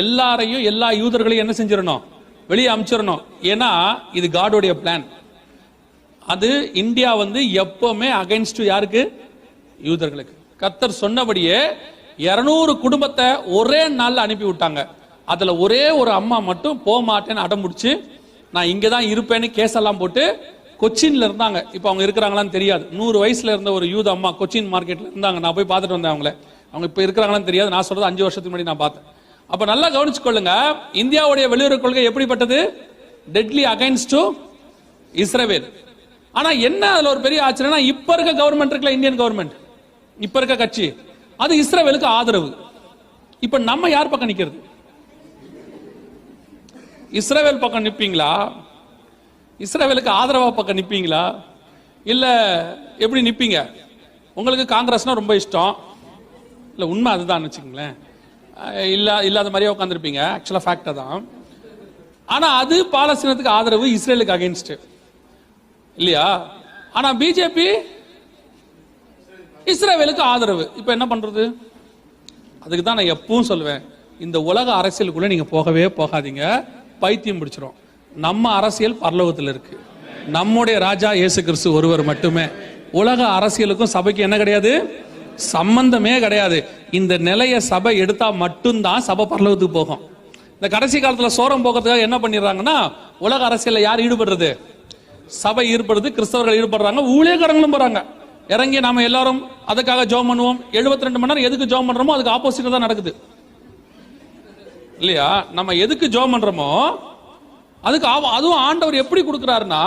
எல்லாரையும் எல்லா யூதர்களையும் என்ன செஞ்சிடணும்? வெளியே அனுப்பிச்சிடணும். ஏன்னா இது காடோடைய பிளான். அது இந்தியா எப்பவுமே அகைன்ஸ்ட் யாருக்கு? யூதர்களுக்கு. கர்த்தர் சொன்னபடியே 200 குடும்பத்தை ஒரே நாள்ல அனுப்பி விட்டாங்க. அதுல ஒரே ஒரு அம்மா மட்டும் போக மாட்டேன்னு அடம்பிடிச்சு நான் இங்கதான் இருப்பேன்னு கேஸ் எல்லாம் போட்டு கொச்சின்ல இருந்தாங்க. இப்ப அவங்க இருக்கிறாங்களான்னு தெரியாது. 100 வயசுல இருந்த ஒரு யூத அம்மா கொச்சின் மார்க்கெட்ல இருந்தாங்க. நான் போய் பார்த்துட்டு வந்தேன் அவங்கள. அவங்க இப்ப இருக்கிறாங்களான்னு தெரியாது. நான் சொல்றது 5 வருஷத்துக்கு முன்னாடி நான் பார்த்தேன். அப்ப நல்லா கவனிச்சுக்கொள்ளுங்க, இந்தியாவுடைய வெளியுறவு கொள்கை எப்படிப்பட்டது? Deadly against to Israel. ஆனா என்ன அதுல ஒரு பெரிய ஆச்சரியம்னா, இப்ப இருக்க கவர்மெண்ட் இருக்குல்ல, இந்தியன் கவர்மெண்ட், இப்ப இருக்க கட்சி, அது இஸ்ரேலுக்கு ஆதரவு. இப்ப நம்ம யார் பக்கம் நிக்கிறது? இஸ்ரேல் பக்கம் நிப்பீங்களா? இஸ்ரேலுக்கு ஆதரவா பக்கம் நிப்பீங்களா? இல்ல எப்படி நிப்பீங்க? உங்களுக்கு காங்கிரஸ்னா ரொம்ப இஷ்டம் இல்ல, உண்மை அதுதான் வச்சுக்கங்களேன். இல்லாத மாதிரியே உட்காந்துருப்பீங்க. ஆக்சுவலா ஃபேக்டா தான். ஆனா அது பாலஸ்தீனத்துக்கு ஆதரவு, இஸ்ரேலுக்கு அகைன்ஸ்ட் இல்லையா? ஆனா பிஜேபி இஸ்ரேலுக்கு ஆதரவு. இப்ப என்ன பண்றது? அதுக்கு தான் நான் எப்பவும் சொல்லுவேன், இந்த உலக அரசியலுக்குள்ள நீங்க போகவே போகாதீங்க, பைத்தியம் பிடிச்சிரும். நம்ம அரசியல் பரலோகத்தில் இருக்கு. நம்முடைய ராஜா இயேசு கிறிஸ்து ஒருவர் மட்டுமே. உலக அரசியலுக்கும் சபைக்கு என்ன கிடையாது? சம்பந்தமே கிடையாது. இந்த நிலைய சபை எடுத்தா மட்டும்தான் சபை பரலோகத்துக்கு போகும். இந்த கடைசி காலத்துல சோரம் போகிறதுக்காக என்ன பண்ணிடுறாங்கன்னா, உலக அரசியல்ல யார் ஈடுபடுறது? சபை ஈடுபடுறது, கிறிஸ்தவர்கள் ஈடுபடுறாங்க, ஊழியக்காரங்களும் போறாங்க. இறங்கி நாம எல்லாரும் அதுக்காக ஜெபம் பண்ணுவோம். 72 மணி நேரம் எதுக்கு ஜெபம் பண்றோமோ அதுக்கு ஆப்போசிட் தான் நடக்குது இல்லையா? நம்ம எதுக்கு ஜெபம் பண்றோமோ அதுக்கு அதுவும் ஆண்டவர் எப்படி கொடுக்கிறாருன்னா,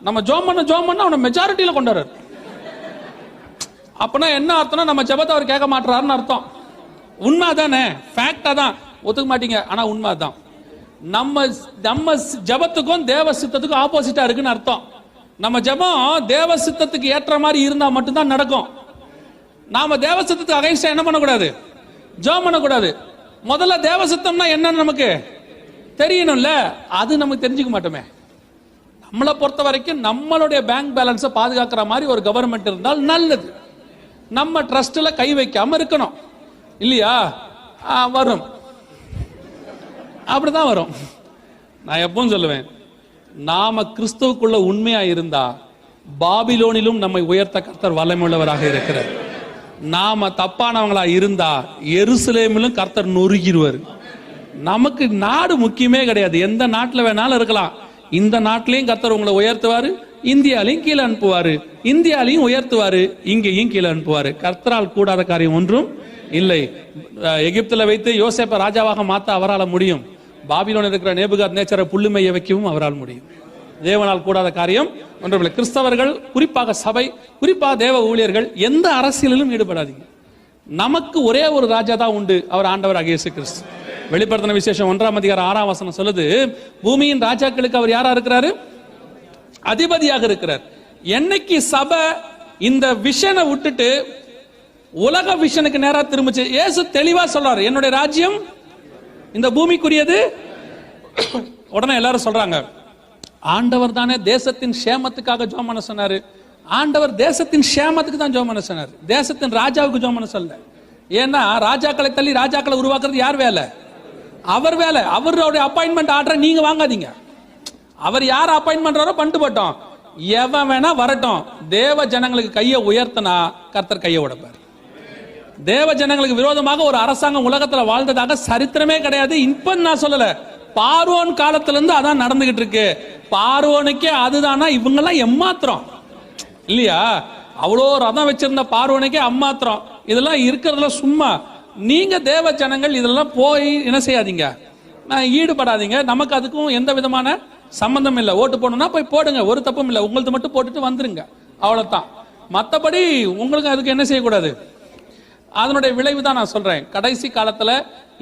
நம்ம ஜெபம் பண்ண அவனை மெஜாரிட்டியில கொண்டாரு. அப்பனா என்ன அர்த்தம்னா, நம்ம ஜெபத்தை அவர் கேட்க மாட்டாருன்னு அர்த்தம். உண்மை தானே? ஃபேக்டா தான், ஒத்துக்க மாட்டீங்க, ஆனா உண்மை தான். நம்ம ஜெபத்துக்கும் தேவ சித்தத்துக்கும் ஆப்போசிட்டா இருக்குன்னு அர்த்தம். நம்ம ஜெபம் தேவ சித்தத்துக்கு ஏற்ற மாதிரி இருந்தா மட்டும்தான் நடக்கும். நாம தேவ சித்தத்துக்கு அகைன்ஸ்டா என்ன பண்ணக்கூடாது? ஜெபம் பண்ணக்கூடாது. முதல்ல தேவ சித்தம்னா என்னன்னு நமக்கு தெரியணும்ல, அது நமக்கு தெரிஞ்சுக்க மாட்டோமே. நம்மளை பொறுத்த வரைக்கும் நம்மளுடைய பேங்க் பேலன்ஸை பாதுகாக்கிற மாதிரி ஒரு கவர்மெண்ட் இருந்தால் நல்லது. நம்ம ட்ரஸ்ட்ல கை வைக்காம இருக்கணும் இல்லையா? வரும், அப்படிதான் வரும். நான் எப்பவும் சொல்லுவேன், நாம கிறிஸ்துவுக்குள்ள உண்மையா இருந்தா பாபிலோனிலும் நம்மை உயர்த்த கர்த்தர் வல்லமையுள்ளவராக இருக்கிறார். நாம தப்பானவங்களா இருந்தா எருசலேமிலும் கர்த்தர் நொறுகிடுவார். நமக்கு நாடு முக்கியமே கிடையாது. எந்த நாட்டில் வேணாலும் இருக்கலாம். இந்த நாட்டிலையும் கர்த்தர் உங்களை உயர்த்துவாரு, இந்தியாலையும் கீழே அனுப்புவாரு, இந்தியாலையும் உயர்த்துவாரு, இங்கேயும் கீழே அனுப்புவாரு. கர்த்தரால் கூடாத காரியம் ஒன்றும் இல்லை. எகிப்துல வைத்து யோசேப்பை ராஜாவாக மாற்ற அவரால் முடியும். பாபிலோனில் இருக்கிற நேபுகாத்நேச்சரை புல்லுமைய வைக்கவும் அவரால் முடியும். தேவனால் கூடாத காரியம் ஒன்றுமில்லை. கிறிஸ்தவர்கள், குறிப்பாக சபை, குறிப்பாக தேவ ஊழியர்கள் எந்த அரசியலிலும் ஈடுபடாதீங்க. நமக்கு ஒரே ஒரு ராஜா தான் உண்டு, அவர் ஆண்டவராகிய இயேசு கிறிஸ்து. வெளிப்படுத்தின விசேஷம் 1:6 சொல்லுது, பூமியின் ராஜாக்களுக்கு அவர் யாரா இருக்கிறாரு? அதிபதியாக இருக்கிறார். என்னைக்கு சபை இந்த விஷனை விட்டுட்டு உலக விஷனுக்கு நேரா திரும்பிச்சு, இயேசு தெளிவா சொல்றாரு, என்னுடைய ராஜ்யம் இந்த பூமிக்குரியது. உடனே எல்லாரும் சொல்றாங்க, ஆண்டவர் தானே தேசத்தின் சேமத்துக்காக ஜெபம் பண்ண சொன்னாரு. ஆண்டவர் தேசத்தின் சேமத்துக்கு தான் ஜெபம் பண்ண சொன்னார், தேசத்தின் ராஜாவுக்கு ஜெபம் பண்ண சொல்ல. ஏன்னா ராஜாக்களை தள்ளி ராஜாக்களை உருவாக்குறது யார் வேலை? அவர் வேலை. அவருடைய அப்பாயின்மெண்ட் ஆர்டர் நீங்க வாங்காதீங்க. அவர் யார் அப்பாயின்ட் பண்றாரோ பண்ணிட்டு போட்டோம், எவன் வேணா வரட்டும். தேவ ஜனங்களுக்கு கையை உயர்த்தினா கர்த்தர் கையை உடைப்பார். தேவ ஜனங்களுக்கு விரோதமாக ஒரு அரசாங்கம் உலகத்துல வாழ்ந்ததாக சரித்திரமே கிடையாது. இப்ப நான் சொல்லல, பார்வோன் காலத்துல இருந்து அதான் நடந்துகிட்டு இருக்கு. பார்வோனுக்கே அதுதானா? இவங்க எல்லாம் எம்மாத்திரம் இல்லையா? அவ்வளோ ரதம் வச்சிருந்த பார்வோனுக்கே அம்மாத்திரம். இதெல்லாம் இருக்கிறதுல சும்மா. நீங்க தேவ ஜனங்கள் இதெல்லாம் போய் என்ன செய்யாதீங்க, ஈடுபடாதீங்க. நமக்கு அதுக்கும் எந்த விதமான சம்பந்தம் இல்லை. ஓட்டு போடணும்னா போய் போடுங்க, ஒரு தப்பும் இல்லை. உங்களுக்கு மட்டும் போட்டுட்டு வந்துருங்க, அவ்வளவுதான். மற்றபடி உங்களுக்கு அதுக்கு என்ன செய்யக்கூடாது. அதனுடைய விளைவு தான் நான் சொல்றேன். கடைசி காலத்துல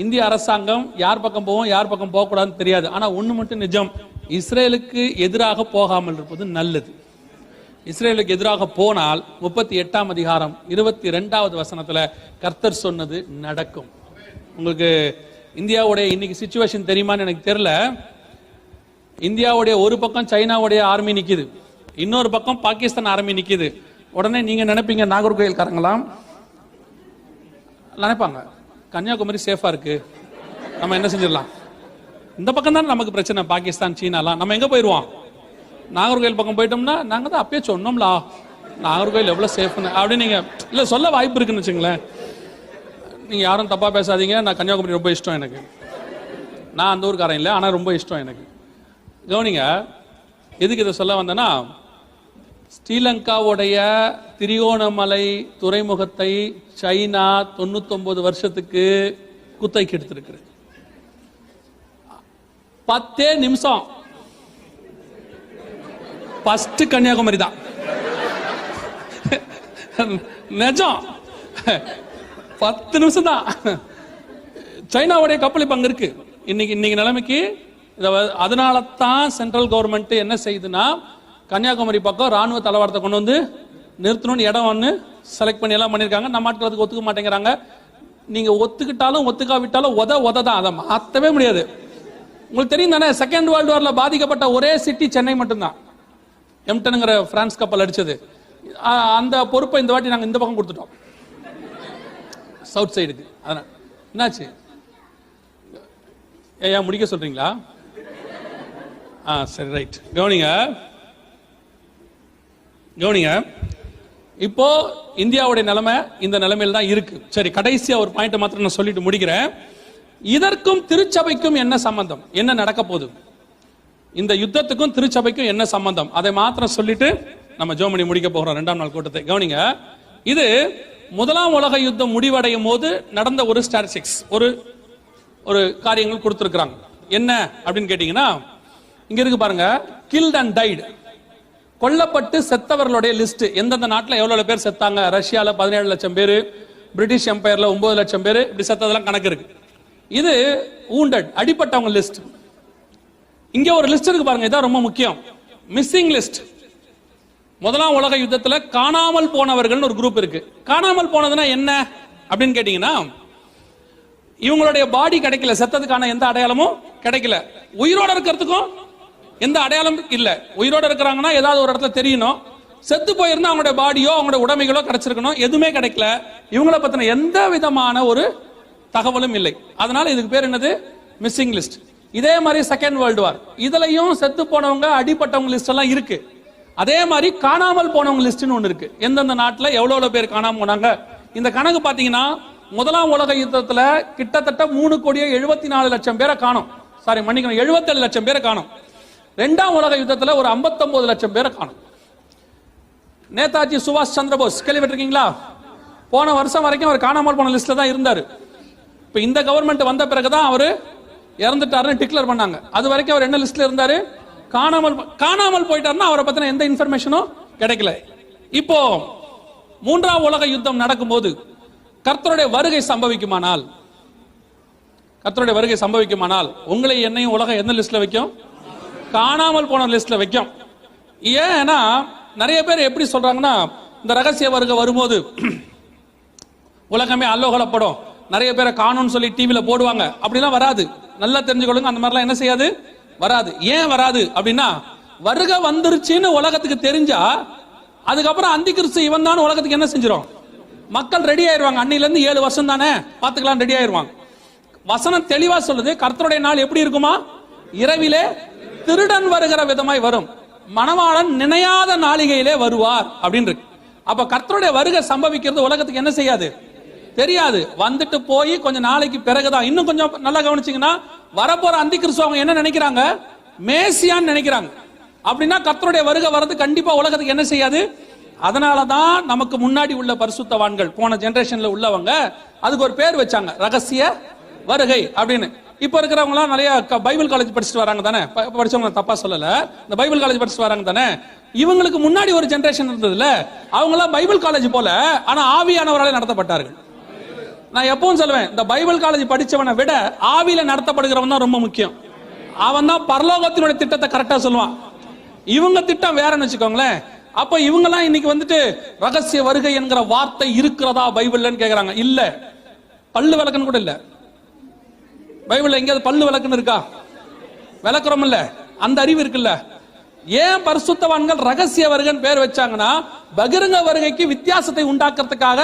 இந்திய அரசாங்கம் யார் பக்கம் போவோம் யார் பக்கம் போகக்கூடாதுன்னு தெரியாது. ஆனா ஒண்ணு மட்டும் நிஜம், இஸ்ரேலுக்கு எதிராக போகாமல் இருப்பது நல்லது. இஸ்ரேலுக்கு எதிராக போனால் 38:22 கர்த்தர் சொன்னது நடக்கும். உங்களுக்கு இந்தியாவுடைய இன்னைக்கு சிச்சுவேஷன் தெரியுமான்னு எனக்கு தெரியல. இந்தியாவுடைய ஒரு பக்கம் சைனாவுடைய ஆர்மி நிக்குது, இன்னொரு பக்கம் பாகிஸ்தான் ஆர்மி நிக்குது. உடனே நீங்க நினைப்பீங்க, நாகர்கோயில்காரங்களாம் நினைப்பாங்க, கன்னியாகுமரி சேஃபா இருக்கு, நம்ம என்ன செஞ்சிடலாம். இந்த பக்கம் தான் நமக்கு பிரச்சனை, பாகிஸ்தான் சீனாலாம். நம்ம எங்க போயிடுவோம்? நாகர்கோயில் பக்கம் போயிட்டோம்னா நாங்க தான் அப்பயே சொன்னோம்லா நாகர்கோயில் எவ்வளவு சேஃப்னு அப்படின்னு. நீங்க இல்ல சொல்ல வாய்ப்பு இருக்குன்னு வச்சுங்களேன். நீங்க யாரும் தப்பா பேசாதீங்க, நான் கன்னியாகுமரி ரொம்ப இஷ்டம் எனக்கு. நான் அந்த ஊருக்காரன் இல்லை, ஆனா ரொம்ப இஷ்டம் எனக்கு. கவனிங்க, எதுக்கு இதை சொல்ல வந்தேன்னா, ஸ்ரீலங்காவுடைய திரிகோணமலை துறைமுகத்தை சைனா 99 வருஷத்துக்கு குத்தகைக்கு எடுத்திருக்கு. 10 நிமிஷம் ஃபர்ஸ்ட் கன்னியாகுமரி தான். நிஜம், 10 நிமிஷம் தான். சைனாவுடைய கப்பல் இப்ப அங்க இருக்கு. இன்னைக்கு நிலைமைக்கு அதனால தான் சென்ட்ரல் கவர்மெண்ட் என்ன செய்யுதுன்னா, கன்னியாகுமரி பக்கம் ராணுவ தளவாடத்தை கொண்டு வந்து நிறுத்தணும்னு இடம் ஒன்று செலக்ட் பண்ணி எல்லாம் பண்ணியிருக்காங்க. நம்ம ஆட்கள் அதுக்கு ஒத்துக்க மாட்டேங்கிறாங்க. நீங்க ஒத்துக்கிட்டாலும் ஒத்துக்காவிட்டாலும் உத தான், அதை மாற்றவே முடியாது. உங்களுக்கு தெரியும் தானே, செகண்ட் வேர்ல்டு வார்ல பாதிக்கப்பட்ட ஒரே சிட்டி சென்னை மட்டும்தான். எம்டன்ங்கிற பிரான்ஸ் கப்பல் அடிச்சது. அந்த பொறுப்பை இந்த வாட்டி நாங்கள் இந்த பக்கம் கொடுத்துட்டோம், சவுத் சைடுக்கு. அதனால என்னாச்சு? ஏன் முடிக்க சொல்றீங்களா? சரி, ரைட். கவனிங்க, இப்போ இந்தியாவுடைய நிலைமை இந்த நிலைமையில் தான் இருக்கு. சரி, கடைசியா ஒரு பாயிண்ட் மாத்திரம் நான் சொல்லிட்டு முடிக்கிறேன். இதற்கும் திருச்சபைக்கும் என்ன சம்பந்தம்? என்ன நடக்க போகுது? இந்த யுத்தத்துக்கும் திருச்சபைக்கும் என்ன சம்பந்தம்? அதை மாத்திரம் சொல்லிட்டு நம்ம ஜெபம் பண்ணி முடிக்க போகிறோம் 2ஆம் நாள் கூட்டத்தை. கவனிங்க, இது முதலாம் உலக யுத்தம் முடிவடையும் போது நடந்த ஒரு ஸ்டாட்டிஸ்டிக்ஸ், ஒரு காரியங்கள் கொடுத்திருக்கிறாங்க. என்ன அப்படின்னு கேட்டீங்கன்னா, இங்க இருக்கு பாருங்க, கில்ட் அண்ட் டைட், கொல்லப்பட்டு செத்தவர்களுடைய லிஸ்ட். எந்தெந்த நாட்டில் எவ்வளவு பேர் செத்தாங்க. ரஷ்யால 17 லட்சம் பேர், பிரிட்டிஷ் எம்பையர்ல 9 லட்சம் பேர், இப்படி செத்ததெல்லாம் கணக்கு இருக்கு. இது wounded, அடிப்பட்டவங்க லிஸ்ட். இங்க ஒரு லிஸ்ட் இருக்கு பாருங்க, இதான் ரொம்ப முக்கியம். Missing list. முதலாம் உலக யுத்தத்துல காணாமல் போனவர்கள் ஒரு குரூப் இருக்கு. காணாமல் போனதுன்னா என்ன அப்படின்னு கேட்டீங்கன்னா, இவங்களுடைய பாடி கிடைக்கல, செத்ததுக்கான எந்த அடையாளமும் கிடைக்கல. உயிரோட இருக்கிறதுக்கும் எந்த அடையாளம் இல்ல. உயிரோட இருக்கிறாங்கன்னா ஏதாவது ஒரு இடத்துல தெரியணும். செத்து போயிருந்தா அவங்களுடைய பாடியோ அவங்களுடைய உடைமைகளோ கிடைச்சிருக்கணும். எதுவுமே கிடைக்கல. இவங்களை பத்தின எந்த விதமான ஒரு தகவலும் இல்லை. அதனால இதுக்கு பேர் என்னது? Missing list. இதே மாதிரி செகண்ட் வேர்ல்டு வார், இதுலயும் செத்து போனவங்க அடிப்பட்டவங்க லிஸ்ட் எல்லாம் இருக்கு. அதே மாதிரி காணாமல் போனவங்க லிஸ்ட்னு ஒண்ணு இருக்கு. எந்தெந்த நாட்டுல எவ்வளவு பேர் காணாம போனாங்க. இந்த கணக்கு பாத்தீங்கன்னா, முதலாம் உலக யுத்தத்துல கிட்டத்தட்ட 3,74,00,000 பேரை காணும். சாரி, மன்னிக்கணும், 77 லட்சம் பேரை காணும். 2ஆம் உலக யுத்தத்துல ஒரு 59 லட்சம் பேரை காணும். நேதாஜி சுபாஷ் சந்திர போஸ் கேள்விப்பட்டிருக்கீங்களா? போன வருஷம் வரைக்கும் அவர் காணாமல் போன லிஸ்ட்ல தான் இருந்தாரு. இப்ப இந்த கவர்மெண்ட் வந்த பிறகுதான் அவரு இறந்துட்டாருன்னு டிக்ளேர் பண்ணாங்க. அது வரைக்கும் அவர் என்ன லிஸ்ட்ல இருந்தாரு? காணாமல் போயிட்டாருன்னா அவரை பத்தின எந்த இன்ஃபர்மேஷனும் கிடைக்கல. இப்போ மூன்றாம் உலக யுத்தம் நடக்கும்போது கர்த்தருடைய வருகை சம்பவிக்குமானால் உங்களை என்னையும் உலகம் எந்த லிஸ்ட்ல வைக்கும்? காணாமல் போன லிஸ்ட்ல வைக்கும். ஏன்னா நிறைய பேர் எப்படி சொல்றாங்கன்னா, இந்த ரகசிய வருகை வரும்போது உலகமே அல்லோகலப்படும், நிறைய பேரை காணும்னு சொல்லி டிவில போடுவாங்க. அப்படிலாம் வராது. நல்லா தெரிஞ்சுக்கொள்ளுங்க, அந்த மாதிரிலாம் என்ன செய்யாது, வராது. ஏன் வராது அப்படின்னா, வருகை வந்துருச்சுன்னு உலகத்துக்கு தெரிஞ்சா அதுக்கப்புறம் அந்தி கிறிஸ்து இவன் தான் உலகத்துக்கு என்ன செஞ்சிடும்? மக்கள் ரெடி ஆயிருவாங்க. அன்னில இருந்து 7 வருஷம் தானே பாத்துக்கலாம், ரெடி ஆயிருவாங்க. வசனம் தெளிவா சொல்லுது, கர்த்தருடைய நாள் எப்படி இருக்குமா? இரவிலே திருடன் வருகிற விதமாய் வரும், மணவாளன் நினையாத நாளிகையிலே வருவார் அப்படின்னு இருக்கு. அப்ப கர்த்தருடைய வருகை சம்பவிக்கிறது உலகத்துக்கு என்ன செய்யாது, தெரியாது. வந்துட்டு போய் கொஞ்ச நாளைக்கு பிறகுதான். இன்னும் கொஞ்சம் நல்லா கவனிச்சீங்கன்னா, வரப்போற அந்தி கிறிஸ்து அவங்க என்ன நினைக்கிறாங்க? மேசியான்னு நினைக்கிறாங்க. அப்படின்னா கர்த்தருடைய வருகை வரது கண்டிப்பா உலகத்துக்கு என்ன செய்யாது. அதனாலதான் நமக்கு முன்னாடி உள்ள பரிசுத்தவான்கள், போன ஜெனரேஷன்ல உள்ளவங்க, அதுக்கு ஒரு பேர் வச்சாங்க, ரகசிய வருகை அப்படின்னு. இப்ப இருக்கிறவங்க எல்லாம் நிறைய பைபிள் காலேஜ் படிச்சுட்டு வராங்க தானே, படிச்சவங்க தப்பா சொல்லல, இந்த பைபிள் காலேஜ் படிச்சுட்டு வராங்க தானே. இவங்களுக்கு முன்னாடி ஒரு ஜெனரேஷன் இருந்ததுல, அவங்க எல்லாம் பைபிள் காலேஜ் போல, ஆனா ஆவியானவராலே நடத்தப்பட்டார்கள். நான் எப்பவும் சொல்லுவேன், இந்த பைபிள் காலேஜ் படிச்சவனை விட ஆவியில நடத்தப்படுகிறவன் தான் ரொம்ப முக்கியம். அவன் தான் பரலோகத்தினுடைய திட்டத்தை கரெக்டா சொல்லுவான். இவங்க திட்டம் வேறன்னு வச்சுக்கோங்களேன். அப்ப இவங்க எல்லாம் இன்னைக்கு வந்துட்டு ரகசிய வருகை என்கிற வார்த்தை இருக்கிறதா பைபிள்லன்னு கேக்குறாங்க. இல்ல, பல்லு விளக்குன்னு கூட இல்ல. பைபிள்ல எங்கேயாவது பல்லு விளக்குன்னு இருக்கா? விளக்குறோம் இல்ல, அந்த அறிவு இருக்குல்ல. ஏன் பரிசுத்தவான்கள் ரகசிய வருகைன்னு பேர் வச்சாங்கன்னா, பகிரங்க வருகைக்கு வித்தியாசத்தை உண்டாக்குறதுக்காக,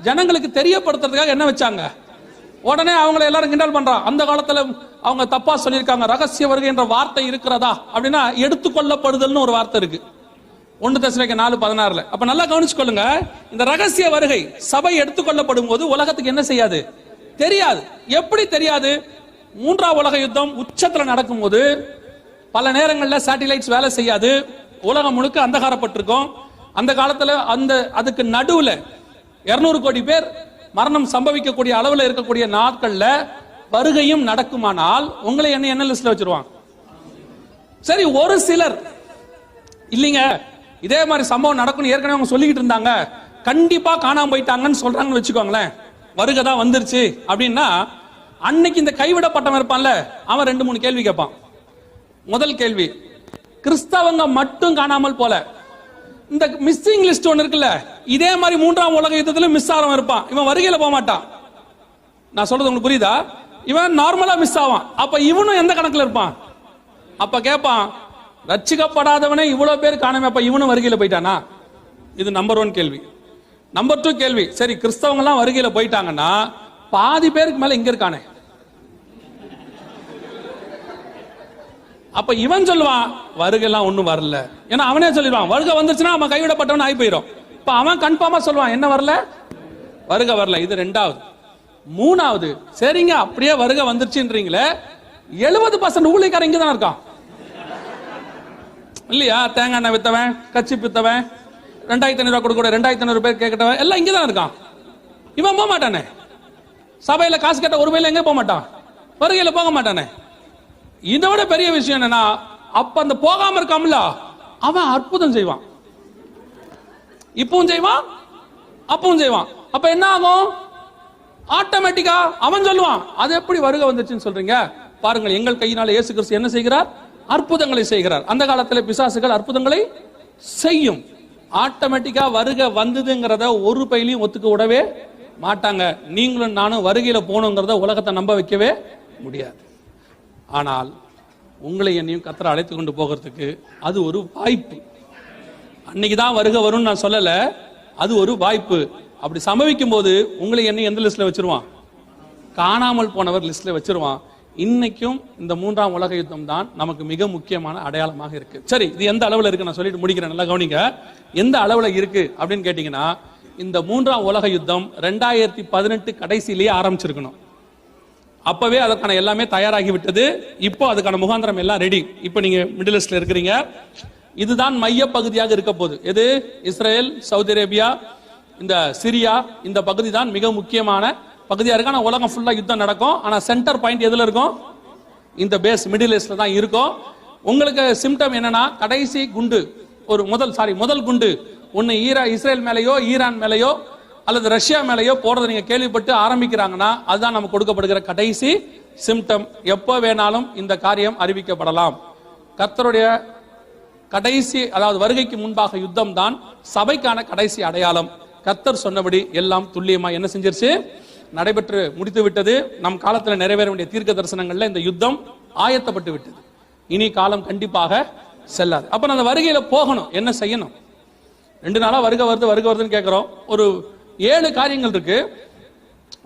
ஜனங்களுக்கு தெரியப்படுத்துறதுக்காக என்ன வச்சாங்க. உடனே அவங்களை எல்லாரும் கிண்டல் பண்றான். அந்த காலத்துல அவங்க தப்பா சொல்லியிருக்காங்க, ரகசிய வருகை என்ற வார்த்தை இருக்கிறதா அப்படின்னா எடுத்துக்கொள்ளப்படுதல்னு ஒரு வார்த்தை இருக்கு 1 தெசலோனிக்கேயர் 4:16. அப்ப நல்லா கவனிச்சுக்கொள்ளுங்க, இந்த ரகசிய வருகை சபை எடுத்துக்கொள்ளப்படும் போது உலகத்துக்கு என்ன செய்யாது, தெரியாது. எப்படி தெரியாது? மூன்றாம் உலக யுத்தம் உச்சத்துல நடக்கும் போது பல நேரங்களில் சேட்டிலைட்ஸ் வேலை செய்யாது, உலகம் முழுக்க அந்தகாரப்பட்டிருக்கும். அந்த காலத்துல அதுக்கு நடுவுல 200 கோடி பேர் மரணம் சம்பவிக்கக்கூடிய அளவில் இருக்கக்கூடிய நாட்கள்ல வருகையும் நடக்குமானால் உங்களை என்ன லிஸ்ட்ல வச்சிருவாங்க? சரி, ஒரு சிலர் இல்லைங்க இதே மாதிரி சம்பவம் நடக்கும் ஏற்கனவே அவங்க சொல்லிக்கிட்டு இருந்தாங்க, கண்டிப்பா காணாம போயிட்டாங்கன்னு சொல்றாங்கன்னு வச்சுக்கோங்களேன். வருகை தான் வந்துருச்சு அப்படின்னா, அன்னைக்கு இந்த கைவிடப்பட்டவன் இருப்பான்ல, அவன் 2-3 கேள்வி கேட்பான். முதல் கேள்வி, கிறிஸ்தவங்க மட்டும் காணாமல் போல, இந்த மிஸ்ஸிங் லிஸ்ட் ஒன்னு இருக்குல்ல, இதே மாதிரி மூன்றாம் உலக யுத்தத்துல மிஸ் ஆகிறவன் இருப்பான். இவன் வருகையில போக மாட்டான். நான் சொல்றது உங்களுக்கு புரியுதா? இவன் நார்மலா மிஸ் ஆவான். அப்ப இவனும் எந்த கணக்குல இருப்பான்? அப்ப கேட்பான், ரட்சிக்கப்படாதவனே இவ்வளவு பேர் காணாம, அப்ப இவனும் வருகையில போயிட்டானா? இது நம்பர் 1 கேள்வி. நம்பர் 2 கேள்வி, சரி கிறிஸ்தவங்க எல்லாம் வருகையில போயிட்டாங்கன்னா பாதி பேருக்கு மேல இங்க இருக்கானே. அப்ப இவன் சொல்லுவான், வருகை எல்லாம் ஒண்ணும் வரல. ஏன்னா அவனே சொல்லிடுவான், வருகை வந்துச்சுன்னா அவன் கைவிடப்பட்டவன் ஆகி போயிடும். இப்ப அவன் கன்ஃபார்மா சொல்லுவான், என்ன வரல, வருகை வரல. இது 2வது. 3வது, சரிங்க அப்படியே வருகை வந்துருச்சுன்றீங்களே, 70% ஊழியக்காரன் இங்க தான் இருக்கான் இல்லையா? தேங்காய் எண்ணெய் வித்தவன், கச்சி வித்தவன், 2500 ரூபாய் கொடுக்க 2500 பேர் கேட்கட்டவன் எல்லாம் இங்கதான் இருக்கான். இவன் போக மாட்டானே, சபையில காசு கேட்ட ஒரு வேலை எங்க போக மாட்டான், வருகையில போக மாட்டானே. இதோட பெரிய விஷயம் என்னன்னா, அப்ப அந்த போகாம இருக்காமல அவன் அற்புதம் செய்வான். இப்பவும் செய்வான், அப்பவும் செய்வான். அப்ப என்ன ஆகும்? ஆட்டோமேட்டிக்கா அவன் சொல்லுவான், அது எப்படி வருகை வந்துச்சுன்னு சொல்றீங்க? பாருங்கள், எங்கள் கையினால இயேசு கிறிஸ்து என்ன செய்கிறார்? அற்புதங்களை செய்கிறார். அந்த காலத்துல பிசாசுகள் அற்புதங்களை செய்யும். ஆட்டோமேட்டிக்கா வருகை வந்ததுங்கிறத ஒரு பையிலையும் ஒத்துக்க விடவே மாட்டாங்க. நீங்களும் நானும் வருகையில போகணுங்கிறத உலகத்தை நம்ப வைக்கவே முடியாது. ஆனால் உங்களை என்னையும் கர்த்தர் அழைத்து கொண்டு போகிறதுக்கு அது ஒரு வாய்ப்பு. அன்னைக்குதான் வருகை வரும்னு நான் சொல்லல, அது ஒரு வாய்ப்பு. அப்படி சம்பவிக்கும் போது உங்களை என்னையும் எந்த லிஸ்ட்ல வச்சிருவான்? காணாமல் போனவர் லிஸ்ட்ல வச்சிருவான். இன்னைக்கும் இந்த மூன்றாம் உலக யுத்தம் தான் நமக்கு மிக முக்கியமான அடையாளமாக இருக்கு. சரி, இது எந்த அளவுல இருக்கு நான் சொல்லிட்டு முடிக்கிறேன், நல்லா கவனிங்க. எந்த அளவுல இருக்கு அப்படின்னு கேட்டீங்கன்னா, இந்த மூன்றாம் உலக யுத்தம் 2018 கடைசியிலேயே ஆரம்பிச்சிருக்கணும். அப்பவே அதற்கான எல்லாமே தயாராகி விட்டது. இப்போ அதுக்கான முகாந்திரம் எல்லாம் ரெடி. இப்போ நீங்க மிடில் ஈஸ்ட்ல இருக்கிறீங்க. இதுதான் மைய பகுதியாக இருக்க போகுது. எது? இஸ்ரேல், சவுதி அரேபியா, இந்த சிரியா, இந்த பகுதி தான் மிக முக்கியமான பகுதியா இருக்கு. ஆனா உலகம் ஃபுல்லா யுத்தம் நடக்கும். ஆனா சென்டர் பாயிண்ட் எதுல இருக்கும்? இந்த பேஸ் மிடில் ஈஸ்ட்ல தான் இருக்கும். உங்களுக்கு சிம்டம் என்னன்னா, கடைசி குண்டு, ஒரு முதல் குண்டு ஒன்னு இஸ்ரேல் மேலேயோ ஈரான் மேலேயோ அல்லது ரஷ்யா மேலேயோ போறதை நீங்க கேள்விப்பட்டு ஆரம்பிக்கிறாங்கன்னா, அதுதான் நமக்கு கொடுக்கப்படுகிற கடைசி சிம்டம். எப்போ வேணாலும் இந்த காரியம் அறிவிக்கப்படலாம். கர்த்தருடைய கடைசி, அதாவது வருகைக்கு முன்பாக யுத்தம் தான் சபைக்கான கடைசி அடையாளம். கர்த்தர் சொன்னபடி எல்லாம் துல்லியமா என்ன செஞ்சிருச்சு, நடைபெற்று முடித்து விட்டது. நம் காலத்தில் நிறைவேற வேண்டிய தீர்க்க தரிசனங்கள்ல இந்த யுத்தம் ஆயத்தப்பட்டு விட்டது. இனி காலம் கண்டிப்பாக செல்லாது. அப்ப நான் அந்த வருகையில போகணும், என்ன செய்யணும்? 2 நாளா வருகை வருதுன்னு கேட்கிறோம். ஒரு 7 காரியங்கள் இருக்கு.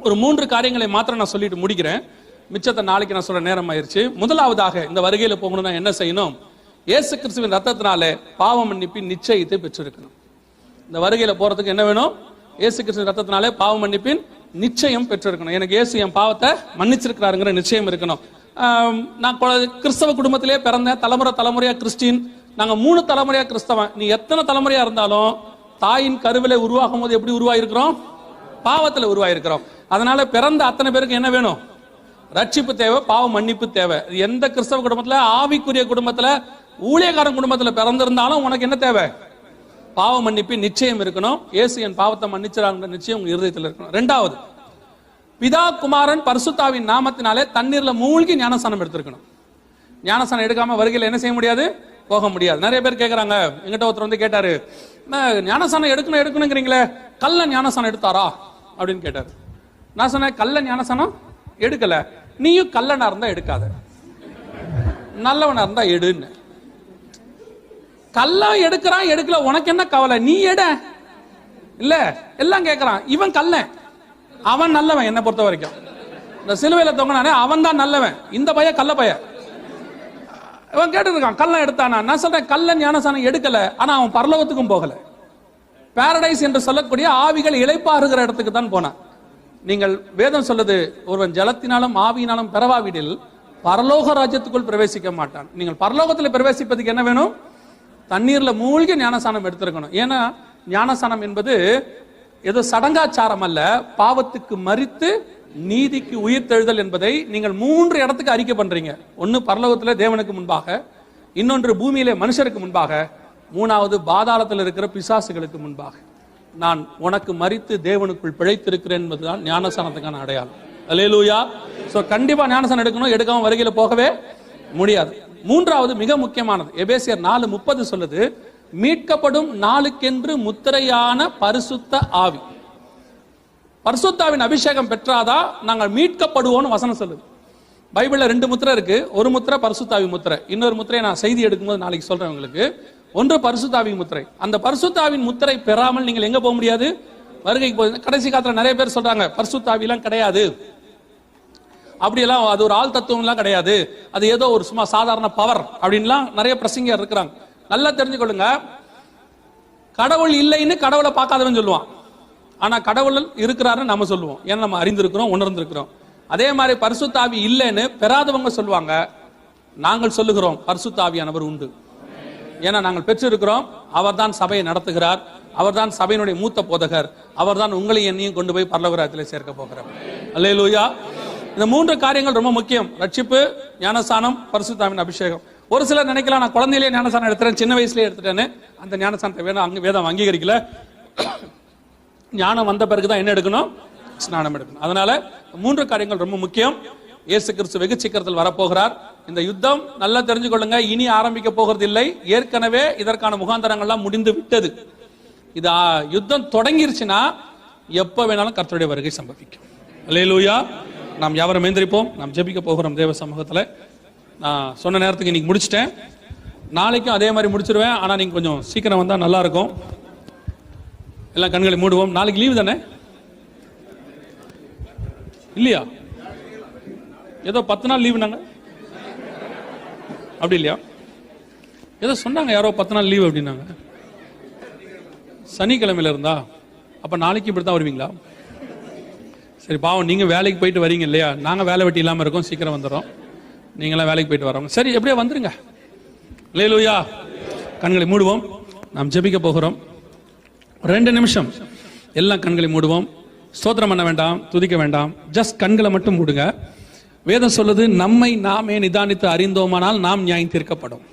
ஒரு 3 காரியங்களை மாத்திரம் நான் சொல்லிட்டு முடிக்கிறேன். மிச்சத்தை நாளைக்கு நான் சொல்ற நேரம் ஆயிருச்சு. முதலாவதாக இந்த வருகையில போகணும்னா என்ன செய்யணும்? இயேசு கிறிஸ்துவின் ரத்தத்தினாலே பாவ மன்னிப்பின் நிச்சயத்தை பெற்றிருக்கணும். இந்த வருகையில போறதுக்கு என்ன வேணும்? இயேசு கிறிஸ்துவின் ரத்தத்தினாலே பாவ மன்னிப்பின் நிச்சயம் பெற்றிருக்கணும். எனக்கு இயேசு என் பாவத்தை மன்னிச்சிருக்கிறாருங்கிற நிச்சயம் இருக்கணும். நான் கிறிஸ்தவ குடும்பத்திலே பிறந்தேன், தலைமுறையா கிறிஸ்டின். நாங்க 3 தலைமுறையா கிறிஸ்தவன். நீ எத்தனை தலைமுறையா இருந்தாலும் தாயின் கருவிலே உருவாகும் போது எப்படி உருவாயிருக்கிறோம்? பாவத்துல உருவாயிருக்கிறோம். அதனால பிறந்த அத்தனை பேருக்கு என்ன வேணும்? ரட்சிப்பு தேவை, பாவ மன்னிப்பு தேவை. எந்த கிறிஸ்தவ குடும்பத்துல, ஆவிக்குரிய குடும்பத்துல, ஊழியக்காரன் குடும்பத்துல பிறந்திருந்தாலும் உனக்கு என்ன தேவை? பாவ மன்னிப்பு நிச்சயம் இருக்கணும். இயேசு என் பாவத்தை மன்னிச்சாருங்கிற நிச்சயம் உங்க இருதயத்தில் இருக்கணும். 2வது, பிதா குமாரன் பரிசுத்தாவின் நாமத்தினாலே தண்ணீர்ல மூழ்கி ஞானஸ்நானம் எடுத்திருக்கணும். ஞானஸ்நானம் எடுக்காம வருகையில் என்ன செய்ய முடியாது? போக முடியாது. நிறைய பேர் கேட்கறாங்க. எங்கிட்ட ஒருத்தர் வந்து கேட்டாரு, ஞானஸ்நானம் எடுக்கணுங்கிறீங்களே, கள்ள ஞானஸ்நானம் எடுத்தாரா அப்படின்னு கேட்டாரு. நான் சொன்னேன், கள்ள ஞானஸ்நானம் எடுக்கல. நீயும் கள்ளனா இருந்தா எடுக்காத, நல்லவனா இருந்தா எடுன்னு. கள்ள எடுக்கிறான் எடுக்கல உனக்கு என்ன கவலை? நீ எட இல்ல. எல்லாம் கேட்கறான், இவன் கள்ளன், அவன் நல்லவன். என்ன பொறுத்த வரைக்கும் இந்த சிலுவையில தொங்கினானே அவன் தான் நல்லவன், இந்த பையன் கள்ள பையன். இவன் கேட்டு இருக்கான், கள்ளன் எடுத்தானா? நான் சொல்றேன், கள்ளன் ஞானஸ்நானம் எடுக்கல, ஆனா அவன் பரலோகத்துக்கும் போகல. பாரடைஸ் என்று சொல்லக்கூடிய ஆவிகள் இளைப்பாறுகிற இடத்துக்கு தான் போனான். நீங்கள் வேதம் சொல்லுது, ஒருவன் ஜலத்தினாலும் ஆவியினாலும் பெறவாவிடில் பரலோக ராஜ்யத்துக்குள் பிரவேசிக்க மாட்டான். நீங்கள் பரலோகத்தில் பிரவேசிப்பதுக்கு என்ன வேணும்? தண்ணீர்ல மூழ்கி ஞானஸ்நானம் எடுத்திருக்கணும். ஏன்னா ஞானஸ்நானம் என்பது ஏதோ சடங்காச்சாரம் அல்ல, பாவத்துக்கு மரித்து நீதிக்கு உயிர்த்தெழுதல் என்பதை நீங்கள் 3 இடத்துக்கு அறிக்கை பண்றீங்க. ஒன்னு பரலோகத்தில் தேவனுக்கு முன்பாக, இன்னொன்று பூமியிலே மனுஷருக்கு முன்பாக, 3வது பாதாளத்தில் இருக்கிற பிசாசுகளுக்கு முன்பாக. நான் உனக்கு மரித்து தேவனுக்குள் பிழைத்திருக்கிறேன் என்பதுதான் ஞானஸ்நானத்துக்கான அடையாளம். அல்லேலூயா. சோ கண்டிப்பா ஞானஸ்நானம் எடுக்கணும், எடுக்காம வருகையில போகவே முடியாது. 3வது மிக முக்கியமானது, எபேசியர் 4:30 சொல்லுது, மீட்கப்படும் நாளுக்கென்று முத்திரையான பரிசுத்த ஆவி. பரிசுத்தாவின் அபிஷேகம் பெற்றாதான் நாங்கள் மீட்கப்படுவோம் வசனம் சொல்லுது. பைபிள்ல 2 முத்திரை இருக்கு. ஒரு முத்திரை பரிசுத்தாவி முத்திரை, இன்னொரு முத்திரையை நான் செய்தி எடுக்கும்போது நாளைக்கு சொல்றேன் உங்களுக்கு. ஒன்று பரிசுத்தாவின் முத்திரை. அந்த பரிசுத்தாவின் முத்திரை பெறாமல் நீங்கள் எங்க போக முடியாது? வருகைக்கு போய். கடைசி காலத்துல நிறைய பேர் சொல்றாங்க பரிசுத்தாவிலாம் கிடையாது, அப்படியெல்லாம் அது ஒரு ஆள் தத்துவம் எல்லாம் கிடையாது, அது ஏதோ ஒரு சும்மா சாதாரண பவர் அப்படின்லாம் நிறைய பிரசங்கர் இருக்கிறாங்க. நல்லா தெரிஞ்சுக்கொள்ளுங்க, கடவுள் இல்லைன்னு கடவுளை பார்க்காதவன் சொல்லுவான், ஆனா கடவுள் இருக்கிறாருன்னு நம்ம சொல்லுவோம். ஏன்னா நம்ம அறிந்திருக்கிறோம், உணர்ந்திருக்கிறோம். அதே மாதிரி பரிசுத்தாவி இல்லைன்னு பெறாதவங்க சொல்லுவாங்க. நாங்கள் சொல்லுகிறோம் பரிசுத்தாவியானவர் உண்டு. ஏன்னா நாங்கள் பெற்றிருக்கிறோம். அவர் தான் சபையை நடத்துகிறார், அவர் தான் சபையினுடைய மூத்த போதகர், அவர் தான் உங்களையும் என்னையும் கொண்டு போய் பரலோக ராஜ்யத்திலே சேர்க்க போகிறார். அல்லேலூயா. இந்த 3 காரியங்கள் ரொம்ப முக்கியம். ரட்சிப்பு, ஞானஸ்நானம், பரிசுத்தாவின் அபிஷேகம். ஒரு சிலர் நினைக்கலாம், நான் குழந்தையிலேயே ஞானஸ்நானம் எடுத்துறேன், சின்ன வயசுலேயே எடுத்துட்டேன்னு. அந்த ஞானஸ்நானத்தை வேதம் அங்கீகரிக்கல. ஞானம் வந்த பிறகுதான் என்ன எடுக்கணும்? ஸ்நானம் எடுக்கணும். அதனால 3 காரியங்கள் ரொம்ப முக்கியம். இயேசு கிறிஸ்து வெகு சீக்கிரத்தில் வரப்போகிறார். இந்த யுத்தம் நல்லா தெரிஞ்சுக்கொள்ளுங்க, இனி ஆரம்பிக்க போகிறது இல்லை. ஏற்கனவே இதற்கான முகாந்தரங்கள்லாம் முடிந்து விட்டது. இது யுத்தம் தொடங்கிருச்சுன்னா எப்ப வேணாலும் கர்த்தருடைய வருகை சம்பவிக்கும். அல்லேலூயா. நாம் யாவரும் எந்திரிப்போம், நாம் ஜெபிக்க போகிறோம் தேவ சமூகத்தில். நான் சொன்ன நேரத்துக்கு இன்னைக்கு முடிச்சிட்டேன், நாளைக்கும் அதே மாதிரி முடிச்சிருவேன். ஆனா நீங்க கொஞ்சம் சீக்கிரம் வந்தா நல்லா இருக்கும். எல்லாம் கண்களை மூடுவோம். நாளைக்கு லீவு தானே? இல்லையா? ஏதோ 10 நாள் லீவு நாங்க, அப்படி இல்லையா? ஏதோ சொன்னாங்க யாரோ 10 நாள் லீவு அப்படின்னாங்க. சனிக்கிழமையில இருந்தா அப்ப நாளைக்கு இப்படித்தான் வருவீங்களா? சரி, பாவம், நீங்க வேலைக்கு போயிட்டு வரீங்க இல்லையா? நாங்க வேலை வெட்டி இல்லாம இருக்கோம், சீக்கிரம் வந்துடும். நீங்களாம் வேலைக்கு போயிட்டு வரோங்க. சரி, எப்படியா வந்துருங்க. அல்லேலூயா. கண்களை மூடுவோம், நாம் ஜெபிக்க போகிறோம். 2 நிமிஷம் எல்லாம் கண்களை மூடுவோம். ஸ்தோத்திரம் பண்ண வேண்டாம், துதிக்க வேண்டாம், ஜஸ்ட் கண்களை மட்டும் மூடுங்க. வேதம் சொல்லுது, நம்மை நாமே நிதானித்து அறிந்தோமானால் நாம் நியாயம் தீர்க்கப்படும்.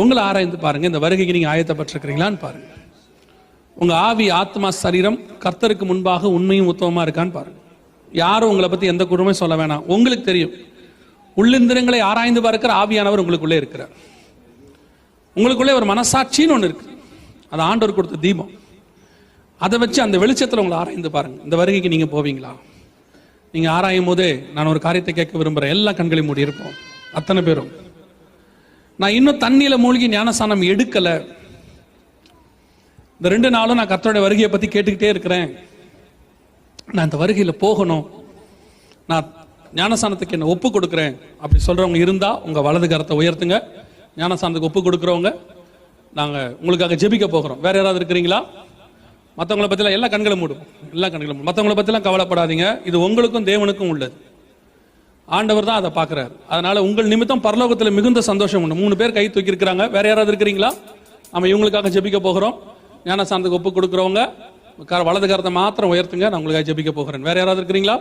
உங்களை ஆராய்ந்து பாருங்க, இந்த வருகைக்கு நீங்க ஆயத்தப்பட்டிருக்கிறீங்களான்னு பாருங்க. உங்க ஆவி, ஆத்மா, சரீரம் கர்த்தருக்கு முன்பாக உண்மையும் உத்தமமா இருக்கான்னு பாருங்க. யாரும் உங்களை பத்தி எந்த குற்றமே சொல்ல வேணாம். உங்களுக்கு தெரியும். உள்ளிந்திரங்களை ஆராய்ந்து பார்க்கிற ஆவியானவர் உங்களுக்குள்ளே இருக்கிறார். உங்களுக்குள்ளே ஒரு மனசாட்சின்னு ஒன்று இருக்கு. அது ஆண்டவர் கொடுத்த தீபம். அதை வச்சு அந்த வெளிச்சத்தில் உங்களை ஆராய்ந்து பாருங்க. இந்த வருகைக்கு நீங்க போவீங்களா? நீங்க ஆராயும் போதே நான் ஒரு காரியத்தை கேட்க விரும்புறேன். எல்லா கண்களையும் மூடி இருப்போம், அத்தனை பேரும். நான் இன்னும் தண்ணியில மூழ்கி ஞானஸ்நானம் எடுக்கல. இந்த 2 நாளும் நான் கர்த்தருடைய வருகையை பத்தி கேட்டுக்கிட்டே இருக்கிறேன். நான் இந்த வருகையில போகணும், நான் ஞானஸ்நானத்துக்கு என்ன ஒப்பு கொடுக்குறேன் அப்படி சொல்றவங்க இருந்தா உங்க வலது கரத்தை உயர்த்துங்க. ஞானஸ்நானத்துக்கு ஒப்பு கொடுக்குறவங்க, நாங்க உங்களுக்காக ஜெபிக்க போகிறோம். வேற யாராவது இருக்கிறீங்களா? மற்றவங்களை பத்திலாம் எல்லா கண்களும் மூடும், எல்லா கண்களும் மூடும். மற்றவங்களை பத்திலாம் கவலைப்படாதீங்க. இது உங்களுக்கும் தேவனுக்கும் உள்ளது. ஆண்டவர் தான் அதை பார்க்கிறார். அதனால உங்கள் நிமித்தம் பரலோகத்தில் மிகுந்த சந்தோஷம் உண்டு. 3 பேர் கை தூக்கி இருக்கிறாங்க. வேற யாராவது இருக்கிறீங்களா? நம்ம இவங்களுக்காக ஜெபிக்க போகிறோம். ஞானஸ்நானத்துக்கு ஒப்பு கொடுக்குறவங்க வலது கரத்தை மாத்திரம் உயர்த்துங்க. நான் உங்களுக்காக ஜெபிக்க போகிறேன். வேற யாராவது இருக்கிறீங்களா?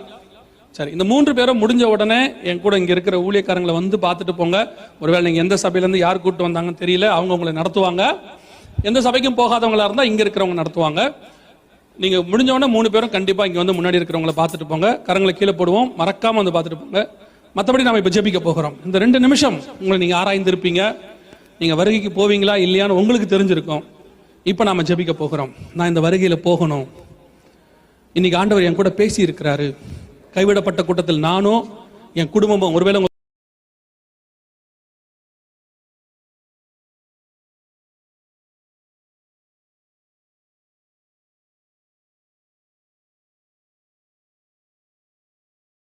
சரி, இந்த 3 பேரும் முடிஞ்ச உடனே என் கூட இங்க இருக்கிற ஊழியக்காரங்களை வந்து பார்த்துட்டு போங்க. ஒருவேளை நீங்க எந்த சபையிலேருந்து யார் கூப்பிட்டு வந்தாங்கன்னு தெரியல, அவங்க உங்களை நடத்துவாங்க. எந்த சபைக்கும் போகாதவங்களா இருந்தா இங்க இருக்கிறவங்க நடத்துவாங்க. நீங்க முடிஞ்ச உடனே 3 பேரும் கண்டிப்பா இங்க வந்து முன்னாடி இருக்கிறவங்களை பார்த்துட்டு போங்க. கரங்களை கீழே போடுவோம், மறக்காம வந்து பார்த்துட்டு போங்க. மற்றபடி நாம இப்ப ஜெபிக்க போகிறோம். இந்த 2 நிமிஷம் உங்களை நீங்க ஆராய்ந்திருப்பீங்க. நீங்க வருகைக்கு போவீங்களா இல்லையான்னு உங்களுக்கு தெரிஞ்சிருக்கும். இப்ப நாம ஜெபிக்க போகிறோம். நான் இந்த வருகையில போகணும். இன்னைக்கு ஆண்டவர் என் கூட பேசி இருக்கிறாரு. கைவிடப்பட்ட கூட்டத்தில் நானும் என் குடும்பமும், ஒருவேளை